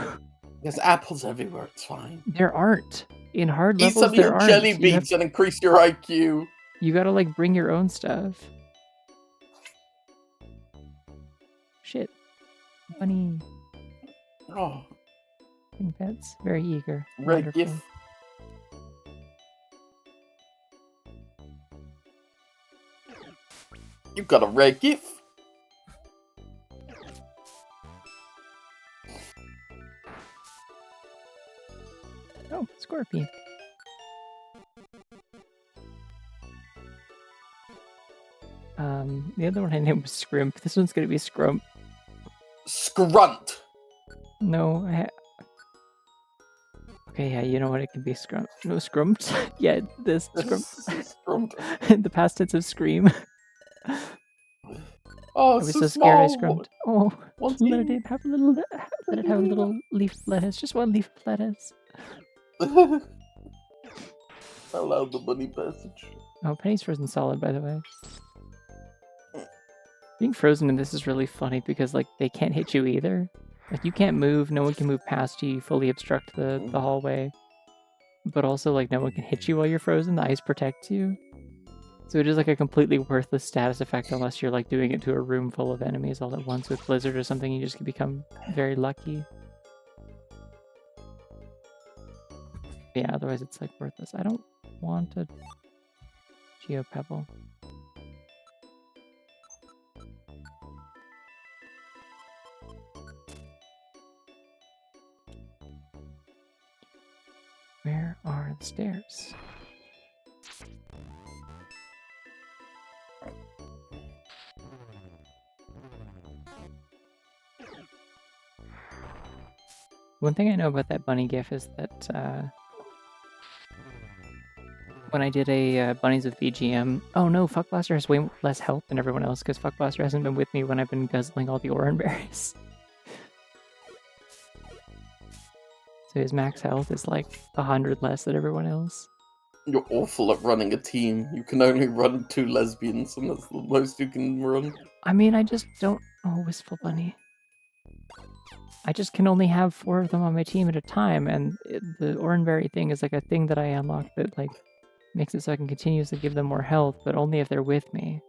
There's apples everywhere, it's fine. There aren't. In hard Eat levels, some of there your aren't. jelly beans and increase your IQ. You gotta like bring your own stuff. Shit. Bunny. Oh, Pets. Very eager. red Wonderful. gift. You got a red gift. Oh, Scorpion. The other one I named was Scrimp. This one's gonna be Scrump. Scrunt. No, okay, yeah, you know what? It can be Scrump. No, Scrumped. Yeah, this Scrump. Scrumped. The past tense of Scream. Oh, I it's was so so scared I small. scrumped. Oh, What's let in? it have a little. Let it have a little leaf lettuce. Just 1 leaf of lettuce. Allow the bunny passage. Oh, Penny's frozen solid, by the way. Being frozen in this is really funny because like they can't hit you either. Like you can't move, no one can move past you, you fully obstruct the hallway. But also like no one can hit you while you're frozen, the ice protects you. So it is like a completely worthless status effect unless you're like doing it to a room full of enemies all at once with Blizzard or something, you just can become very lucky. Yeah, otherwise it's like worthless. I don't want a Geopebble. Where are the stairs? One thing I know about that bunny gif is that when I did a Bunnies with VGM, oh no, Fuckblaster has way less health than everyone else because Fuckblaster hasn't been with me when I've been guzzling all the Oran berries. So his max health is like 100 less than everyone else. You're awful at running a team. You can only run 2 lesbians, and that's the most you can run. I mean, I just don't... Oh, Wistful Bunny. I just can only have 4 of them on my team at a time, and the Oranberry thing is like a thing that I unlocked that like makes it so I can continuously give them more health, but only if they're with me.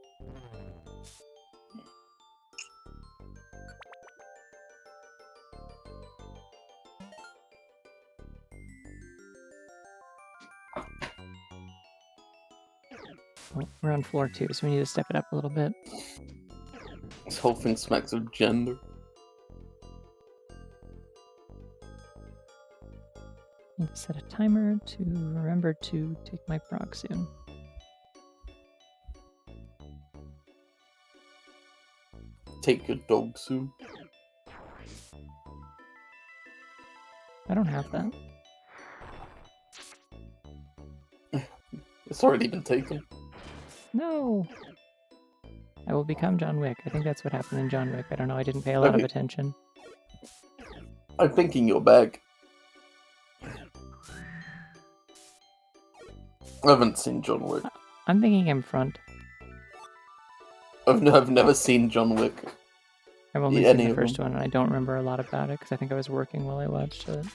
Well, we're on floor 2, so we need to step it up a little bit. This whole thing smacks of gender. Need to set a timer to remember to take my prog soon. Take your dog soon. I don't have that. It's already been taken. No! I will become John Wick. I think that's what happened in John Wick. I don't know, I didn't pay a lot of attention. I'm thinking you're back. I haven't seen John Wick. I'm thinking I'm front. I've never seen John Wick. I've only Any seen the of first them. one, and I don't remember a lot about it because I think I was working while I watched it.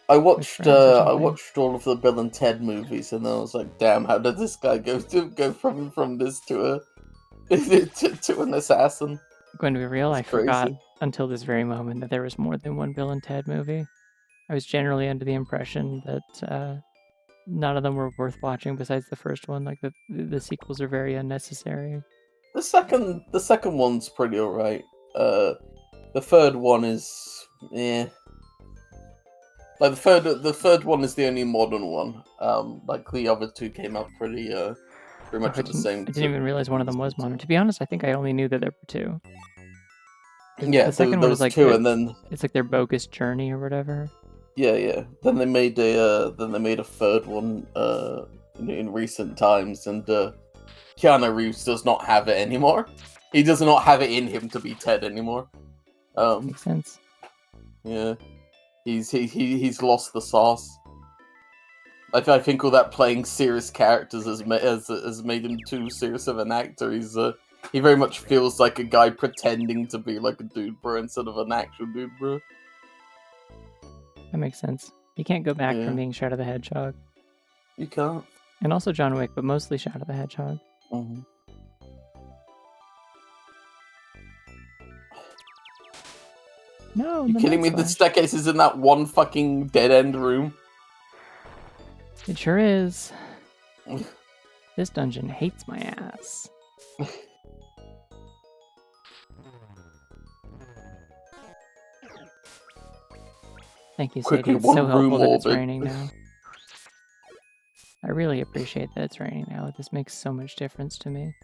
I With friends or I something. watched all of the Bill and Ted movies, and then I was like, damn, how did this guy go from this to a to an assassin? Going to be real, I It's crazy. forgot until this very moment that there was more than one Bill and Ted movie. I was generally under the impression that none of them were worth watching besides the first one. Like the sequels are very unnecessary. The second one's pretty alright. The third one is like the third one is the only modern one. Like the other two came out pretty much I at the same. didn't even realize one of them was modern. To be honest, I think I only knew that there were two. Yeah, The second there one was is like two, and then it's like their bogus journey or whatever. yeah. Then they made a third one in recent times, and Keanu Reeves does not have it anymore. He does not have it in him to be Ted anymore. Makes sense. Yeah, he's lost the sauce. Like I think all that playing serious characters has made him too serious of an actor. He very much feels like a guy pretending to be like a dude bro instead of an actual dude bro. That makes sense. You can't go back Yeah. from being Shadow the Hedgehog. You can't. And also John Wick, but mostly Shadow the Hedgehog. Mm-hmm. No, You the kidding me? Night The Slash. staircase is in that one fucking dead end room. It sure is. This dungeon hates my ass. Thank you, Quickly, Sadie. It's one so helpful room that it's orbit. raining now. I really appreciate that it's raining now. This makes so much difference to me.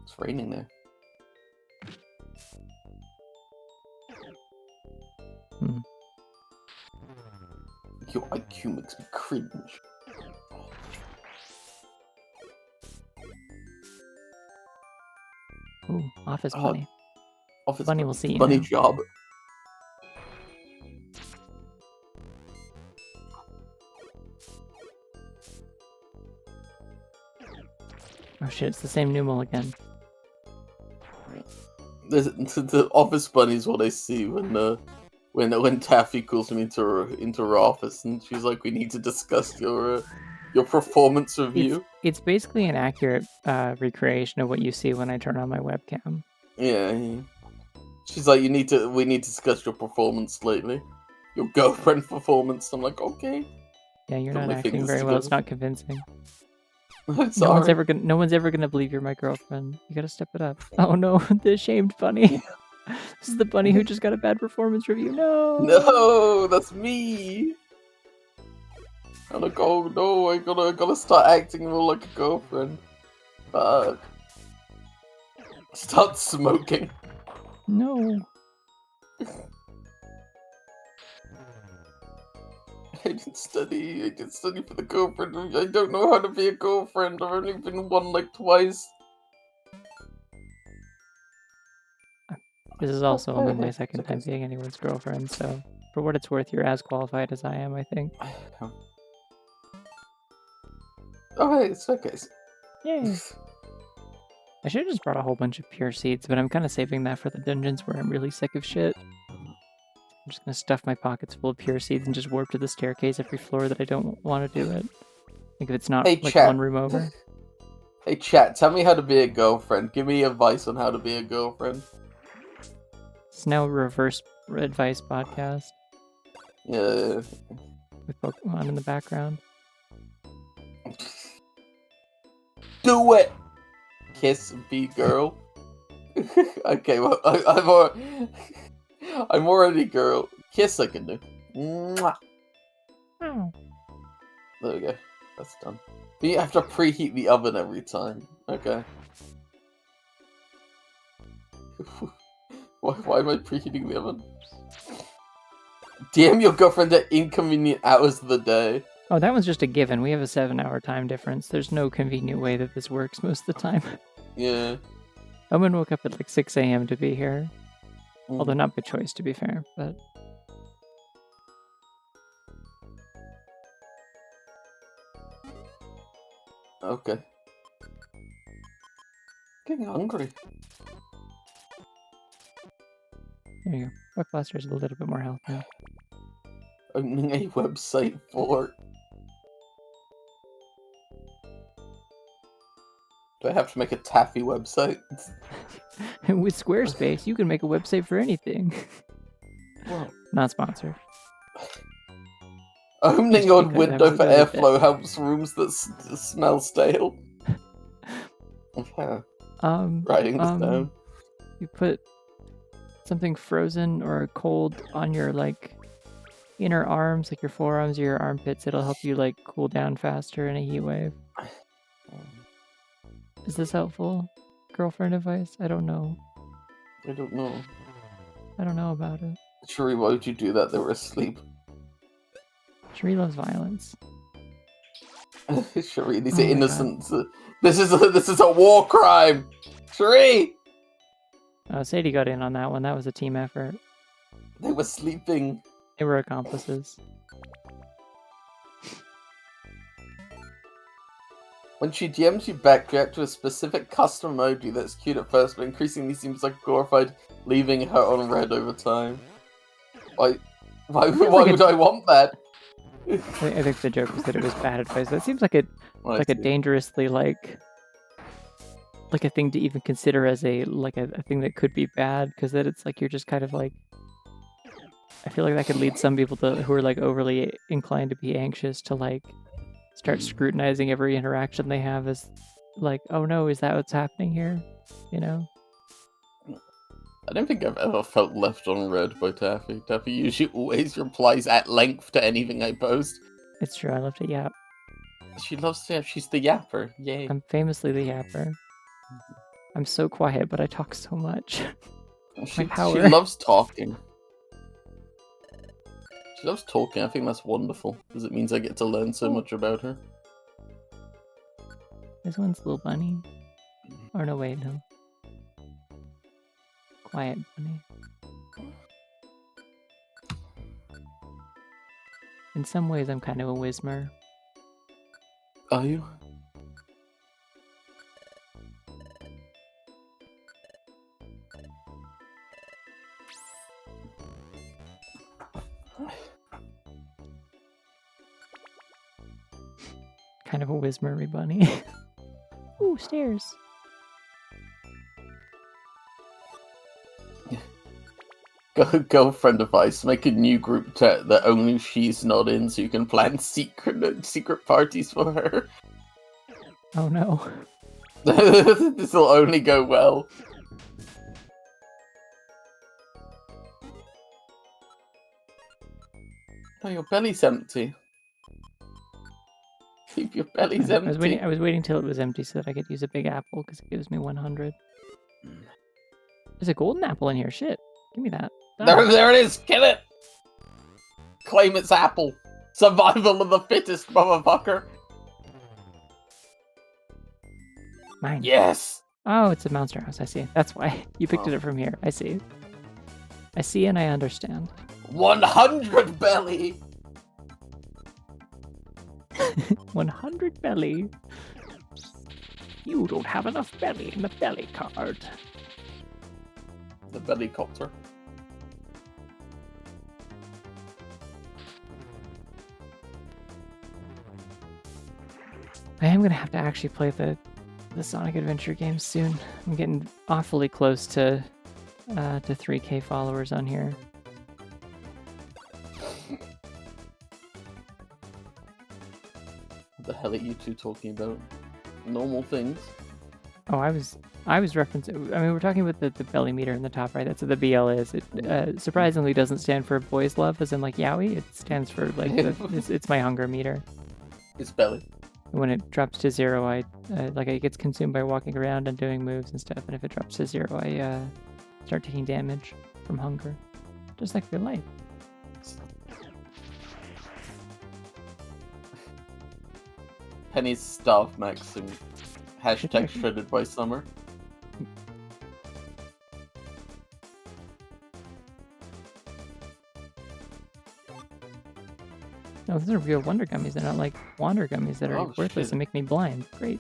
It's raining there. Your IQ makes me cringe. Ooh, Office Bunny. Office Bunny will see you Bunny now. job. Oh shit, it's the same Numal again. The Office Bunny is what I see when Taffy calls me into her office, and she's like, "We need to discuss your performance review." It's basically an accurate recreation of what you see when I turn on my webcam. Yeah. She's like, we need to discuss your performance lately, your girlfriend performance. I'm like, okay. Yeah, you're Put not my acting fingers very well. It's together. not convincing. I'm sorry. No one's ever gonna believe you're my girlfriend. You gotta step it up. Oh no, the shamed bunny. This is the bunny who just got a bad performance review. No. No, that's me. I'm like, oh no, I gotta start acting more like a girlfriend. Start smoking. No. I didn't study for the girlfriend. I don't know how to be a girlfriend. I've only been one like twice. This is also only my It's second okay. time being anyone's girlfriend, so for what it's worth, you're as qualified as I am, I think. Okay, it's okay. Yay. I should have just brought a whole bunch of pure seeds, but I'm kind of saving that for the dungeons where I'm really sick of shit. I'm just gonna stuff my pockets full of pure seeds and just warp to the staircase every floor that I don't want to do it. Like if it's not like chat. one room over. Hey chat, tell me how to be a girlfriend. Give me advice on how to be a girlfriend. It's now a reverse advice podcast. Yeah. With Pokemon in the background. Do it! Kiss, be girl. Okay, well, I'm already girl. Kiss I can do. Mwah. Oh. There we go. That's done. But you have to preheat the oven every time. Okay. Why am I preheating the oven? DM your girlfriend at inconvenient hours of the day. Oh, that one's just a given. We have a 7-hour time difference. There's no convenient way that this works most of the time. Yeah. Owen woke up at like 6 a.m. to be here. Although not by choice, to be fair, but... Okay. Getting hungry. There you go. Buck Buster's a little bit more health now. Opening a website for... Do I have to make a taffy website? With Squarespace, you can make a website for anything. Well, Not sponsored. opening Just on because window for that was a bit. airflow helps rooms that smell stale. Okay. Writing this down. You put something frozen or cold on your like inner arms, like your forearms or your armpits. It'll help you like cool down faster in a heat wave. Is this helpful? Girlfriend advice? I don't know. I don't know. I don't know about it. Shuri, why would you do that? They were asleep. Shuri loves violence. Shuri, these Oh are my innocents. This is a war crime. Shuri! Sadie got in on that one. That was a team effort. They were sleeping. They were accomplices. When she DMs you back, react to a specific custom emoji that's cute at first, but increasingly seems like glorified, leaving her on red over time. Why would I want that? I think the joke was that it was bad advice. That seems like a dangerously like a thing to even consider as a thing that could be bad, because then it's like you're just kind of like, I feel like that could lead some people who are like overly inclined to be anxious to like start scrutinizing every interaction they have as like, oh no, is that what's happening here? You know? I don't think I've ever felt left on red by Taffy. Taffy usually always replies at length to anything I post. It's true, I love to yap. She loves to yap. She's the yapper. Yay. I'm famously the yapper. I'm so quiet, but I talk so much. She power. loves talking. She loves talking. I think that's wonderful, because it means I get to learn so much about her. This one's Little Bunny. Or no, wait, no. Quiet Bunny. In some ways, I'm kind of a Whismer. Are you? Kind of a Whismery bunny. Ooh, stairs. Girlfriend advice: make a new group chat that only she's not in, so you can plan secret parties for her. Oh no. This will only go well. Oh, your belly's empty. Keep your belly's empty. I was waiting till it was empty so that I could use a big apple, because it gives me 100. There's a golden apple in here. Shit. Give me that. There it is! Kill it! Claim its apple. Survival of the fittest, motherfucker. Mine. Yes! Oh, it's a monster house. I see. That's why. You picked it up from here. I see. I see and I understand. 100 belly! 100 belly. You don't have enough belly in the belly card. The belly copter. I am gonna have to actually play the Sonic Adventure games soon. I'm getting awfully close to 3K followers on here. What the hell are you two talking about? Normal things. Oh, I was referencing. I mean, we're talking about the belly meter in the top right. That's what the BL is. It surprisingly doesn't stand for boys love, as in like yaoi. It stands for like it's my hunger meter. It's belly. When it drops to 0, I like it gets consumed by walking around and doing moves and stuff. And if it drops to 0, I start taking damage from hunger, just like real life. Penny's staff maxing. Hashtag shredded by summer. No, those are real Wonder Gummies. They're not like Wander Gummies that are worthless and make me blind. Great.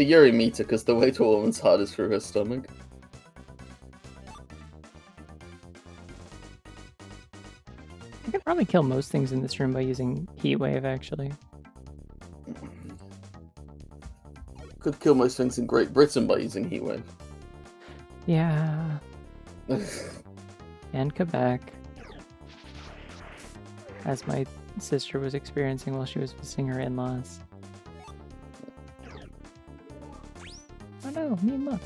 the Yuri meter, because the way to a woman's heart is through her stomach. I could probably kill most things in this room by using Heat Wave, actually. Could kill most things in Great Britain by using Heatwave. Yeah. And Quebec. As my sister was experiencing while she was visiting her in-laws. Oh no, mean look.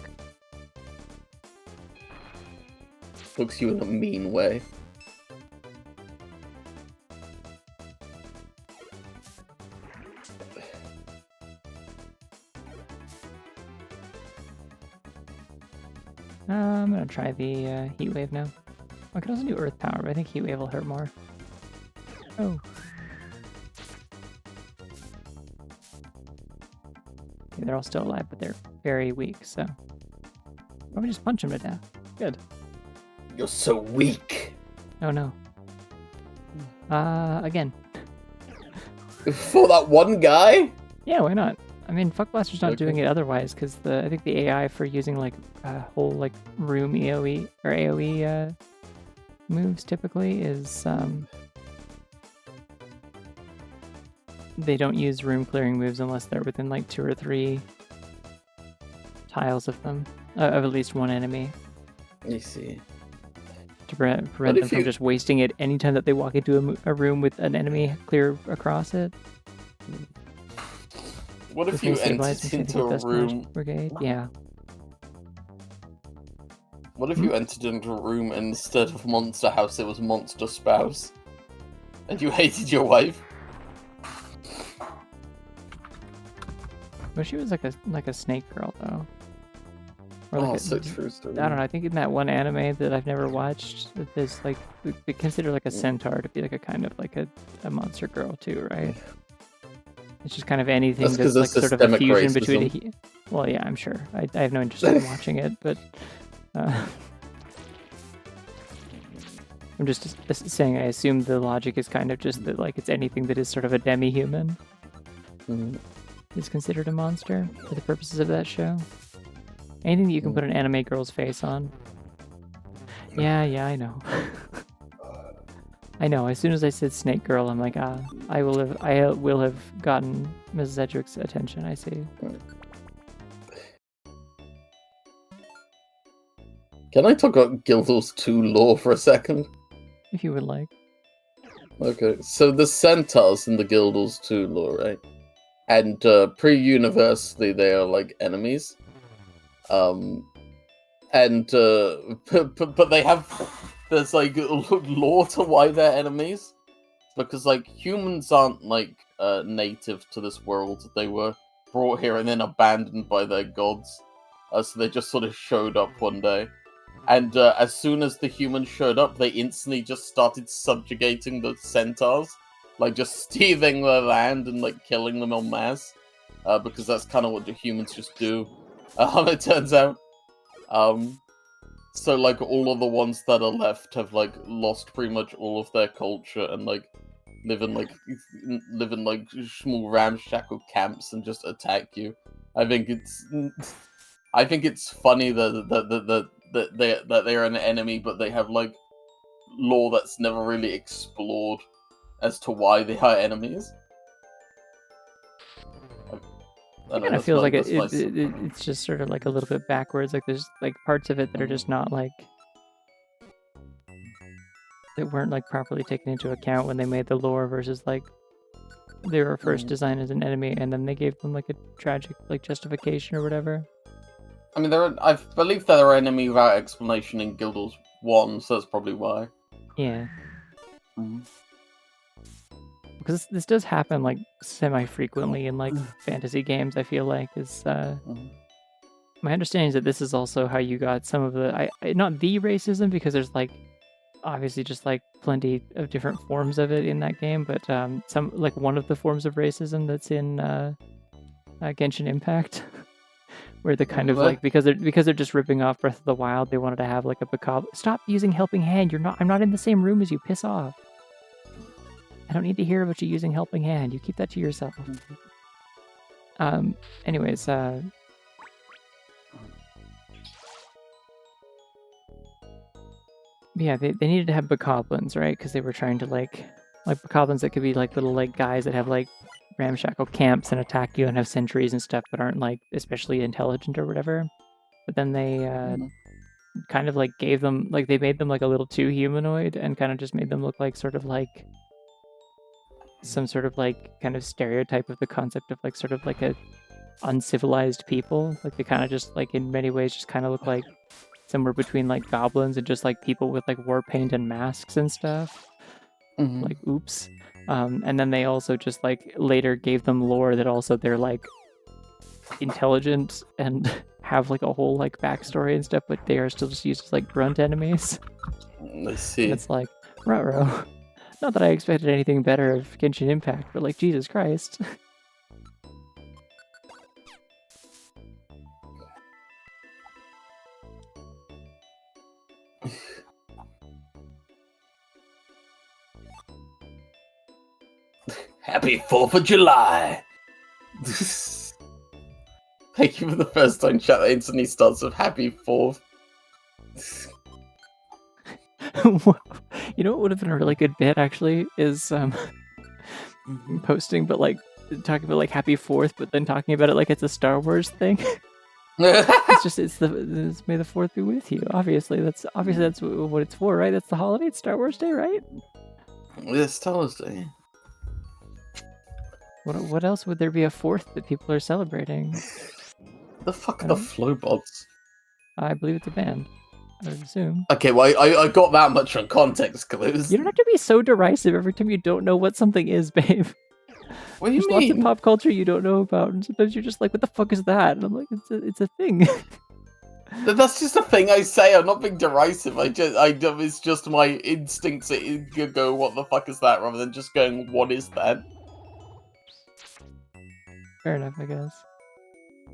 Looks you in a mean way. I'm gonna try the Heat Wave now. I could also do Earth Power, but I think Heat Wave will hurt more. Oh. Okay, they're all still alive, but they're very weak, so... Why don't we just punch them to death? Good. You're so weak! Oh no. Again. For that one guy? Yeah, why not? I mean, Fuckblaster's not doing it otherwise, because I think the AI for using like whole like room EOE or AOE moves typically is they don't use room clearing moves unless they're within like 2 or 3 tiles of them, of at least one enemy. I see. To prevent them from just wasting it anytime that they walk into a room with an enemy clear across it. What if you entered into a room... Brigade? Yeah. What if you entered into a room and instead of Monster House it was Monster Spouse? And you hated your wife? But she was like a snake girl though. Or like so true story. I don't know, I think in that one anime that I've never watched, there's like, they consider like a centaur to be like a kind of like a monster girl too, right? It's just kind of anything that's like sort of a fusion between well, yeah, I'm sure. I have no interest in watching it, but I'm just saying I assume the logic is kind of just that like it's anything that is sort of a demi-human is considered a monster for the purposes of that show. Anything that you can put an anime girl's face on. Yeah, I know. I know, as soon as I said snake girl, I'm like, I will have gotten Mrs. Edrick's attention, I see. Can I talk about Guildhall's 2 lore for a second? If you would like. Okay, so the centaurs in the Guildhall's 2 lore, right? And pre-university they are like enemies. But they have... There's like lore to why they're enemies, because like humans aren't like native to this world. They were brought here and then abandoned by their gods, so they just sort of showed up one day. And as soon as the humans showed up, they instantly just started subjugating the centaurs, like just stealing their land and like killing them en masse, because that's kind of what the humans just do. It turns out. So, like, all of the ones that are left have, like, lost pretty much all of their culture and, like, live in small ramshackle camps and just attack you. I think it's funny that they're an enemy, but they have, like, lore that's never really explored as to why they are enemies. It kind of feels like it's just sort of like a little bit backwards. Like there's like parts of it that are just not like that weren't like properly taken into account when they made the lore versus like they were first designed as an enemy and then they gave them like a tragic like justification or whatever. I mean, I believe they're an enemy without explanation in Guildhall's 1, so that's probably why. Yeah. Because this does happen like semi-frequently in like fantasy games. I feel like is my understanding is that this is also how you got some of the not the racism, because there's like obviously just like plenty of different forms of it in that game, but some like one of the forms of racism that's in Genshin Impact, where the kind of like because they're just ripping off Breath of the Wild, they wanted to have like a Bacab. Stop using Helping Hand. I'm not in the same room as you. Piss off. I don't need to hear about you using Helping Hand. You keep that to yourself. Anyways, Yeah, they needed to have bokoblins, right? Because they were trying to like bokoblins that could be like little like guys that have like ramshackle camps and attack you and have sentries and stuff, but aren't like especially intelligent or whatever. But then they kind of like gave them like they made them like a little too humanoid and kind of just made them look like sort of like some sort of like kind of stereotype of the concept of like sort of like a uncivilized people. Like they kind of just like in many ways just kind of look like somewhere between like goblins and just like people with like war paint and masks and stuff. Like oops. And then they also just like later gave them lore that also they're like intelligent and have like a whole like backstory and stuff, but they are still just used as like grunt enemies. Let's see. And it's like, ruh-roh. Not that I expected anything better of Genshin Impact, but like Jesus Christ. Happy 4th of July! Thank you for the first time chat that instantly starts with Happy 4th. You know what would have been a really good bit actually is posting, but like talking about like Happy 4th, but then talking about it like it's a Star Wars thing. it's May the 4th be with you. Obviously that's what it's for, right? That's the holiday. It's Star Wars Day, right? It's Star Wars Day. What else would there be a 4th that people are celebrating? The fuck are the Flowbots? I believe it's a band. I would assume. Okay, well, I got that much on context clues. You don't have to be so derisive every time you don't know what something is, babe. What do you There's mean? lots of pop culture you don't know about, and sometimes you're just like, what the fuck is that? And I'm like, it's a thing. That's just a thing I say. I'm not being derisive. It's just my instincts that go, what the fuck is that? Rather than just going, what is that? Fair enough, I guess.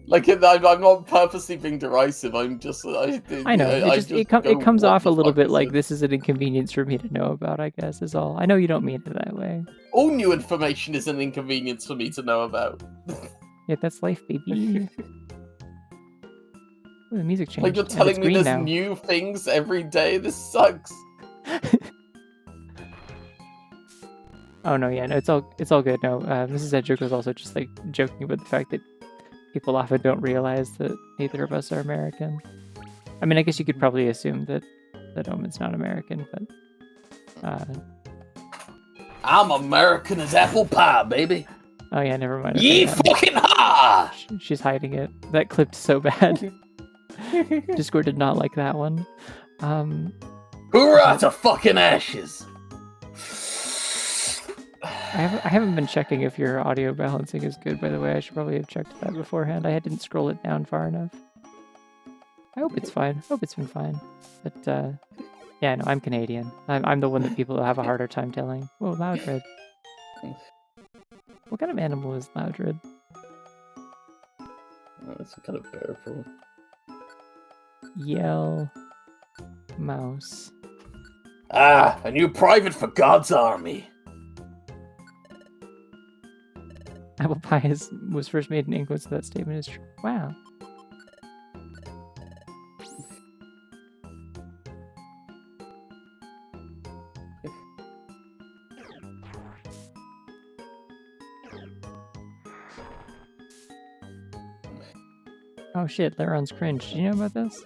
Like, I'm not purposely being derisive. I'm just. I know. It comes off a little bit like this is an inconvenience for me to know about, I guess, is all. I know you don't mean it that way. All new information is an inconvenience for me to know about. Yeah, that's life, baby. Ooh, the music changed. Like, you're telling me there's now. new things every day? This sucks. Oh no, yeah, no, it's all good. No, Mrs. Edric was also just like joking about the fact that people often don't realize that neither of us are American. I mean, I guess you could probably assume that Omen's not American, but I'm American as apple pie, baby. Oh yeah, never mind. Ye fucking ha! She's hiding it. That clipped so bad. Discord did not like that one. Hurrah to fucking ashes! I haven't been checking if your audio balancing is good, by the way. I should probably have checked that beforehand. I didn't scroll it down far enough. I hope it's fine. I hope it's been fine. But, yeah, no, I'm Canadian. I'm the one that people have a harder time telling. Whoa, Loudred. What kind of animal is Loudred? Oh, it's some kind of bear, probably. Yell. Mouse. Ah, a new private for God's army. Apple pie was first made in England, so that statement is true. Wow. Oh shit, Laron's cringe. Did you know about this?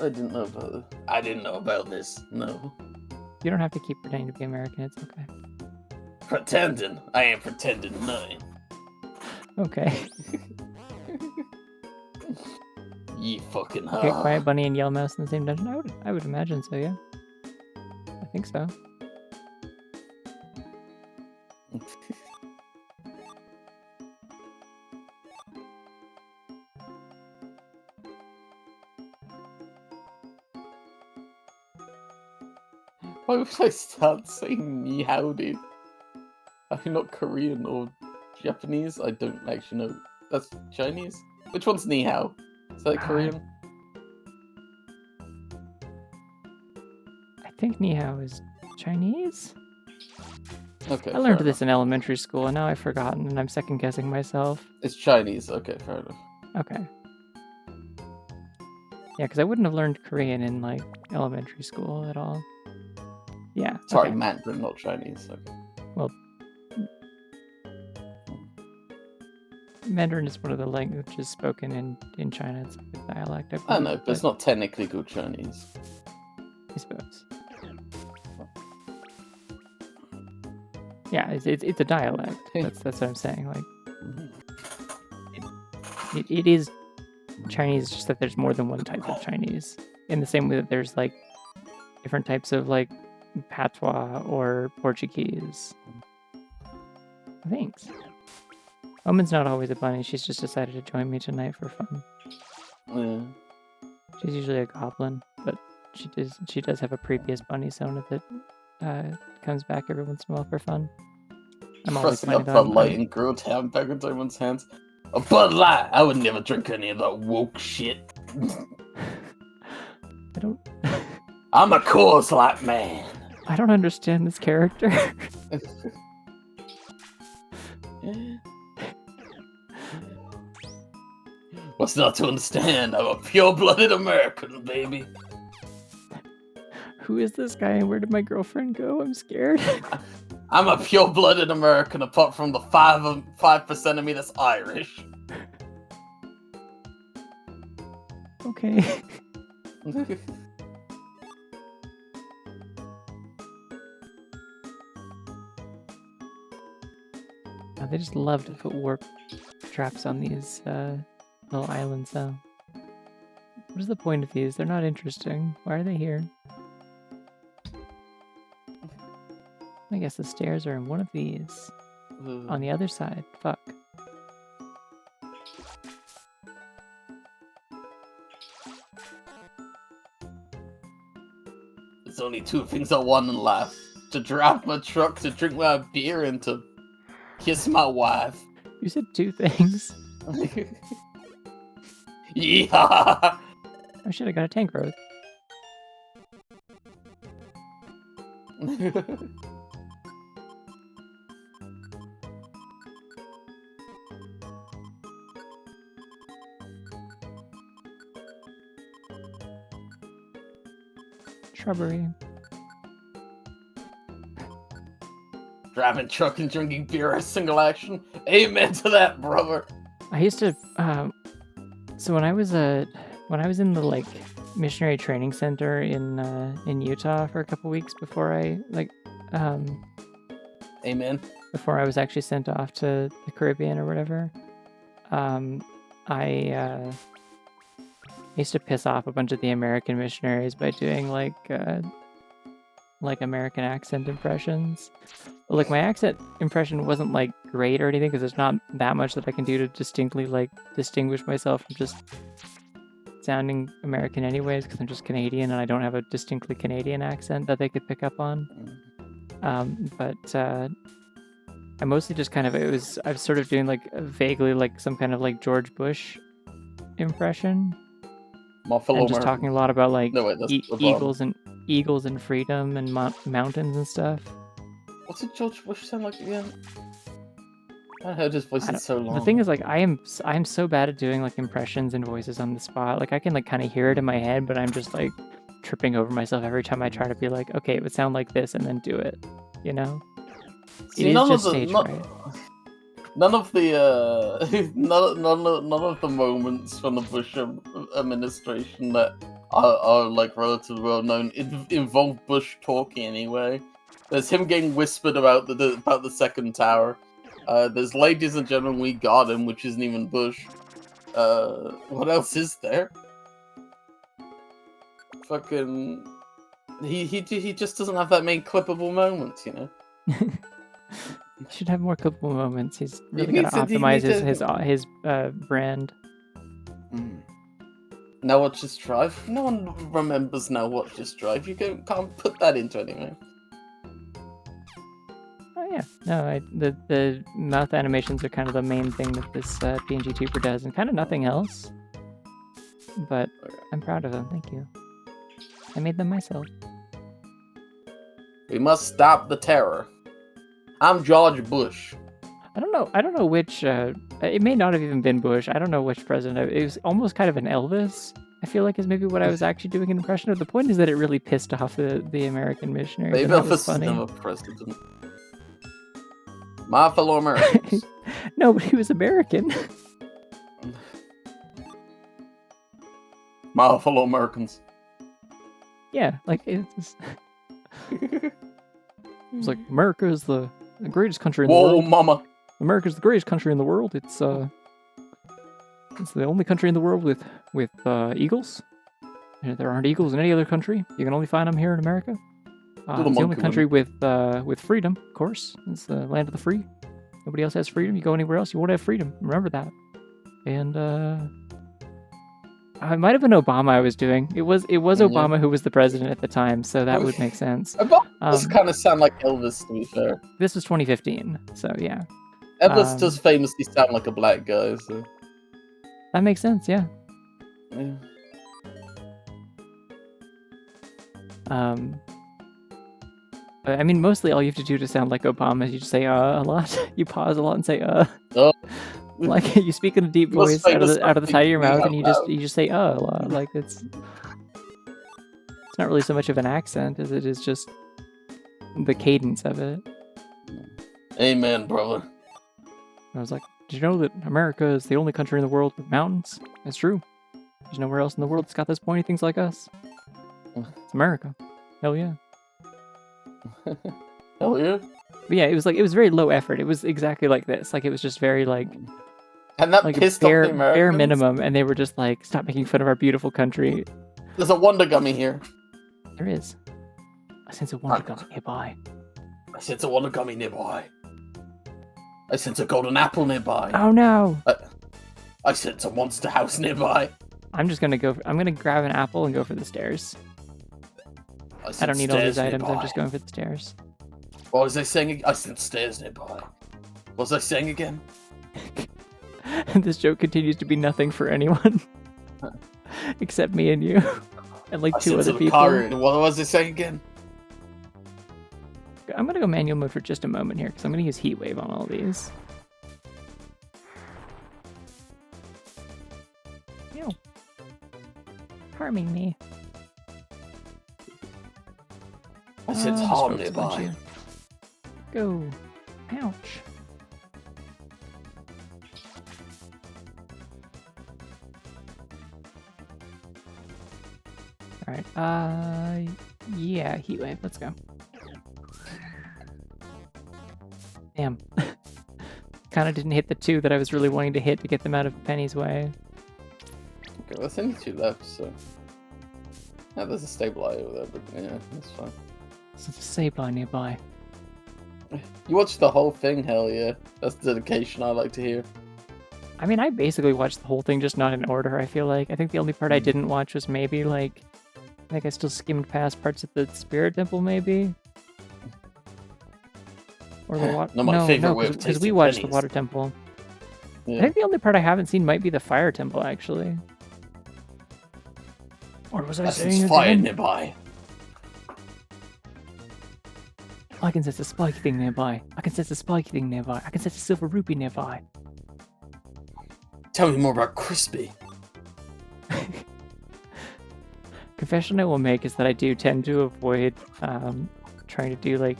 I didn't know about it. I didn't know about this, no. You don't have to keep pretending to be American, it's okay. Pretending? I ain't pretending nothing. Okay. Ye fucking ha. Okay, Quiet Bunny and Yell Mouse in the same dungeon? I would imagine so, yeah. I think so. Why would I start saying ni hao, dude? I'm not Korean or Japanese. I don't actually know. That's Chinese? Which one's ni hao? Is that Korean? I think ni hao is Chinese? Okay. I learned this in elementary school, and now I've forgotten, and I'm second-guessing myself. It's Chinese. Okay, fair enough. Okay. Yeah, because I wouldn't have learned Korean in like elementary school at all. Yeah. Sorry, okay. Mandarin, not Chinese. Okay. Well, Mandarin is one of the languages spoken in China. It's like a dialect. I know, but it's not technically good Chinese. I suppose. Yeah, it's a dialect. That's what I'm saying. Like, it is Chinese, just that there's more than one type of Chinese. In the same way that there's like different types of like patois or Portuguese. Thanks. Omen's not always a bunny. She's just decided to join me tonight for fun. Yeah. She's usually a goblin, but she does have a previous bunny Sona that comes back every once in a while for fun. I'm always Pressing a planning Bud on Light and grilled ham back into someone's hands. A Bud Light! I would never drink any of that woke shit. I don't. I'm a Coors Light man. I don't understand this character. What's not to understand? I'm a pure-blooded American, baby. Who is this guy and where did my girlfriend go? I'm scared. I'm a pure-blooded American, apart from the 5% of me that's Irish. Okay. Oh, they just love to put warp traps on these little islands now. What is the point of these? They're not interesting. Why are they here? I guess the stairs are in one of these. On the other side. Fuck. There's only two things I want in life. To drive my truck, to drink my beer, and to kiss my wife. You said two things. Yeah. Oh shit, I got a tank road. Shrubbery. Driving truck and drinking beer as single action. Amen to that, brother. I used to so when I was in the like missionary training center in Utah for a couple weeks before I Amen. before I was actually sent off to the Caribbean or whatever, I used to piss off a bunch of the American missionaries by doing like American accent impressions. But, like, my accent impression wasn't like great or anything because there's not that much that I can do to distinctly like distinguish myself from just sounding American anyways because I'm just Canadian and I don't have a distinctly Canadian accent that they could pick up on. But I mostly just kind of I was sort of doing like vaguely like some kind of like George Bush impression. Buffalo And just talking a lot about like No, wait, that's eagles and freedom and mountains and stuff. What's it George Bush sound like again? I heard his voice in so long. The thing is, like, I'm so bad at doing like impressions and voices on the spot. Like, I can like kind of hear it in my head, but I'm just like tripping over myself every time I try to be like, okay, it would sound like this, and then do it. You know? See, none of the moments from the Bush administration that are like relatively well known involve Bush talking anyway. There's him getting whispered about the second tower. There's ladies and gentlemen, we got him, which isn't even Bush. What else is there? Fucking, he just doesn't have that many clippable moments, you know. He should have more clippable moments. He's really got to optimize his brand. Now Watch This Drive. No one remembers Now Watch This Drive. You can't put that into anything. Oh yeah, no, the mouth animations are kind of the main thing that this PNG tuber does, and kind of nothing else. But I'm proud of them. Thank you. I made them myself. We must stop the terror. I'm George Bush. I don't know which. It may not have even been Bush. I don't know which president. It was almost kind of an Elvis I feel like is maybe what I was actually doing an impression of. The point is that it really pissed off the American missionaries. Maybe And that Elvis was is funny. never president. My fellow Americans. No, but he was American. My fellow Americans. Yeah, like it's like America is the greatest country in the Whoa, world. mama. America's the greatest country in the world. It's the only country in the world with eagles. There aren't eagles in any other country. You can only find them here in America. It's the only country with freedom, of course. It's the land of the free. Nobody else has freedom. You go anywhere else, you won't have freedom. Remember that. And it might have been Obama I was doing. It was Obama who was the president at the time, so that would make sense. This kind of sound like Elvis, to be fair. This was 2015, so yeah. Elvis does famously sound like a black guy, so... That makes sense, yeah. Yeah. I mean, mostly all you have to do to sound like Obama is you just say a lot. You pause a lot and say Oh. Like you speak in a deep voice out of the side of your mouth, and you just say a lot. Like it's not really so much of an accent as it is just the cadence of it. Amen, brother. I was like, did you know that America is the only country in the world with mountains? It's true. There's nowhere else in the world that's got those pointy things like us. It's America. Hell yeah. Hell yeah. But yeah, it was very low effort. It was exactly like this. Like it was just very like And that like pissed a off the Americans. bare minimum, and they were just like, stop making fun of our beautiful country. There's a Wonder Gummy here. There is. I sense a Wonder Gummy nearby. I sense a Wonder Gummy nearby. I sense a golden apple nearby. Oh no! I sense a monster house nearby. I'm gonna grab an apple and go for the stairs. I don't need all these items, I'm just going for the stairs. What was I saying? I sense stairs nearby. What was I saying again? And this joke continues to be nothing for anyone. Except me and you. And like two other people. What was I saying again? I'm gonna go manual mode for just a moment here, because I'm gonna use Heat Wave on all these. Ew. Harming me. I sense harm nearby. Go. Ouch. Alright, yeah, Heat Wave, let's go. Damn. Kinda didn't hit the two that I was really wanting to hit to get them out of Penny's way. Okay, there's only two left, so... Yeah, there's a stabilizer over there, but yeah, that's fine. There's a stabilizer nearby. You watched the whole thing, hell yeah. That's the dedication I like to hear. I mean, I basically watched the whole thing, just not in order, I feel like. I think the only part I didn't watch was maybe, like... I think I still skimmed past parts of the Spirit Temple, maybe? Or the water... No, my favorite way of because we tasting watched the pennies. Water Temple. Yeah. I think the only part I haven't seen might be the Fire Temple, actually. Or was I saying sense fire nearby. I can sense a spiky thing nearby. I can sense a spiky thing nearby. I can sense a silver rupee nearby. Tell me more about Crispy. Confession I will make is that I do tend to avoid trying to do like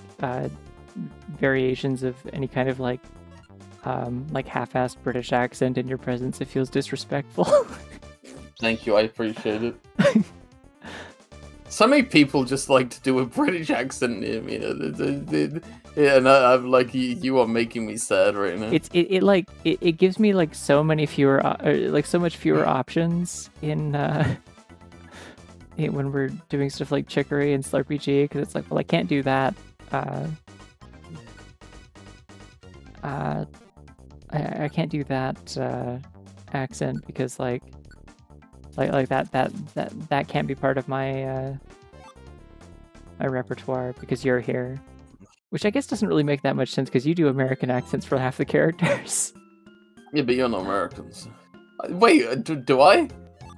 variations of any kind of like half-assed British accent in your presence. It feels disrespectful. Thank you, I appreciate it. So many people just like to do a British accent near me. Yeah, and I'm like, you are making me sad right now. It gives me like so many fewer so much fewer options in when we're doing stuff like Chicory and Slurpee G, because it's like, well, I can't do that. I can't do that accent because like that can't be part of my my repertoire because you're here, which I guess doesn't really make that much sense because you do American accents for half the characters. Yeah, but you're not Americans. Wait, do I?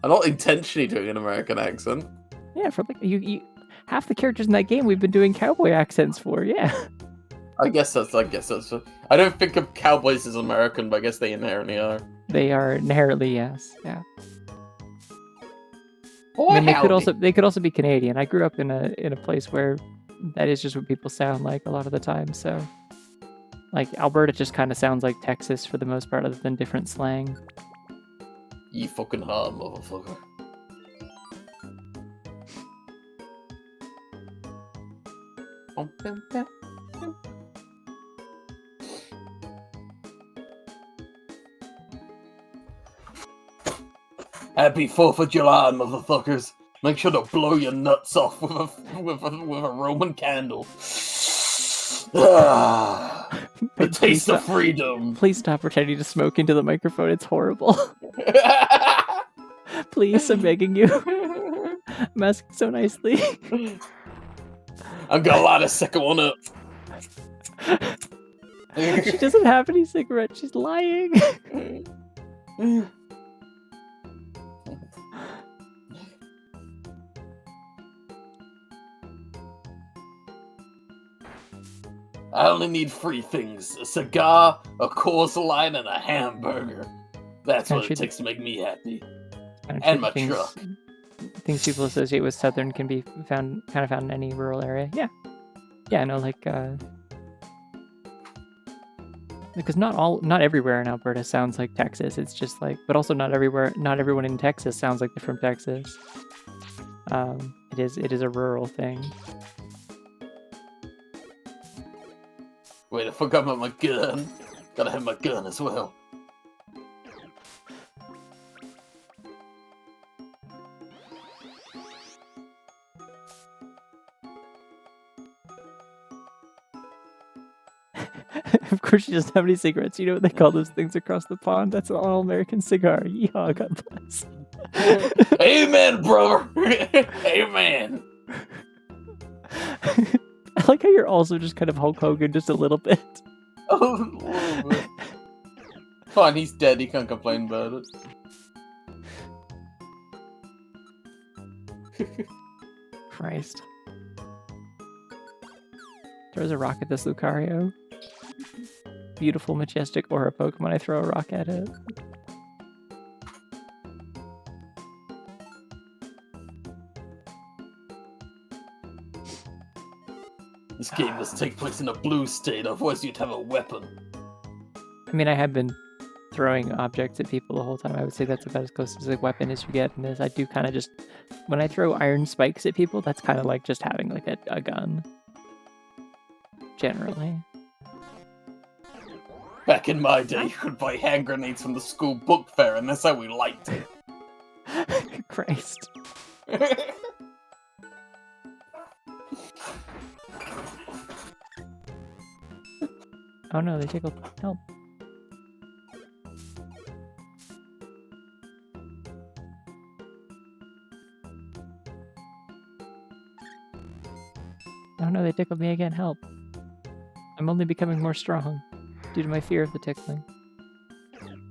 I'm not intentionally doing an American accent. Yeah, for like you half the characters in that game we've been doing cowboy accents for. Yeah. I guess that's. I don't think of cowboys as American, but I guess they inherently are. They are inherently, yes. Yeah. Boy, I mean, howdy. they could also be Canadian. I grew up in a place where that is just what people sound like a lot of the time. So, like Alberta just kind of sounds like Texas for the most part, other than different slang. You fucking hard motherfucker. Happy 4th of July, motherfuckers. Make sure to blow your nuts off with a Roman candle. The Wait, taste of freedom. Please stop pretending to smoke into the microphone. It's horrible. Please, I'm begging you. I'm asking so nicely. I've got a lot of second one up. She doesn't have any cigarettes. She's lying. I only need 3 things: a cigar, a Coors Light, and a hamburger. That's what it takes to make me happy. And my truck. Things people associate with Southern can be found in any rural area. Yeah. Yeah, no, like because not everywhere in Alberta sounds like Texas. It's just like, but also not everyone in Texas sounds like they're from Texas. It is a rural thing. Wait, I forgot about my gun. Gotta have my gun as well. Of course she doesn't have any cigarettes. You know what they call those things across the pond? That's an all-American cigar. Yeehaw, God bless. Amen, brother! Amen! I like how you're also just kind of Hulk Hogan just a little bit. Oh, a little bit. Fine, he's dead. He can't complain about it. Christ. Throws a rock at this Lucario. Beautiful, majestic aura Pokemon. I throw a rock at it. This game must take place in a blue state, otherwise you'd have a weapon. I mean, I have been throwing objects at people the whole time. I would say that's about as close as a weapon as you get in this. I do kind of just... When I throw iron spikes at people, that's kind of like just having like a gun. Generally. Back in my day, you could buy hand grenades from the school book fair, and that's how we liked it. Christ. Oh no, they tickled. Help. Oh no, they tickled me again. Help. I'm only becoming more strong due to my fear of the tickling.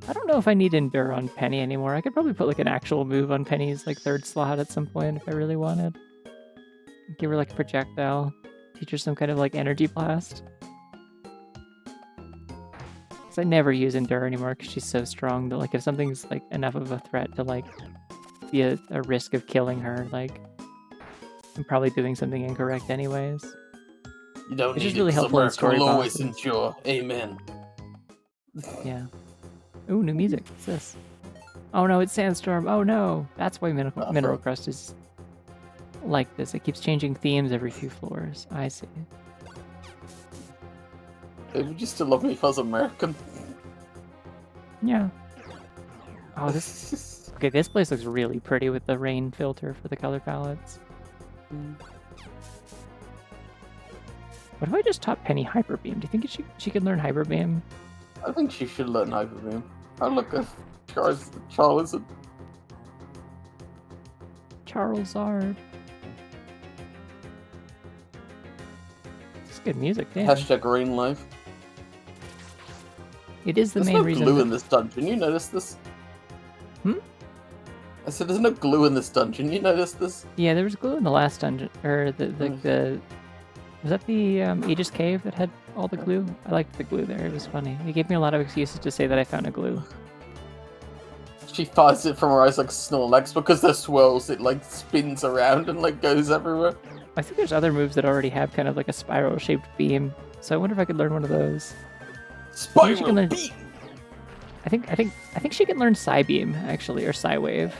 I don't know if I need Endure on Penny anymore. I could probably put like an actual move on Penny's like 3rd slot at some point if I really wanted. Give her like a projectile. Teach her some kind of like energy blast. Because I never use Endure anymore because she's so strong that like if something's like enough of a threat to like be a risk of killing her, like I'm probably doing something incorrect anyways. You don't It's need just really it, helpful in America story will always bosses. endure. Amen. Yeah. Ooh, new music. What's this? Oh no, it's Sandstorm. Oh no. That's why Mineral Crust is like this. It keeps changing themes every few floors. I see. Would you still love me if I was American? Yeah. Oh, this... Okay, this place looks really pretty with the rain filter for the color palettes. What if I just taught Penny Hyper Beam? Do you think she could learn Hyper Beam? I think she should learn Hyper Beam. Oh look, Charizard. Charizard. It's good music, damn. Hashtag Green Life. It is the There's main no reason. glue in this dungeon. You noticed this? I said there's no glue in this dungeon. You noticed this? Yeah, there was glue in the last dungeon, or the was that the Aegis Cave that had all the glue? I liked the glue there. It was funny. It gave me a lot of excuses to say that I found a glue. She fires it from her eyes like Snorlax because the swirls. It like spins around and like goes everywhere. I think there's other moves that already have kind of like a spiral-shaped beam. So I wonder if I could learn one of those. Spiral beam. I think she can learn Psybeam actually, or Psywave.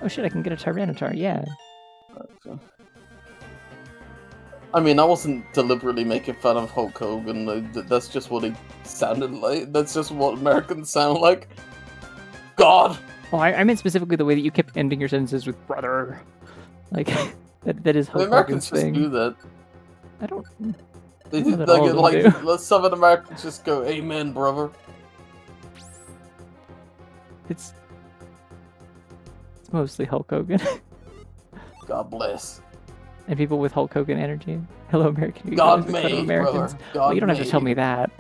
Oh shit! I can get a Tyranitar. Yeah. Okay. I mean, I wasn't deliberately making fun of Hulk Hogan. That's just what he sounded like. That's just what Americans sound like. God. Oh, I meant specifically the way that you kept ending your sentences with "brother." Like that is Hulk Americans Hogan's thing. just do that. I don't. They know do, that all of them like do. Southern Americans just go, "Amen, brother." It's mostly Hulk Hogan. God bless. And people with Hulk Hogan energy. Hello, American. You God guys make fun of made, Americans. brother. God Well, you don't have to tell made. me that.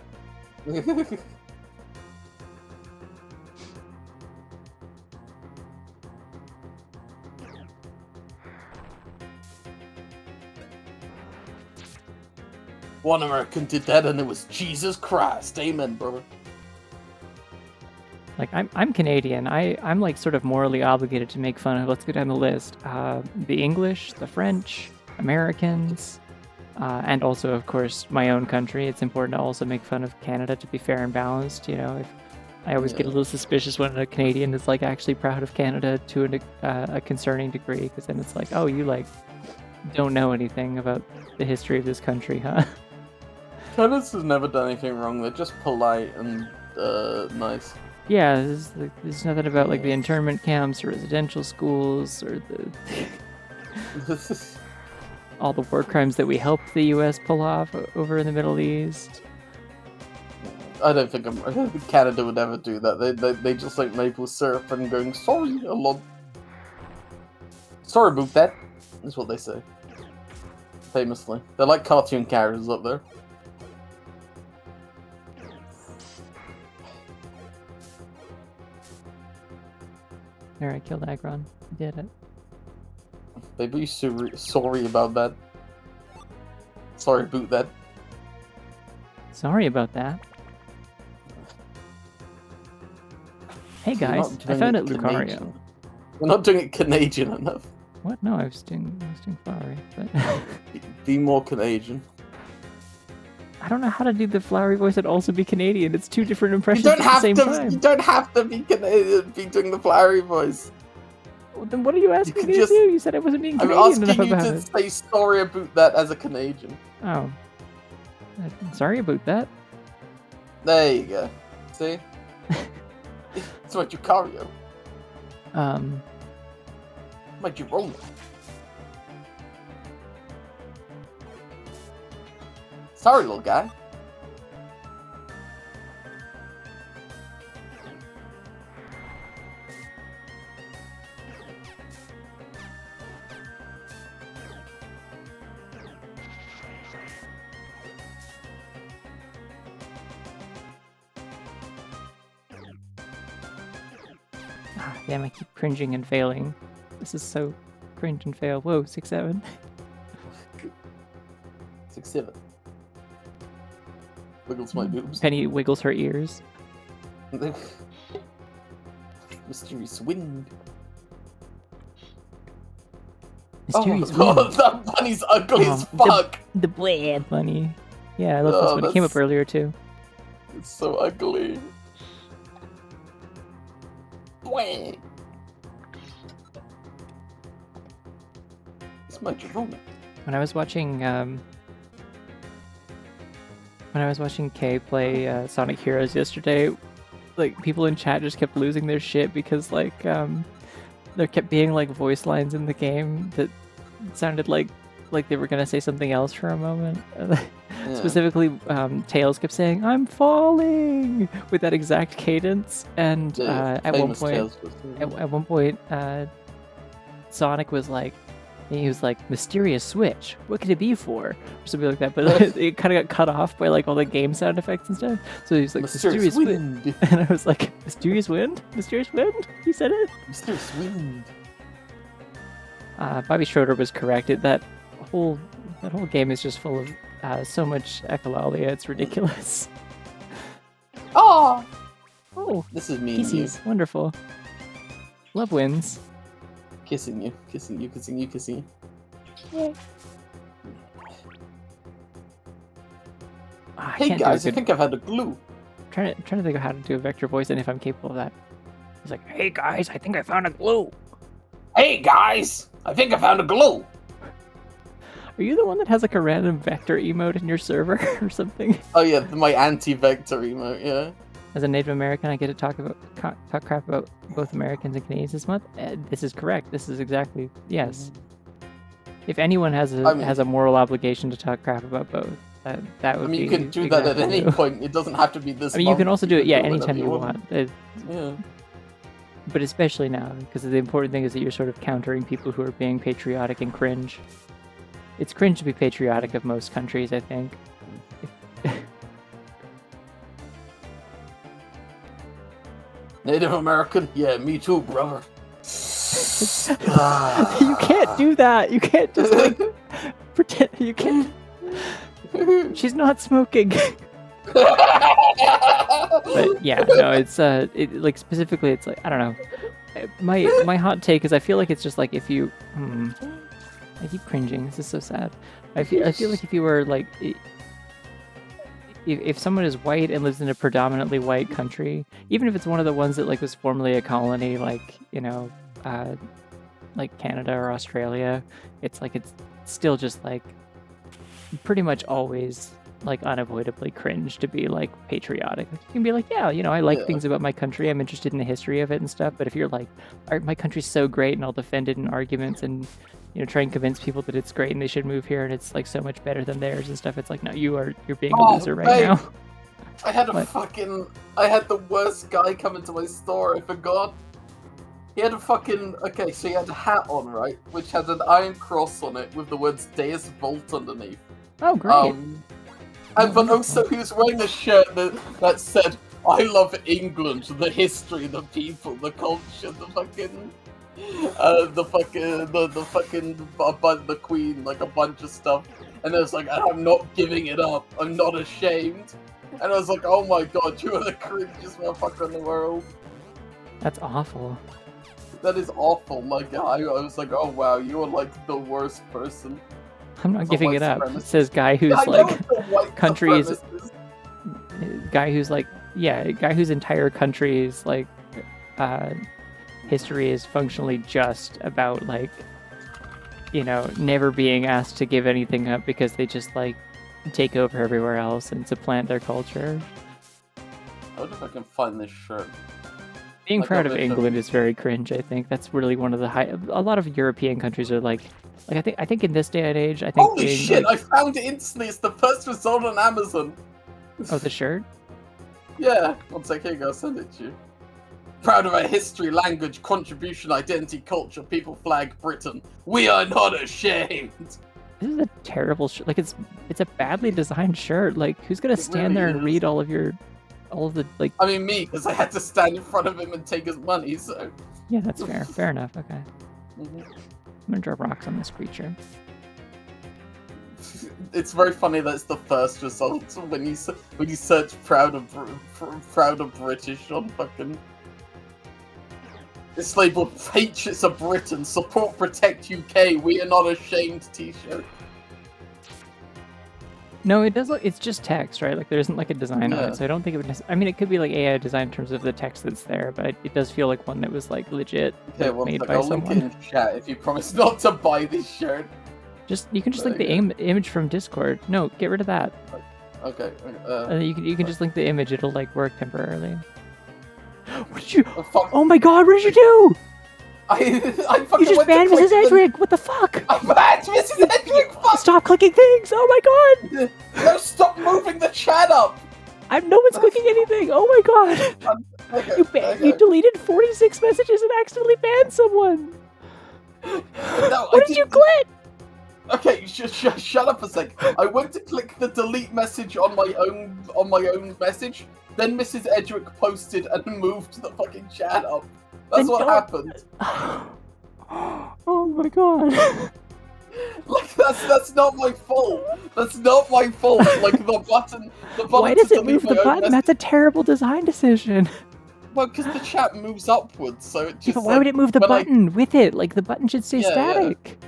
One American did that, and it was Jesus Christ. Amen, brother. Like I'm Canadian. I'm like sort of morally obligated to make fun of. Let's go down the list. The English, the French, Americans, and also of course my own country. It's important to also make fun of Canada to be fair and balanced. You know, if I always get a little suspicious when a Canadian is like actually proud of Canada to a concerning degree, because then it's like, oh, you like don't know anything about the history of this country, huh? Canada's has never done anything wrong. They're just polite and nice. Yeah, there's nothing about like the internment camps or residential schools or all the war crimes that we helped the U.S. pull off over in the Middle East. I don't think Canada would ever do that. They just like maple syrup and going sorry a lot. Sorry about that. Is what they say. Famously, they're like cartoon characters up there. There, I killed Agron. I did it. They be sorry about that. Sorry about that. Sorry about that. Hey You're guys, not I doing found it it Lucario. Canadian. We're not doing it Canadian enough. What? No, I was doing flowery, but Be more Canadian. I don't know how to do the flowery voice and also be Canadian. It's two different You impressions don't at have the same to. time. You don't have to be Canadian. Be doing the flowery voice. Well, then what are you asking could me just- to do? You said I wasn't being I'm Canadian enough asking you about to it. say sorry about that as a Canadian. Oh. Sorry about that. There you go. See? It's what you Lucario. Might you roll? Sorry, little guy. Ah, damn, I keep cringing and failing. This is so cringe and fail. Whoa, 6-7. 6-7. Wiggles my boobs. Penny wiggles her ears. Mysterious wind. Mysterious Oh, wind. that bunny's ugly as Oh, fuck. The bleh bunny. Yeah, I love Oh, this one. It came up that's- earlier too. It's so ugly. Bwah. It's my Jerome. When I was watching Kay play Sonic Heroes yesterday, like people in chat just kept losing their shit because like there kept being like voice lines in the game that sounded like they were gonna say something else for a moment. Yeah. Specifically, Tails kept saying "I'm falling" with that exact cadence, and Yeah, at one famous point, Tales was- at one point, Sonic was like, he was like, "Mysterious switch. What could it be for?" Or something like that. But it kind of got cut off by like all the game sound effects and stuff. So he was like, "Mysterious wind," wind. and I was like, "Mysterious wind? Mysterious wind?" He said it. Mysterious wind. Bobby Schroeder was correct. That whole game is just full of so much echolalia. It's ridiculous. Oh, Oh, Oh, This is me and you. kisses. Wonderful. Love wins. Kissing you, kissing you, kissing you, kissing you. Yay. I Hey can't do guys, a I good... think I've had a glue. trying to think of how to do a vector voice and if I'm capable of that. He's like, hey guys, I think I found a glue. Hey guys, I think I found a glue. Are you the one that has like a random vector emote in your server or something? Oh yeah, my anti-vector emote, yeah. As a Native American, I get to talk crap about both Americans and Canadians this month. This is correct. This is exactly yes. If anyone has a moral obligation to talk crap about both, that would be. You can do that at any point. It doesn't have to be this. I mean, you can also do it, anytime you want. Yeah. But especially now, because the important thing is that you're sort of countering people who are being patriotic and cringe. It's cringe to be patriotic of most countries, I think. Native American? Yeah, me too, brother. You can't do that. You can't just like pretend. You can't. She's not smoking. But yeah, no, it's like specifically, it's like I don't know. My hot take is I feel like it's just like if you. I keep cringing. This is so sad. I feel like if you were like, if someone is white and lives in a predominantly white country, even if it's one of the ones that like was formerly a colony, like like Canada or Australia, it's like it's still just like pretty much always like unavoidably cringe to be like patriotic. Like, you can be like, yeah, I like things about my country. I'm interested in the history of it and stuff. But if you're like, my country's so great and I'll defend it in arguments and try and convince people that it's great and they should move here and it's like so much better than theirs and stuff. It's like, no, you're being a loser right now. I had I had the worst guy come into my store. I forgot. He had a so he had a hat on, right, which had an iron cross on it with the words Deus Volt underneath. Oh, great. But also he was wearing a shirt that said, I love England, the history, the people, the culture, the Queen, like a bunch of stuff. And it was like, I'm not giving it up. I'm not ashamed. And I was like, oh my god, you are the cringiest motherfucker in the world. That's awful. That is awful. Like, I was like, oh wow, you are like the worst person. I'm not giving it up. It says guy who's like countries. Guy who's like, guy whose entire country's like history is functionally just about like, never being asked to give anything up because they just like take over everywhere else and supplant their culture. I wonder if I can find this shirt. Being proud of England is very cringe. I think that's really one of the a lot of European countries are like I think in this day and age, I think. Holy shit! I found it instantly. It's the first result on Amazon. Oh, the shirt? Yeah. One sec, here you go. I'll send it to you. Proud of our history, language, contribution, identity, culture, people, flag, Britain. We are not ashamed. This is a terrible shirt. Like it's a badly designed shirt. Like who's gonna stand there and read all of the like? I mean, me, because I had to stand in front of him and take his money. So. Yeah, that's fair. Fair enough. Okay. I'm gonna drop rocks on this creature. It's very funny that it's the first result when you search proud of British on fucking. It's labeled Patriots of Britain, support protect UK, we are not ashamed t-shirt. No, it does look, it's just text, right? Like there isn't like a design on it, so I don't think it would I mean, it could be like AI design in terms of the text that's there, but it does feel like one that was like legit made by I'll someone. link it in chat if you promise not to buy this shirt. You can just link the image from Discord. No, get rid of that. Okay. You can just link the image, it'll like work temporarily. What did you? Oh my god, what did you do? I you just banned Mrs. Edric! What the fuck? I banned Mrs. Edric! Fuck! Stop clicking things! Oh my god! No, stop moving the chat up! No one's clicking anything! Oh my god! You deleted 46 messages and accidentally banned someone! No, what did you click? Okay, shut up a sec. I went to click the delete message on my own message, then Mrs. Edric posted and moved the fucking chat up. That's what happened. Oh my god. Like that's not my fault. That's not my fault. Like the button. Why does it move the button? That's a terrible design decision. Well, because the chat moves upwards, so it Yeah, just but why would it move the when button with it? Like, the button should stay Yeah, yeah. static.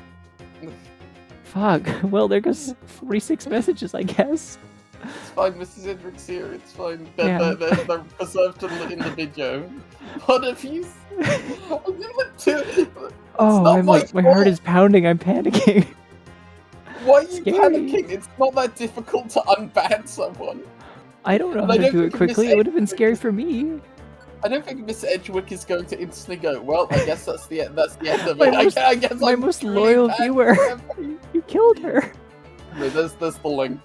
Fuck. Well, there goes 46 messages, I guess. It's fine, Mrs. Hendricks here. It's fine. Yeah. They're preserved in the video. What if you? Oh, I'm like, my heart is pounding. I'm panicking. Why are you Scary. panicking? It's not that difficult to unban someone. I don't know And how I to don't do it think quickly. Miss It would have been Edgewick scary is- for me. I don't think Miss Edgewick is going to instantly go, well, I guess that's the end of My it. most- I guess my I'm most truly loyal bad viewer. forever. You killed her. No, there's the link.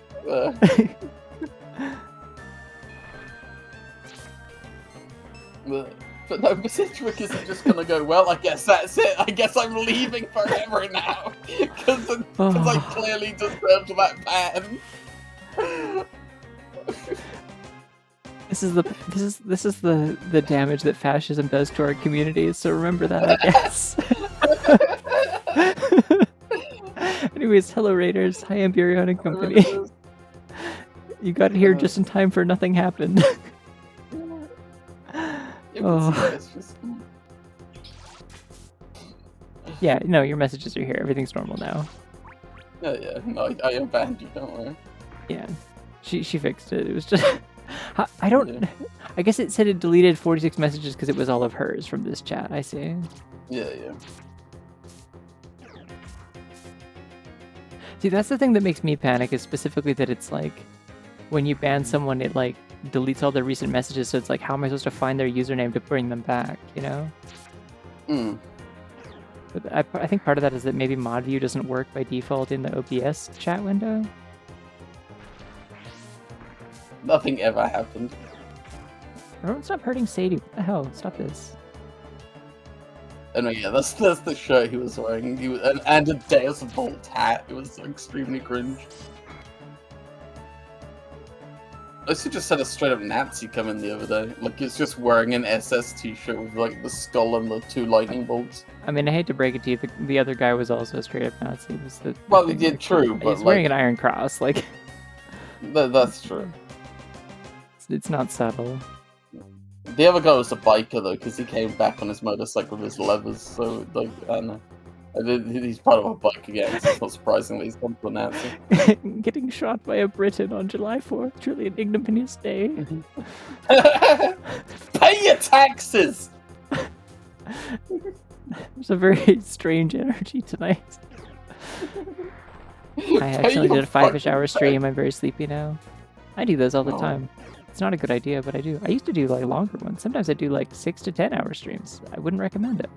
But no, Miss Edgewick isn't just gonna go, well, I guess that's it. I guess I'm leaving forever now. Because I clearly deserved that ban. This is the damage that fascism does to our communities. So remember that, I guess. Anyways, hello Raiders. Hi, Amburion and company. You got here just in time for nothing happened. Yeah, no, your messages are here. Everything's normal now. Yeah. No, I unbanned you. Don't worry. Yeah, she fixed it. It was just I don't. Yeah. I guess it said it deleted 46 messages because it was all of hers from this chat. I see. Yeah. See, that's the thing that makes me panic, is specifically that it's like, when you ban someone, it like deletes all their recent messages, so it's like, how am I supposed to find their username to bring them back, you know? But I think part of that is that maybe mod view doesn't work by default in the OBS chat window. Nothing ever happened. Everyone stop hurting Sadie. What the hell? Stop this. Oh no, yeah, that's the shirt he was wearing. He was, and a Deus Volt hat. It was extremely cringe. I also just had a straight up Nazi come in the other day. Like, he's just wearing an SS t-shirt with like the skull and the 2 lightning bolts. I mean, I hate to break it to you, the other guy was also a straight up Nazi. It was well, yeah, true, but he's wearing an Iron Cross, like. That's true. It's not subtle. The other guy was a biker though, because he came back on his motorcycle with his levers. So like, I don't know. He's part of a biker gang, so it's not surprising that he's gone to a Nazi. Getting shot by a Briton on July 4th, truly an ignominious day. Pay your taxes! There's a very strange energy tonight. I actually did a 5-ish hour stream. I'm very sleepy now. I do those all the time. It's not a good idea, but I do. I used to do like longer ones. Sometimes I do like 6 to 10 hour streams. I wouldn't recommend it.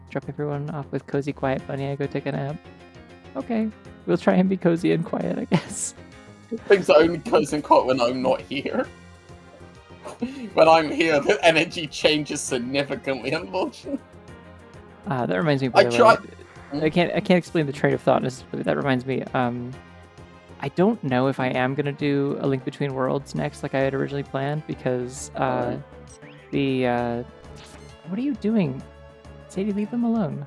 Drop everyone off with cozy, quiet bunny. I go take a nap. Okay, we'll try and be cozy and quiet, I guess. Things are only cozy and quiet when I'm not here. When I'm here, the energy changes significantly, unfortunately. That reminds me. By the way, I can't explain the train of thought necessarily. That reminds me. I don't know if I am gonna do a Link Between Worlds next, like I had originally planned, because what are you doing? Sadie, leave them alone.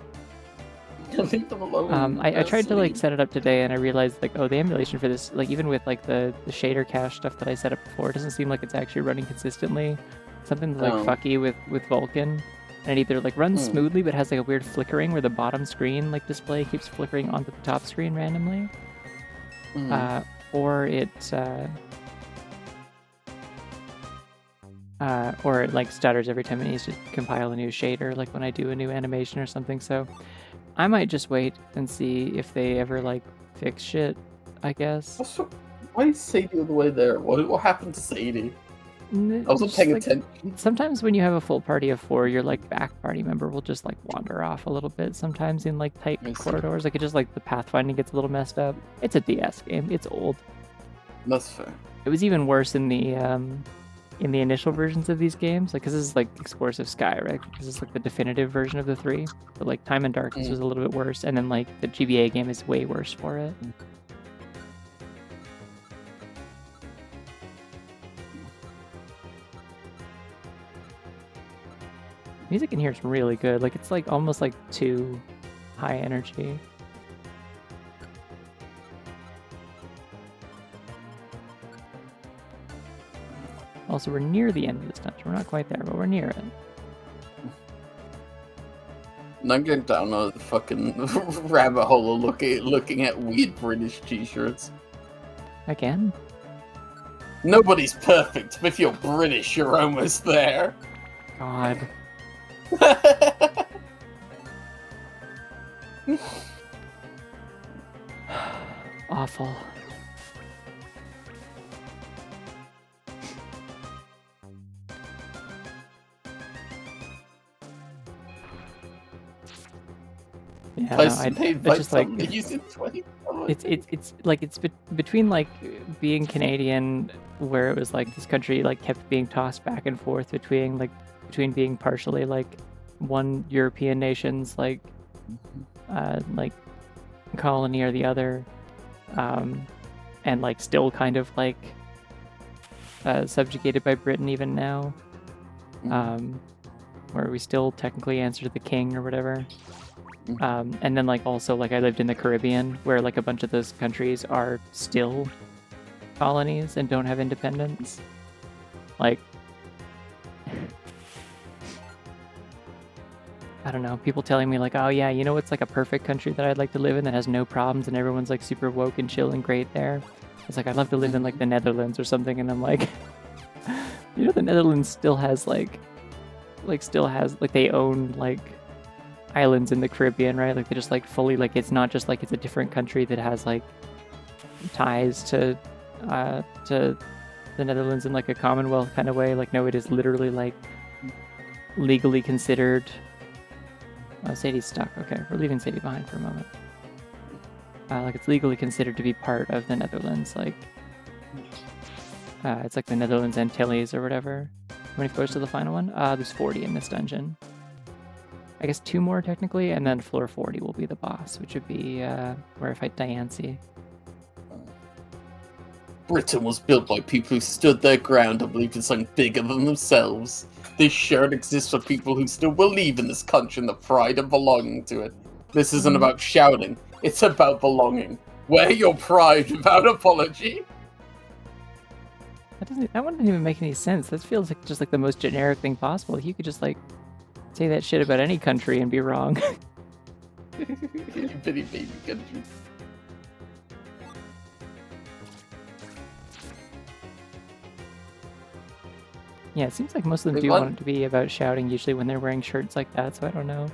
Leave them alone. I tried to like set it up today, and I realized like, oh, the emulation for this, like even with like the shader cache stuff that I set up before, it doesn't seem like it's actually running consistently. Something's like fucky with Vulkan, and it either like runs smoothly but has like a weird flickering where the bottom screen like display keeps flickering onto the top screen randomly, or it like stutters every time it needs to compile a new shader, like when I do a new animation or something. So I might just wait and see if they ever like fix shit, I guess. Why is Sadie all the way there? What happened to Sadie? I wasn't paying attention. Sometimes when you have a full party of 4, your like back party member will just like wander off a little bit. Sometimes in like tight corridors, like it just like the pathfinding gets a little messed up. It's a DS game. It's old. That's fair. It was even worse in the initial versions of these games, like, because this is like Explosive Sky, right? This is like the definitive version of the 3, but like Time and Darkness was a little bit worse, and then like the GBA game is way worse for it. Music in here is really good. Like, it's like almost like too high energy. Also, we're near the end of this dungeon. We're not quite there, but we're near it. And I'm going down a fucking rabbit hole of looking at weird British t-shirts. Again? Nobody's perfect, but if you're British, you're almost there. God. Awful. Yeah, no, it's just like it's between like being Canadian, where it was like this country like kept being tossed back and forth between being partially like one European nation's like colony or the other, and like still kind of like subjugated by Britain even now, where we still technically answer to the king or whatever. And then like also like I lived in the Caribbean, where like a bunch of those countries are still colonies and don't have independence. Like, I don't know, people telling me like, oh yeah, you know what's like a perfect country that I'd like to live in that has no problems and everyone's like super woke and chill and great there? It's like, I'd love to live in like the Netherlands or something, and I'm like, you know, the Netherlands still has they own like islands in the Caribbean, right? Like they just like fully like it's not just like it's a different country that has like ties to the Netherlands in like a Commonwealth kind of way. Like no, it is literally like legally considered. Oh, Sadie's stuck. Okay, we're leaving Sadie behind for a moment. Like it's legally considered to be part of the Netherlands. Like it's like the Netherlands Antilles or whatever. How many floors to the final one? There's 40 in this dungeon. I guess 2 more technically, and then floor 40 will be the boss, which would be where I fight Diancie. Britain was built by people who stood their ground and believed in something bigger than themselves. This shirt exists for people who still believe in this country and the pride of belonging to it. This isn't about shouting, it's about belonging. Wear your pride without apology. That one doesn't even make any sense. That feels like just like the most generic thing possible. You could just like say that shit about any country and be wrong. Bitty baby country. Yeah, it seems like most of them do want it to be about shouting usually when they're wearing shirts like that, so I don't know.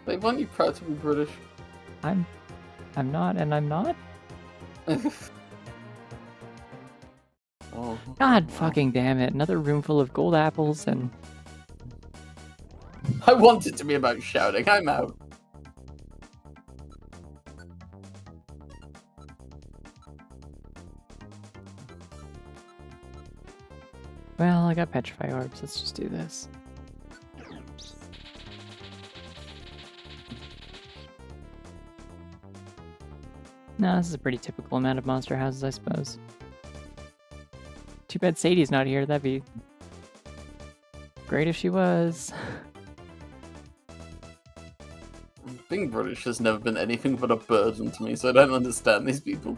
They want you proud to be British. I'm not, and I'm not? Oh. God fucking damn it. Another room full of gold apples and... I want it to be about shouting. I'm out. Well, I got petrify orbs. Let's just do this. No, this is a pretty typical amount of monster houses, I suppose. Too bad Sadie's not here. That'd be great if she was. Being British has never been anything but a burden to me, so I don't understand these people.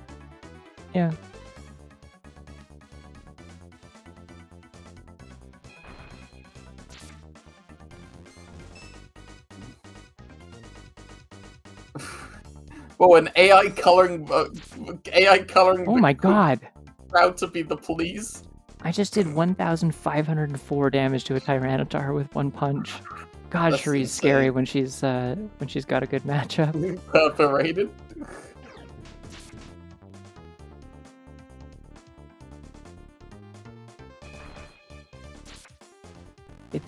Yeah. Well, an AI coloring. Oh my god! Proud to be the police. I just did 1,504 damage to a Tyranitar with one punch. God, That's Cherie's scary when she's got a good matchup. Perforated.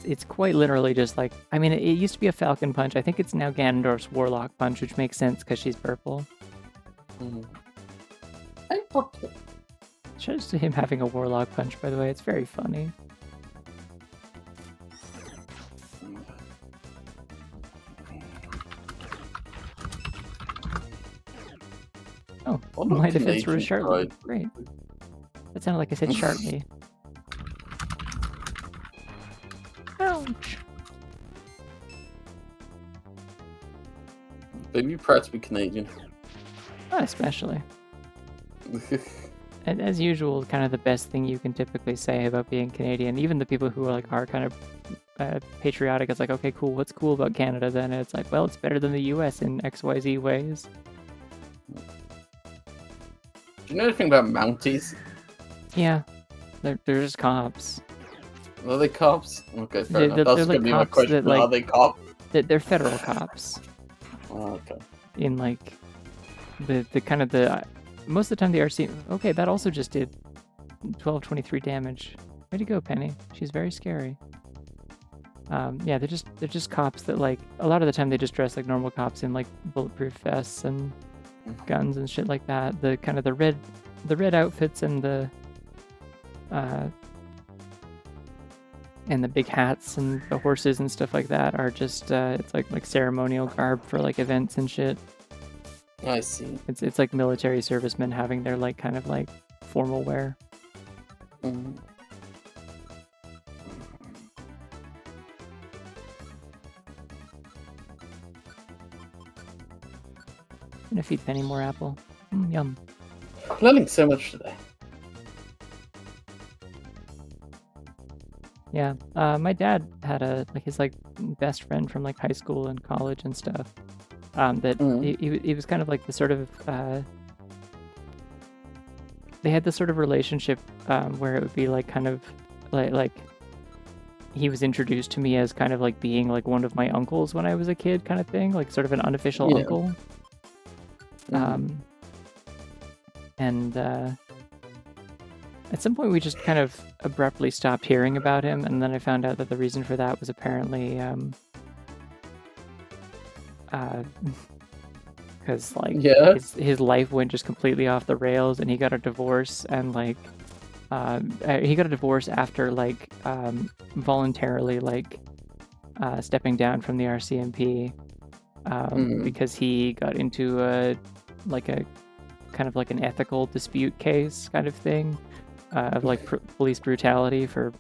It's quite literally just like, I mean, it used to be a Falcon Punch. I think it's now Ganondorf's Warlock Punch, which makes sense because she's purple. I'm purple. Shout out to him having a Warlock Punch, by the way. It's very funny. Oh, my defense through Sharply. Right. Great. That sounded like I said Sharply. Ouch. Baby, you proud to be Canadian. Not especially. as usual, kind of the best thing you can typically say about being Canadian. Even the people who are kind of patriotic, it's like, okay, cool. What's cool about Canada then? And it's like, well, it's better than the U.S. in XYZ ways. Do you know anything about Mounties? Yeah, they're just cops. Are they cops? Okay, fair enough. That's They're going like to be my cops question. that, Are they cops? They're federal cops. Oh, okay. In like the kind of the most of the time the RC. Okay, that also just did 1223 damage. Way to go, Penny. She's very scary. Yeah, they're just cops that like a lot of the time they just dress like normal cops in like bulletproof vests and guns and shit like that. The kind of the red outfits and the big hats and the horses and stuff like that are just it's like ceremonial garb for like events and shit. I see. It's like military servicemen having their like kind of like formal wear. Mm. I'm gonna feed Penny more apple. Yum. Learning so much today. Yeah, my dad had his best friend from like high school and college and stuff. He was kind of like the sort of they had this sort of relationship where it would be like kind of like he was introduced to me as kind of like being like one of my uncles when I was a kid, kind of thing, like sort of an unofficial uncle. And at some point we just kind of abruptly stopped hearing about him, and then I found out that the reason for that was apparently because his life went just completely off the rails, and he got a divorce, and he got a divorce after voluntarily stepping down from the RCMP because he got into a kind of like an ethical dispute case kind of thing of like police brutality for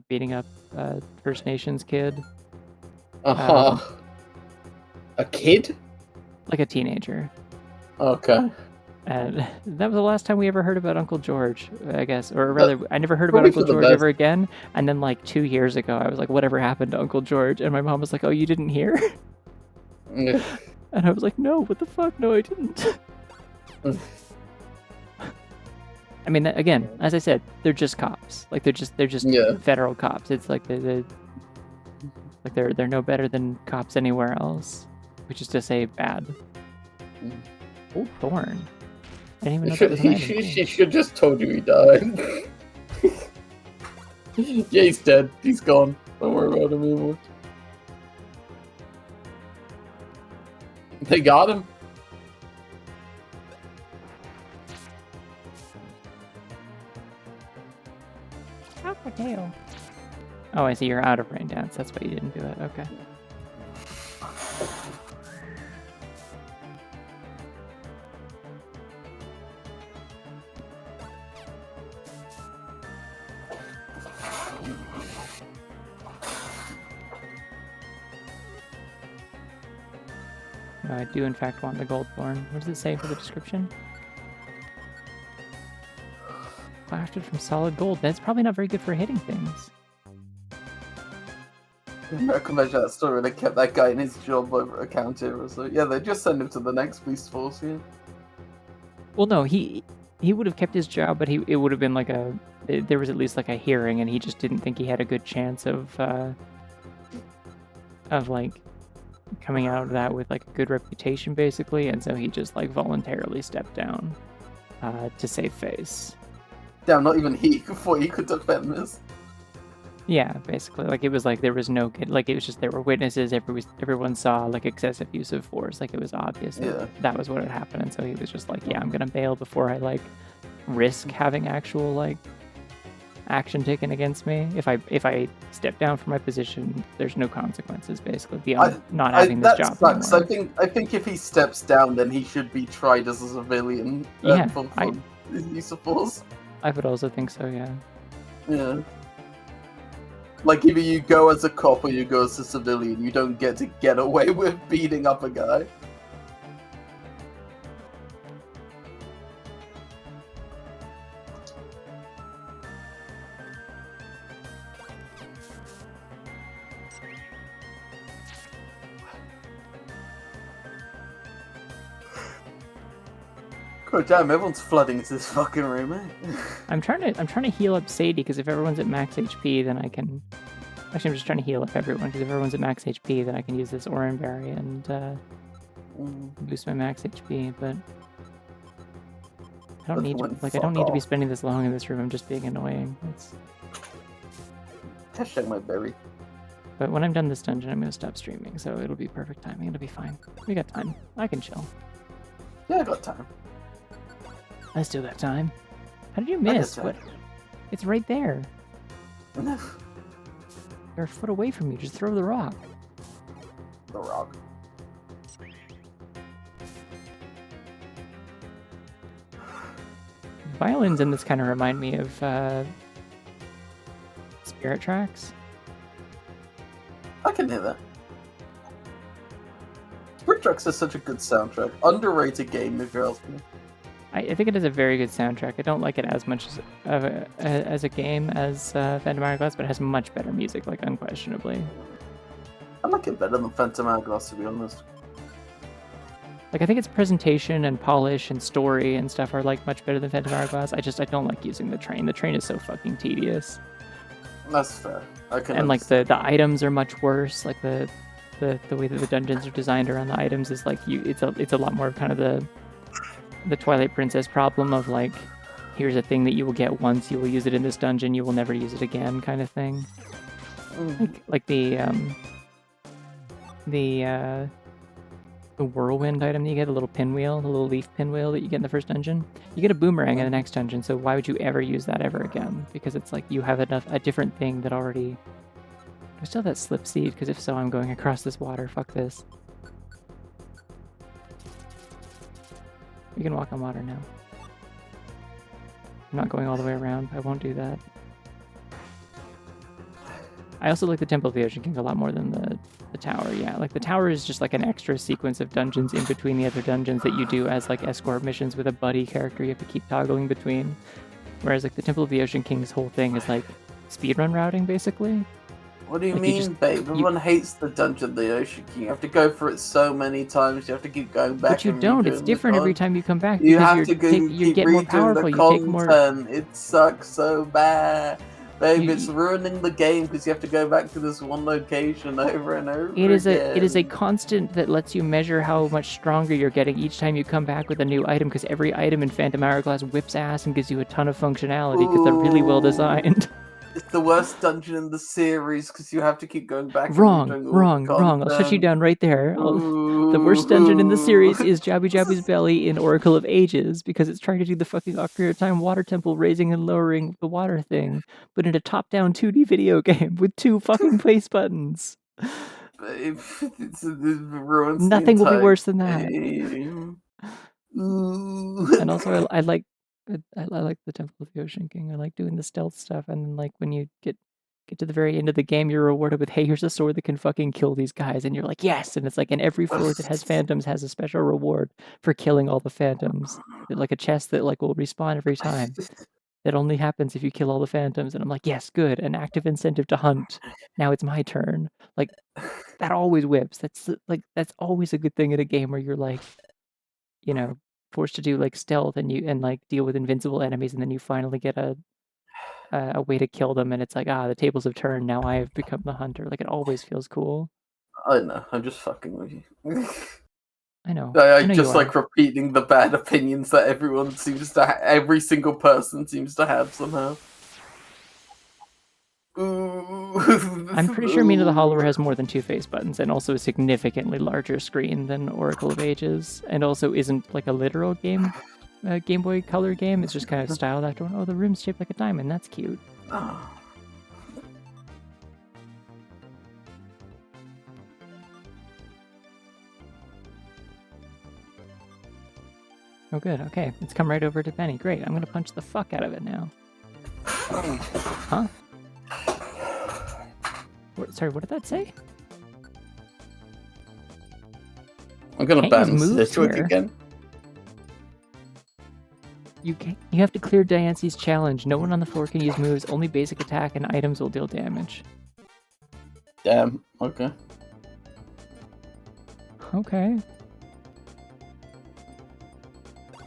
beating up a First Nations kid. A kid? Like a teenager. Okay. And that was the last time we ever heard about Uncle George, I guess. Or rather, I never heard about Uncle George ever again. And then like 2 years ago, I was like, whatever happened to Uncle George? And my mom was like, oh, you didn't hear? And I was like, no, what the fuck? No, I didn't. I mean, again, as I said, they're just cops. Like they're just federal cops. It's like they're no better than cops anywhere else, which is to say bad. Oh, Thorn. I didn't even know that was an item. She should just told you he died. Yeah, he's dead. He's gone. Don't worry about him anymore. They got him. Tail. Oh, I see. You're out of rain dance. That's why you didn't do it. Okay. No, I do in fact want the gold thorn. What does it say for the description? Crafted from solid gold. That's probably not very good for hitting things. I can imagine that story. They kept that guy in his job over a counter. So yeah, they just send him to the next police force. Yeah. Well, no, he would have kept his job, but it would have been like there was at least like a hearing, and he just didn't think he had a good chance of like coming out of that with like a good reputation, basically, and so he just like voluntarily stepped down to save face. Damn, not even he thought he could defend this. Yeah, basically, like it was like there was no like it was just there were witnesses. Everyone saw like excessive use of force. Like it was obvious that was what had happened, and so he was just like, yeah, I'm gonna bail before I like risk having actual like action taken against me. If I step down from my position, there's no consequences basically beyond not having this job anymore. I think if he steps down, then he should be tried as a civilian. For use of force. I would also think so. Yeah. Yeah. Like, either you go as a cop or you go as a civilian. You don't get to get away with beating up a guy. Oh damn! Everyone's flooding into this fucking room, eh? I'm trying to heal up Sadie because if everyone's at max HP, then I can. Actually, I'm just trying to heal up everyone because if everyone's at max HP, then I can use this Oran Berry and boost my max HP. But I don't need to, I don't need to be spending this long in this room. I'm just being annoying. Hashtag my berry. But when I'm done this dungeon, I'm gonna stop streaming, so it'll be perfect timing. It'll be fine. We got time. I can chill. Yeah, I got time. I still got time. How did you miss? What? It's right there. You're a foot away from you. Just throw the rock. The rock. Violins in this kind of remind me of Spirit Tracks. I can hear that. Spirit Tracks is such a good soundtrack. Underrated game, if you ask me. I think it is a very good soundtrack. I don't like it as much as a game as Phantom Hourglass, but it has much better music, like unquestionably. I like it better than Phantom Hourglass, to be honest. Like I think its presentation and polish and story and stuff are like much better than Phantom Hourglass. I don't like using the train. The train is so fucking tedious. That's fair. And like the items are much worse. Like the way that the dungeons are designed around the items is like it's a lot more kind of the Twilight Princess problem of like, here's a thing that you will get once, you will use it in this dungeon, you will never use it again, kind of thing. Like the whirlwind item that you get, the little pinwheel, the little leaf pinwheel that you get in the first dungeon. You get a boomerang in the next dungeon, so why would you ever use that ever again? Because it's like you have a different thing that already. Do I still have that slip seed? Because if so, I'm going across this water. Fuck this. We can walk on water now. I'm not going all the way around. I won't do that. I also like the Temple of the Ocean King a lot more than the tower. Yeah, like the tower is just like an extra sequence of dungeons in between the other dungeons that you do as like escort missions with a buddy character you have to keep toggling between. Whereas like the Temple of the Ocean King's whole thing is like speedrun routing, basically. What do you mean, babe? Everyone hates the Dungeon of the Ocean King. You have to go through it so many times. You have to keep going back. But you don't. It's different every time you come back. You have you to get more powerful. You take more. It sucks so bad, babe. It's ruining the game because you have to go back to this one location over and over. It is a constant that lets you measure how much stronger you're getting each time you come back with a new item. Because every item in Phantom Hourglass whips ass and gives you a ton of functionality because they're really well designed. It's the worst dungeon in the series because you have to keep going back. Wrong. I'll shut you down right there. The worst dungeon in the series is Jabby Jabby's Belly in Oracle of Ages because it's trying to do the fucking Ocarina of Time water temple raising and lowering the water thing, but in a top-down 2D video game with 2 fucking place buttons. It ruins Nothing will be worse than that. And also, I like the Temple of the Ocean King. I like doing the stealth stuff, and then like when you get to the very end of the game, you're rewarded with, hey, here's a sword that can fucking kill these guys, and you're like, yes, and it's like, and every floor that has phantoms has a special reward for killing all the phantoms, like a chest that like will respawn every time. That only happens if you kill all the phantoms, and I'm like, yes, good, an active incentive to hunt. Now it's my turn. Like that always whips. That's always a good thing in a game where you're like, you know, forced to do like stealth and like deal with invincible enemies, and then you finally get a way to kill them, and it's like, the tables have turned. Now I have become the hunter. Like it always feels cool. I know. I'm just fucking with you. I know. I just like repeating the bad opinions that everyone seems to. Every single person seems to have somehow. I'm pretty sure Mina the Hollower has more than 2 face buttons and also a significantly larger screen than Oracle of Ages, and also isn't like a literal Game Boy Color game. It's just kind of styled after one. Oh, the room's shaped like a diamond. That's cute. Oh, good. Okay, it's come right over to Penny. Great. I'm gonna punch the fuck out of it now. Huh? Sorry, what did that say? I'm gonna ban this trick again. You have to clear Diance's challenge. No one on the floor can use moves. Only basic attack and items will deal damage. Damn. Okay. Okay.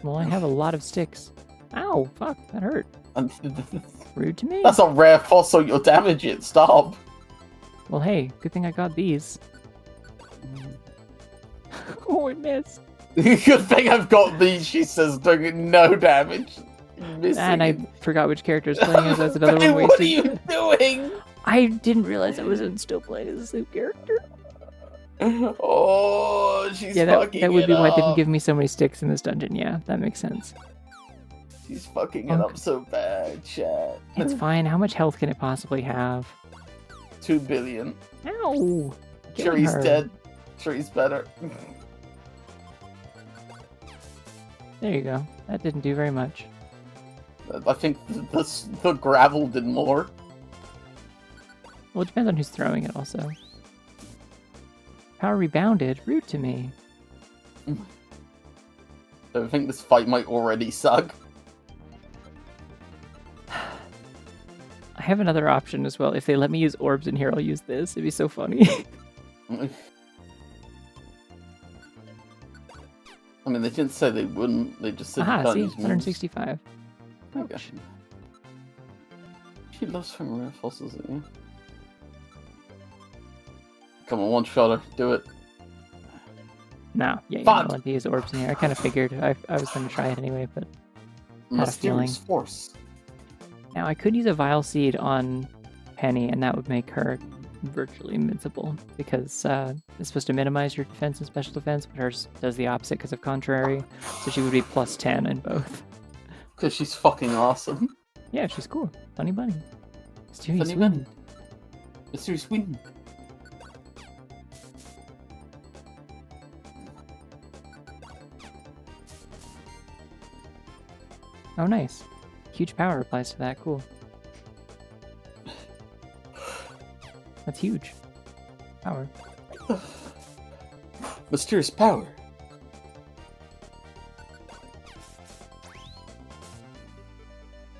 Well, I have a lot of sticks. Ow, fuck, that hurt. Rude to me. That's a rare fossil, you'll damage it, stop. Well, hey, good thing I got these. Oh, it missed. Good thing I've got these, she says, doing no damage. And I forgot which character is playing as. That's another one wasted. What are you doing? I didn't realize I wasn't still playing as the same character. Oh, she's yeah, fucking that would be it why up. they didn't give me so many sticks in this dungeon. Yeah, that makes sense. She's fucking it up so bad, chat. It's fine. How much health can it possibly have? 2 billion. Ow! Sure he's dead. Sure he's better. There you go. That didn't do very much. I think the gravel did more. Well, it depends on who's throwing it also. Power rebounded. Rude to me. I think this fight might already suck. I have another option as well. If they let me use orbs in here, I'll use this. It'd be so funny. I mean, they didn't say they wouldn't. They just said you Aha, can't see? use moves. 165. Okay. She loves throwing rare fossils at you. Come on, one-shotter. Do it. No, yeah, you're Fuck. not allowed to use orbs in here. I kind of figured. I was going to try it anyway, but had a feeling. Mysterious force. Now, I could use a Vile Seed on Penny, and that would make her virtually invincible, because it's supposed to minimize your defense and special defense, but hers does the opposite because of Contrary, so she would be plus 10 in both. Because she's fucking awesome. Yeah, she's cool. Funny bunny. Mysterious Funny wind. bunny. Mysterious wind. Oh, nice. Huge power applies to that. Cool. That's huge. Power. Mysterious power.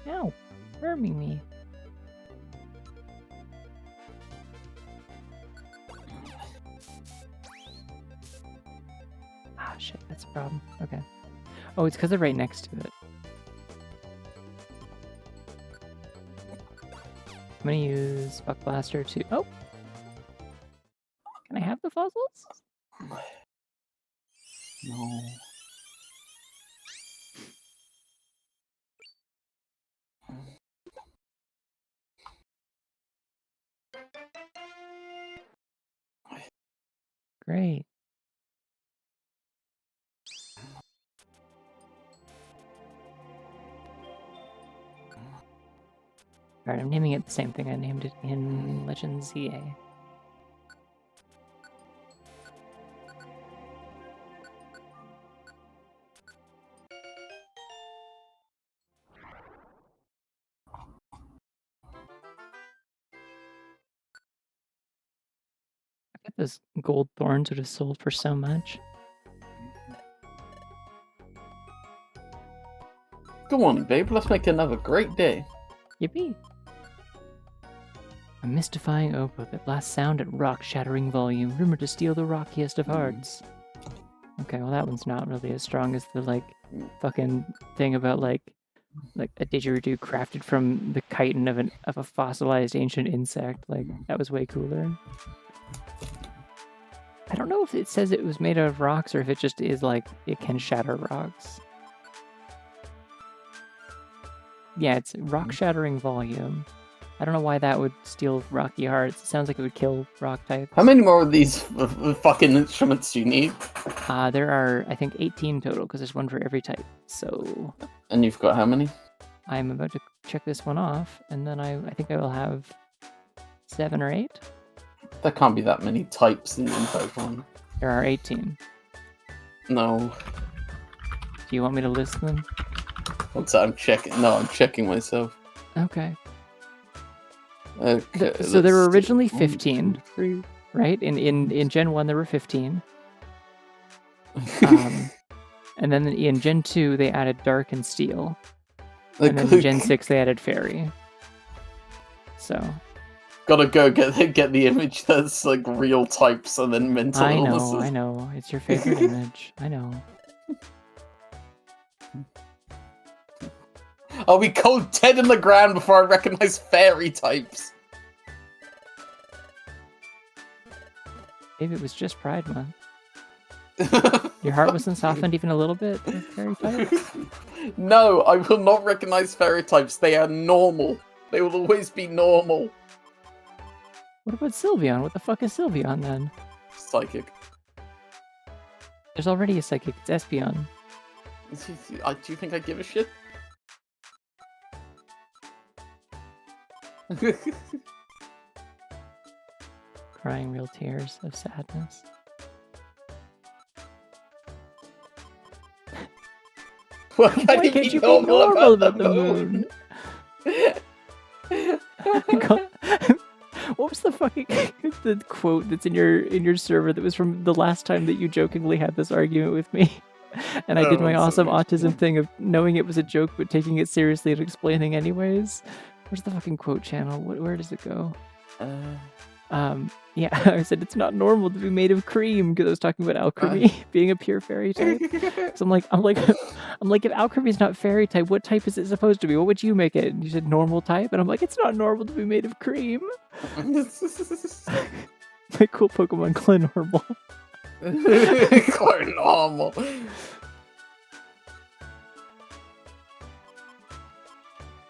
Ow! Burming me. Ah, shit. That's a problem. Okay. Oh, it's because they're right next to it. I'm gonna use Buck Blaster to... Oh! Can I have the fossils? No. Great. Alright, I'm naming it the same thing I named it in Legends ZA. I bet those gold thorns would have sold for so much. Go on, babe. Let's make another great day. Yippee! A mystifying opal that blasts sound at rock-shattering volume, rumored to steal the rockiest of hearts. Okay, well that one's not really as strong as the, like, fucking thing about, like a didgeridoo crafted from the chitin of a fossilized ancient insect. Like, that was way cooler. I don't know if it says it was made out of rocks or if it just is, like, it can shatter rocks. Yeah, it's rock-shattering volume. I don't know why that would steal rocky hearts. It sounds like it would kill rock types. How many more of these fucking instruments do you need? There are, I think, 18 total, because there's one for every type. So And you've got how many? I'm about to check this one off, and then I think I will have 7 or 8. There can't be that many types in the entire one. There are 18. No. Do you want me to list them? What's that? I'm checking. No, I'm checking myself. Okay. Okay. So there were let's do originally 1, 15, 2, 3. right? In Gen 1 there were 15. And then in Gen 2 they added Dark and Steel. And then in Gen 6 they added Fairy. So gotta go get the image that's like real types and then mental illnesses. I know. It's your favorite image. I know. I'll be cold dead in the ground before I recognize fairy types. Maybe it was just Pride Month. Your heart wasn't softened even a little bit for fairy types? No, I will not recognize fairy types. They are normal. They will always be normal. What about Sylveon? What the fuck is Sylveon then? Psychic. There's already a psychic. It's Espeon. Do you think I give a shit? Crying real tears of sadness. Why Why can't you be normal about the moon? God. What was the fucking the quote that's in your server that was from the last time that you jokingly had this argument with me? And I did my awesome autism thing of knowing it was a joke but taking it seriously and explaining anyways. Where's the fucking quote channel? Where does it go? Yeah, I said it's not normal to be made of cream because I was talking about alchemy being a pure fairy type. So I'm like, if alchemy is not fairy type, what type is it supposed to be? What would you make it? And you said normal type, and I'm like, it's not normal to be made of cream. My cool Pokemon Clinormal. Clinormal.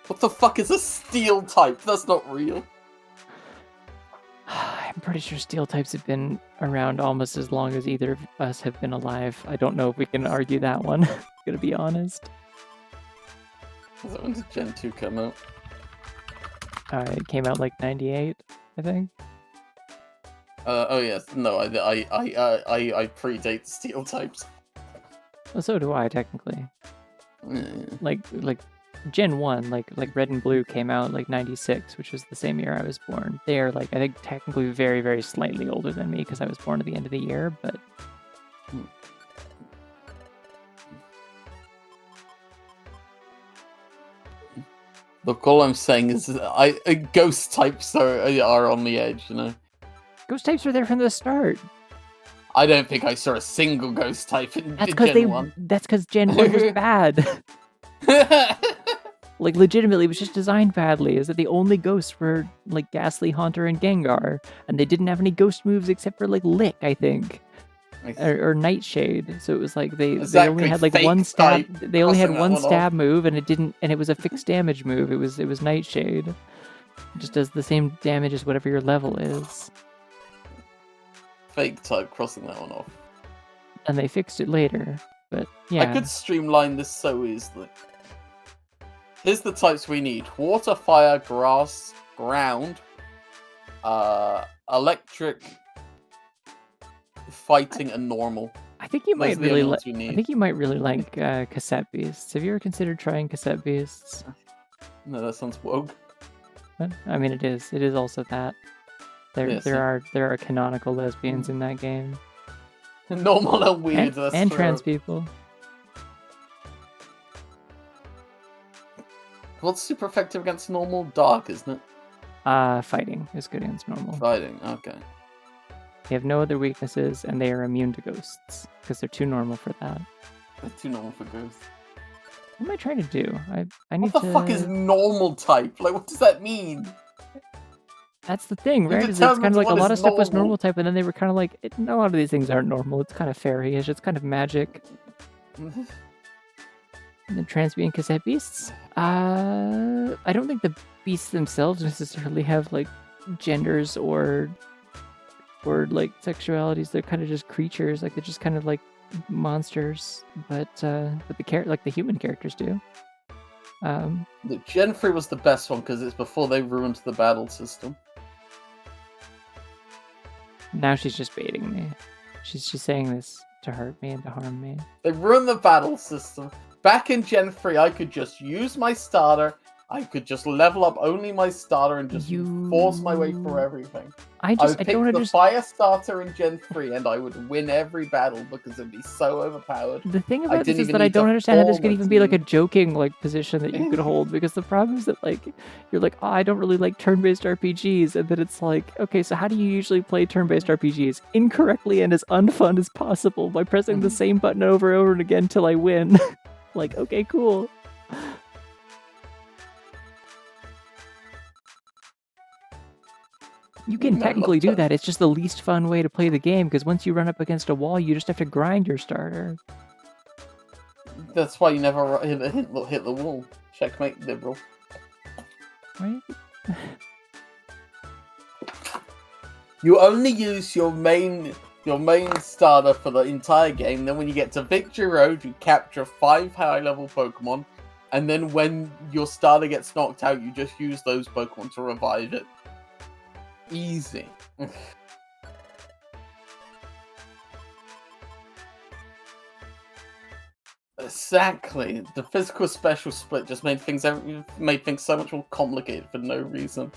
What the fuck is a steel type? That's not real. I'm pretty sure steel types have been around almost as long as either of us have been alive. I don't know if we can argue that one. Gonna be honest. When did Gen 2 come out? It came out like 98, I think. Oh yes, no, I predate steel types. Well, so do I technically. Mm. Like Gen 1, like Red and Blue came out like 96, which was the same year I was born. They are like, I think technically very, very slightly older than me because I was born at the end of the year, but... Look, all I'm saying is ghost types are on the edge, you know? Ghost types were there from the start. I don't think I saw a single ghost type in Gen 1. That's because Gen 1 was bad. Like, legitimately, it was just designed badly. Is that the only ghosts were, like, Ghastly, Haunter, and Gengar. And they didn't have any ghost moves except for, like, Lick, I think. Or Nightshade. So it was like, they only had, like, one stab... They only had one stab move, and it was a fixed damage move. It was Nightshade. It just does the same damage as whatever your level is. Fake type, crossing that one off. And they fixed it later. But, yeah. I could streamline this so easily. Here's the types we need. Water, fire, grass, ground, electric, fighting, and normal. I think you might really like cassette beasts. Have you ever considered trying cassette beasts? No, that sounds woke. But, I mean, it is. It is also that. There are canonical lesbians in that game. Normal and weird. And trans people. What's super effective against normal? Dark, isn't it? Fighting is good against normal. Fighting, okay. They have no other weaknesses, and they are immune to ghosts, because they're too normal for that. They're too normal for ghosts. What am I trying to do? I need What the fuck is normal type? Like, what does that mean? That's the thing, right? Is it's kind of like a lot of stuff was normal type, and then they were kind of like, a lot of these things aren't normal. It's kind of fairy-ish. It's kind of magic. And the transmutant cassette beasts? I don't think the beasts themselves necessarily have, like, genders or like, sexualities. They're kind of just creatures. Like, they're just kind of, like, monsters. But the human characters do. The Gen 3 was the best one, because it's before they ruined the battle system. Now she's just baiting me. She's saying this to hurt me and to harm me. They ruined the battle system. Back in Gen 3, I could just use my starter, I could just level up only my starter and just force my way through everything. I would pick the fire starter in Gen 3 and I would win every battle because it'd be so overpowered. The thing about this is that I don't understand how this could even be like a joking like position that you could hold, because the problem is that like you're like, oh, I don't really like turn-based RPGs, and then it's like, okay, so how do you usually play turn-based RPGs? Incorrectly and as unfun as possible by pressing the same button over and over again till I win. Like, okay, cool. You can technically do that. It's just the least fun way to play the game, because once you run up against a wall, you just have to grind your starter. That's why you never hit the wall. Checkmate, liberal. Right? You only use your main starter for the entire game. Then when you get to Victory Road, you capture 5 high-level Pokemon, and then when your starter gets knocked out, you just use those Pokemon to revive it. Easy. Exactly. The physical special split just made things so much more complicated for no reason.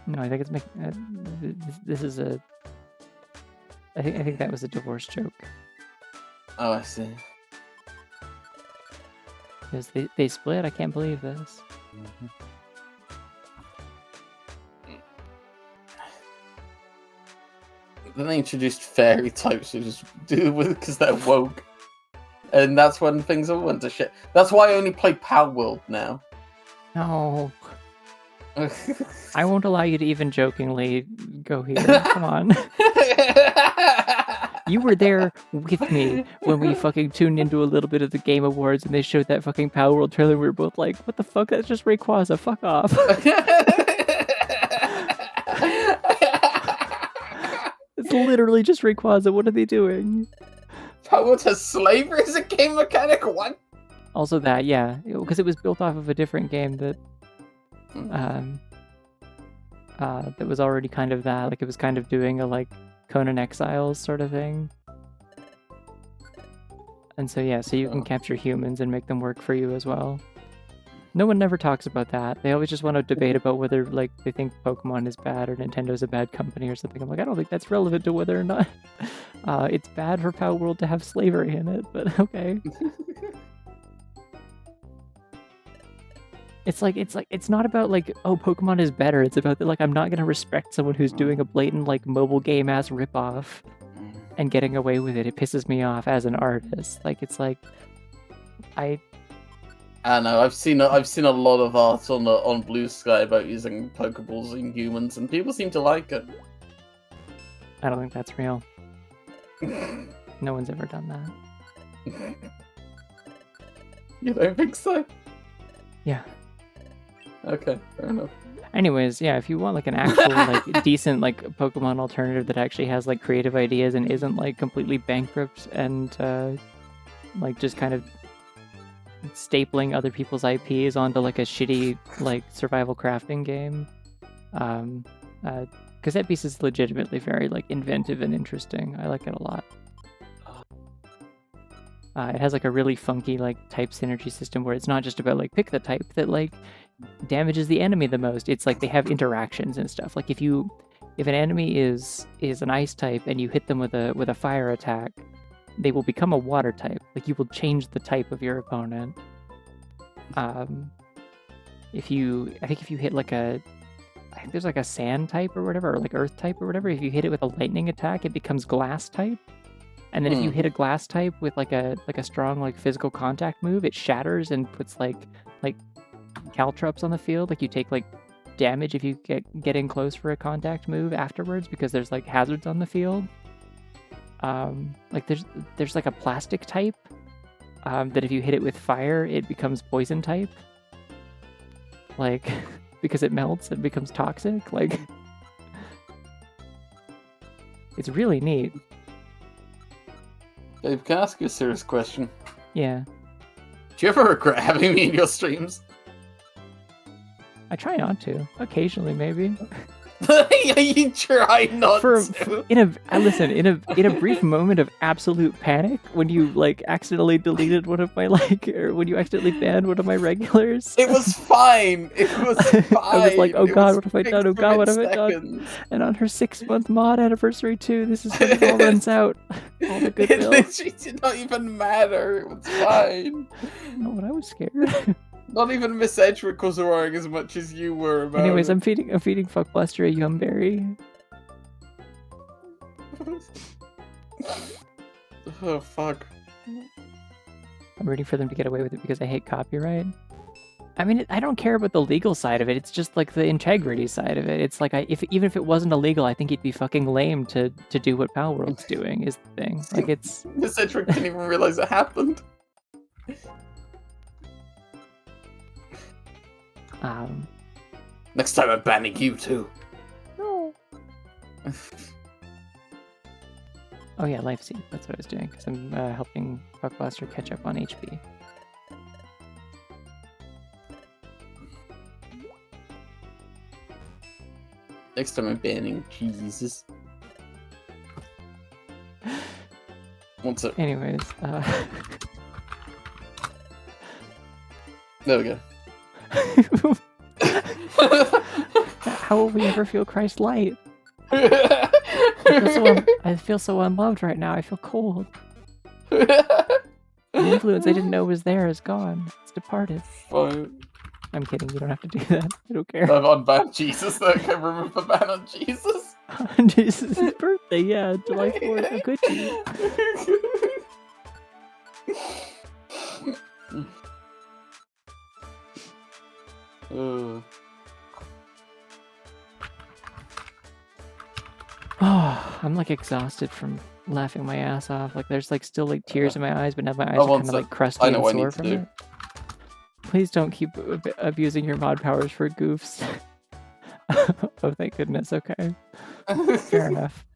No, I think it's this is a. I think that was a divorce joke. Oh, I see. Because they split. I can't believe this. Mm-hmm. Then they introduced fairy types to just do with because they're woke. And that's when things all went to shit. That's why I only play Power World now. No. I won't allow you to even jokingly go here. Come on. You were there with me when we fucking tuned into a little bit of the Game Awards and they showed that fucking Power World trailer. We were both like, what the fuck? That's just Rayquaza. Fuck off. It's literally just Rayquaza. What are they doing? Power World has slavery as a game mechanic? What? Also that, yeah. Because it was built off of a different game that that was already kind of that. Like, it was kind of doing a, like, Conan Exiles sort of thing. And so, yeah, so you can capture humans and make them work for you as well. No one never talks about that. They always just want to debate about whether, like, they think Pokemon is bad or Nintendo's a bad company or something. I'm like, I don't think that's relevant to whether or not it's bad for Power World to have slavery in it, but okay. It's not about, like, oh, Pokemon is better. It's about that, like, I'm not gonna respect someone who's doing a blatant, like, mobile game ass ripoff and getting away with it. It pisses me off as an artist. Like, it's like, I know. I've seen a lot of art on Blue Sky about using Pokeballs in humans, and people seem to like it. I don't think that's real. No one's ever done that. You don't think so? Yeah. Okay, fair enough. Anyways, yeah, if you want, like, an actual, like, decent, like, Pokemon alternative that actually has, like, creative ideas and isn't, like, completely bankrupt and, like, just kind of stapling other people's IPs onto, like, a shitty, like, survival crafting game, Cassette Beast is legitimately very, like, inventive and interesting. I like it a lot. It has, like, a really funky, like, type synergy system where it's not just about, like, pick the type that, like, damages the enemy the most. It's like they have interactions and stuff. Like, if an enemy is an ice type and you hit them with a fire attack, they will become a water type. Like, you will change the type of your opponent. I think if you hit, like, I think there's, like, a sand type or whatever, or, like, earth type or whatever, if you hit it with a lightning attack, it becomes glass type. And then if you hit a glass type with, like, a strong, like, physical contact move, it shatters and puts, like caltrops on the field. Like, you take, like, damage if you get in close for a contact move afterwards because there's, like, hazards on the field. Like, there's like a plastic type that if you hit it with fire, it becomes poison type. Like, because it melts and becomes toxic. Like, it's really neat. Dave, can I ask you a serious question? Yeah. Do you ever regret having me in your streams? I try not to. Occasionally, maybe. You try not to. In a brief moment of absolute panic, when you, like, accidentally deleted one of my, like, or when you accidentally banned one of my regulars. It was fine. It was fine. I was like, oh god, what have I done? Oh god, what have I done? And on her 6-month mod anniversary too, this is when it all runs out. All the good It literally did not even matter. It was fine. No, but I was scared. Not even Miss Edgewick was worrying as much as you were about Anyways, it. I'm feeding Fuckbuster a Yumberry. Oh fuck. I'm rooting for them to get away with it because I hate copyright. I mean, I don't care about the legal side of it. It's just like the integrity side of it. It's like even if it wasn't illegal, I think it'd be fucking lame to do what Palworld's doing. Is the thing. Like it's. The Cedric didn't even realize it happened. Next time I'm banning you too. No. Oh yeah, Life Seed. That's what I was doing because I'm helping Buckbuster catch up on HP. Next time I'm banning Jesus. What's it? Anyways, There we go. how will we ever feel Christ light? I feel so unloved right now. I feel cold. The influence I didn't know was there is gone. It's departed. Fine. I'm kidding. You don't have to do that. I don't care. I've unbanned Jesus. Though. I can remove the ban on Jesus. Jesus' birthday, yeah, July 4th. A good year. Oh, I'm like exhausted from laughing my ass off. Like there's like still like tears in my eyes, but now my eyes are kind of like crusty and sore from it. Please don't keep abusing your mod powers for goofs. Oh, thank goodness. Okay. Fair enough.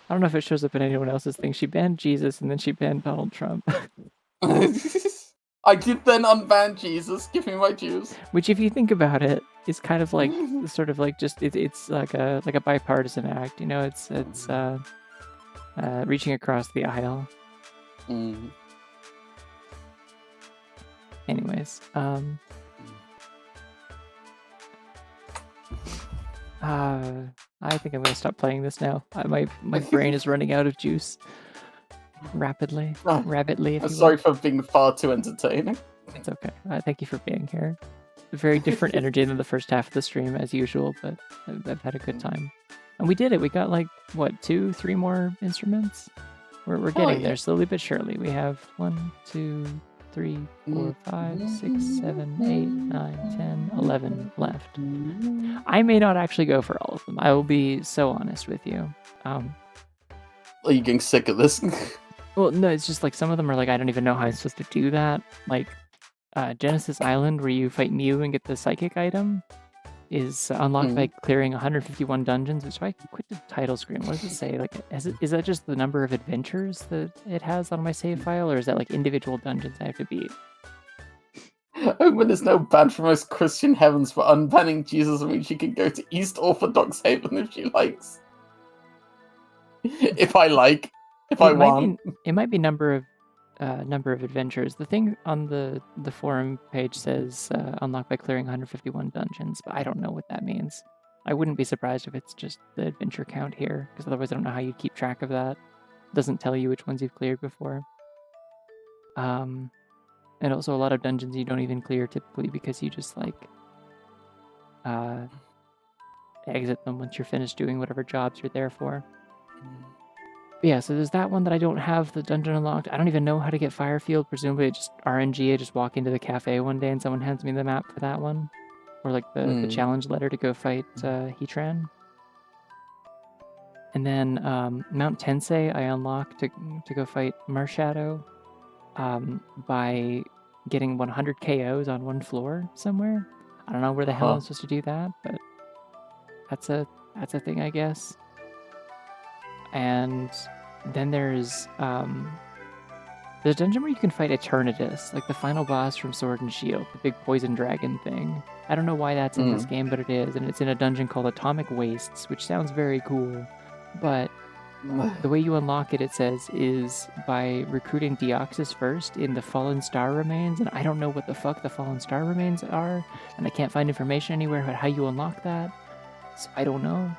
I don't know if it shows up in anyone else's thing. She banned Jesus and then she banned Donald Trump. I did then unban Jesus. Give me my dues. Which, if you think about it, is kind of like sort of like just it's like a bipartisan act. You know, it's reaching across the aisle. Anyways, I think I'm gonna stop playing this now. My brain is running out of juice rapidly. I'm sorry for being far too entertaining. It's okay. Thank you for being here. Very different energy than the first half of the stream as usual, but I've had a good time. And we did it. We got like what 2-3 more instruments. We're getting there slowly but surely. We have 1, 2, 3, 4, 5, 6, 7, 8, 9, 10, 11 left. I may not actually go for all of them. I will be so honest with you. Are you getting sick of this? Well, no, it's just like some of them are like, I don't even know how I'm supposed to do that. Like Genesis Island, where you fight Mew and get the psychic item, is unlocked by clearing 151 dungeons. Which if I quit the title screen, what does it say? Like, is that just the number of adventures that it has on my save file, or is that like individual dungeons I have to beat? When there's no ban for most Christian heavens for unbanning Jesus, means she can go to East Orthodox Haven if she likes. If I like, if I want. It might be number of adventures. The thing on the forum page says unlocked by clearing 151 dungeons, but I don't know what that means. I wouldn't be surprised if it's just the adventure count here, because otherwise I don't know how you'd keep track of that. It doesn't tell you which ones you've cleared before. And also a lot of dungeons you don't even clear typically because you just like exit them once you're finished doing whatever jobs you're there for. But yeah, so there's that one that I don't have the dungeon unlocked. I don't even know how to get Firefield. Presumably it's just RNG. I just walk into the cafe one day and someone hands me the map for that one. Or like the challenge letter to go fight Heatran. And then Mount Tensei I unlocked to go fight Marshadow by getting 100 KOs on one floor somewhere. I don't know where the hell I'm supposed to do that, but that's a thing, I guess. And then there's a dungeon where you can fight Eternatus, like the final boss from Sword and Shield, the big poison dragon thing. I don't know why that's in this game, but it is, and it's in a dungeon called Atomic Wastes, which sounds very cool, but the way you unlock it, it says, is by recruiting Deoxys first in the Fallen Star Remains, and I don't know what the fuck the Fallen Star Remains are, and I can't find information anywhere about how you unlock that, so I don't know.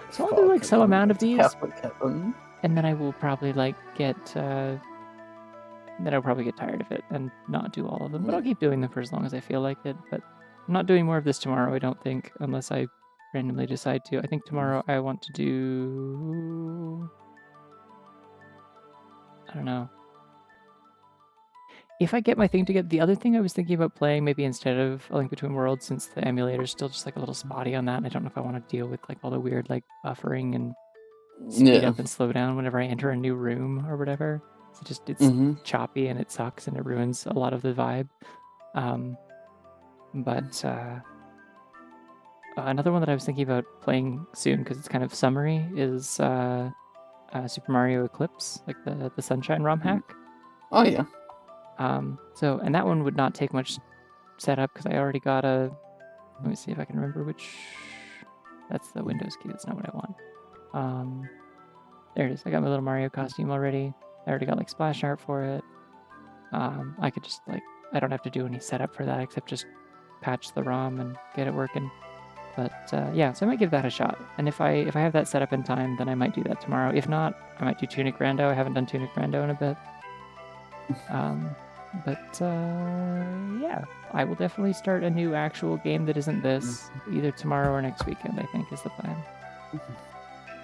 So I'll do like some amount of these, and then I will probably like then I'll probably get tired of it and not do all of them, but I'll keep doing them for as long as I feel like it, but I'm not doing more of this tomorrow, I don't think, unless I randomly decide to. I think tomorrow I want to do... I don't know. if I get my thing to get the other thing I was thinking about playing maybe instead of A Link Between Worlds, since the emulator is still just like a little spotty on that, and I don't know if I want to deal with like all the weird like buffering and speed Yeah. up and slow down whenever I enter a new room or whatever. It's Mm-hmm. choppy and it sucks and it ruins a lot of the vibe. But another one that I was thinking about playing soon because it's kind of summery is Super Mario Eclipse, like the Sunshine ROM hack. Oh yeah. So and that one would not take much setup because I already got a. Let me see if I can remember which. That's the Windows key. That's not what I want. There it is. I got my little Mario costume already. I already got like splash art for it. I could just like I don't have to do any setup for that except just patch the ROM and get it working. But yeah, so I might give that a shot. And if I have that set up in time, then I might do that tomorrow. If not, I might do Tunic Rando. I haven't done Tunic Rando in a bit. But yeah, I will definitely start a new actual game that isn't this either tomorrow or next weekend. I think is the plan.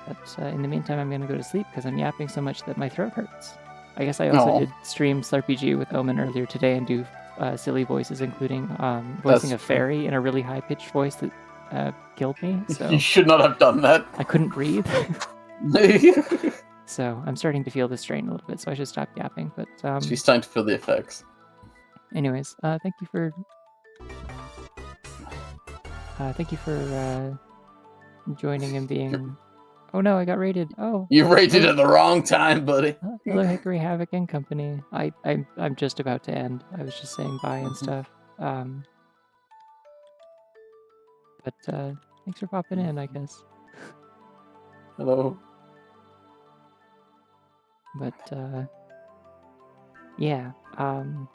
But in the meantime, I'm gonna go to sleep because I'm yapping so much that my throat hurts. I guess I also did stream Slurpg with Omen earlier today and do silly voices, including voicing a fairy in a really high-pitched voice that killed me. So you should not have done that. I couldn't breathe. So I'm starting to feel the strain a little bit, so I should stop yapping. But She's starting to feel the effects. Anyways, thank you for joining and being. Oh no, I got raided. Oh, you raided at the wrong time, buddy. Hello, Hickory Havoc and Company. I'm just about to end. I was just saying bye and stuff. But thanks for popping in, I guess. Hello. But yeah, I'm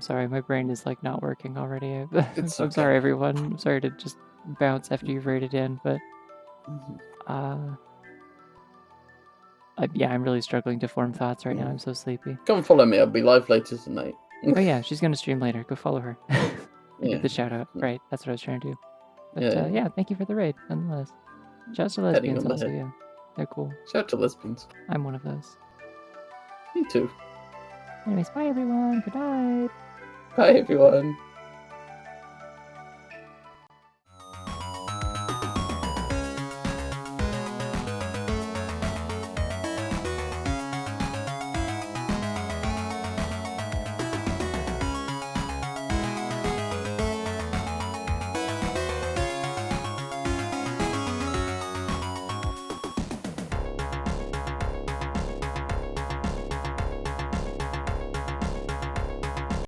sorry, my brain is like not working already. I'm sorry, everyone. I'm sorry to just bounce after you've raided in, but I'm really struggling to form thoughts right now. I'm so sleepy. Come follow me. I'll be live later tonight. Oh yeah, she's gonna stream later. Go follow her. Get the shout out. Right, that's what I was trying to do. But yeah, thank you for the raid, nonetheless. Shout out to lesbians also, yeah. They're cool. Shout out to lesbians. I'm one of those. Me too. Anyways, bye everyone. Good night. Bye everyone.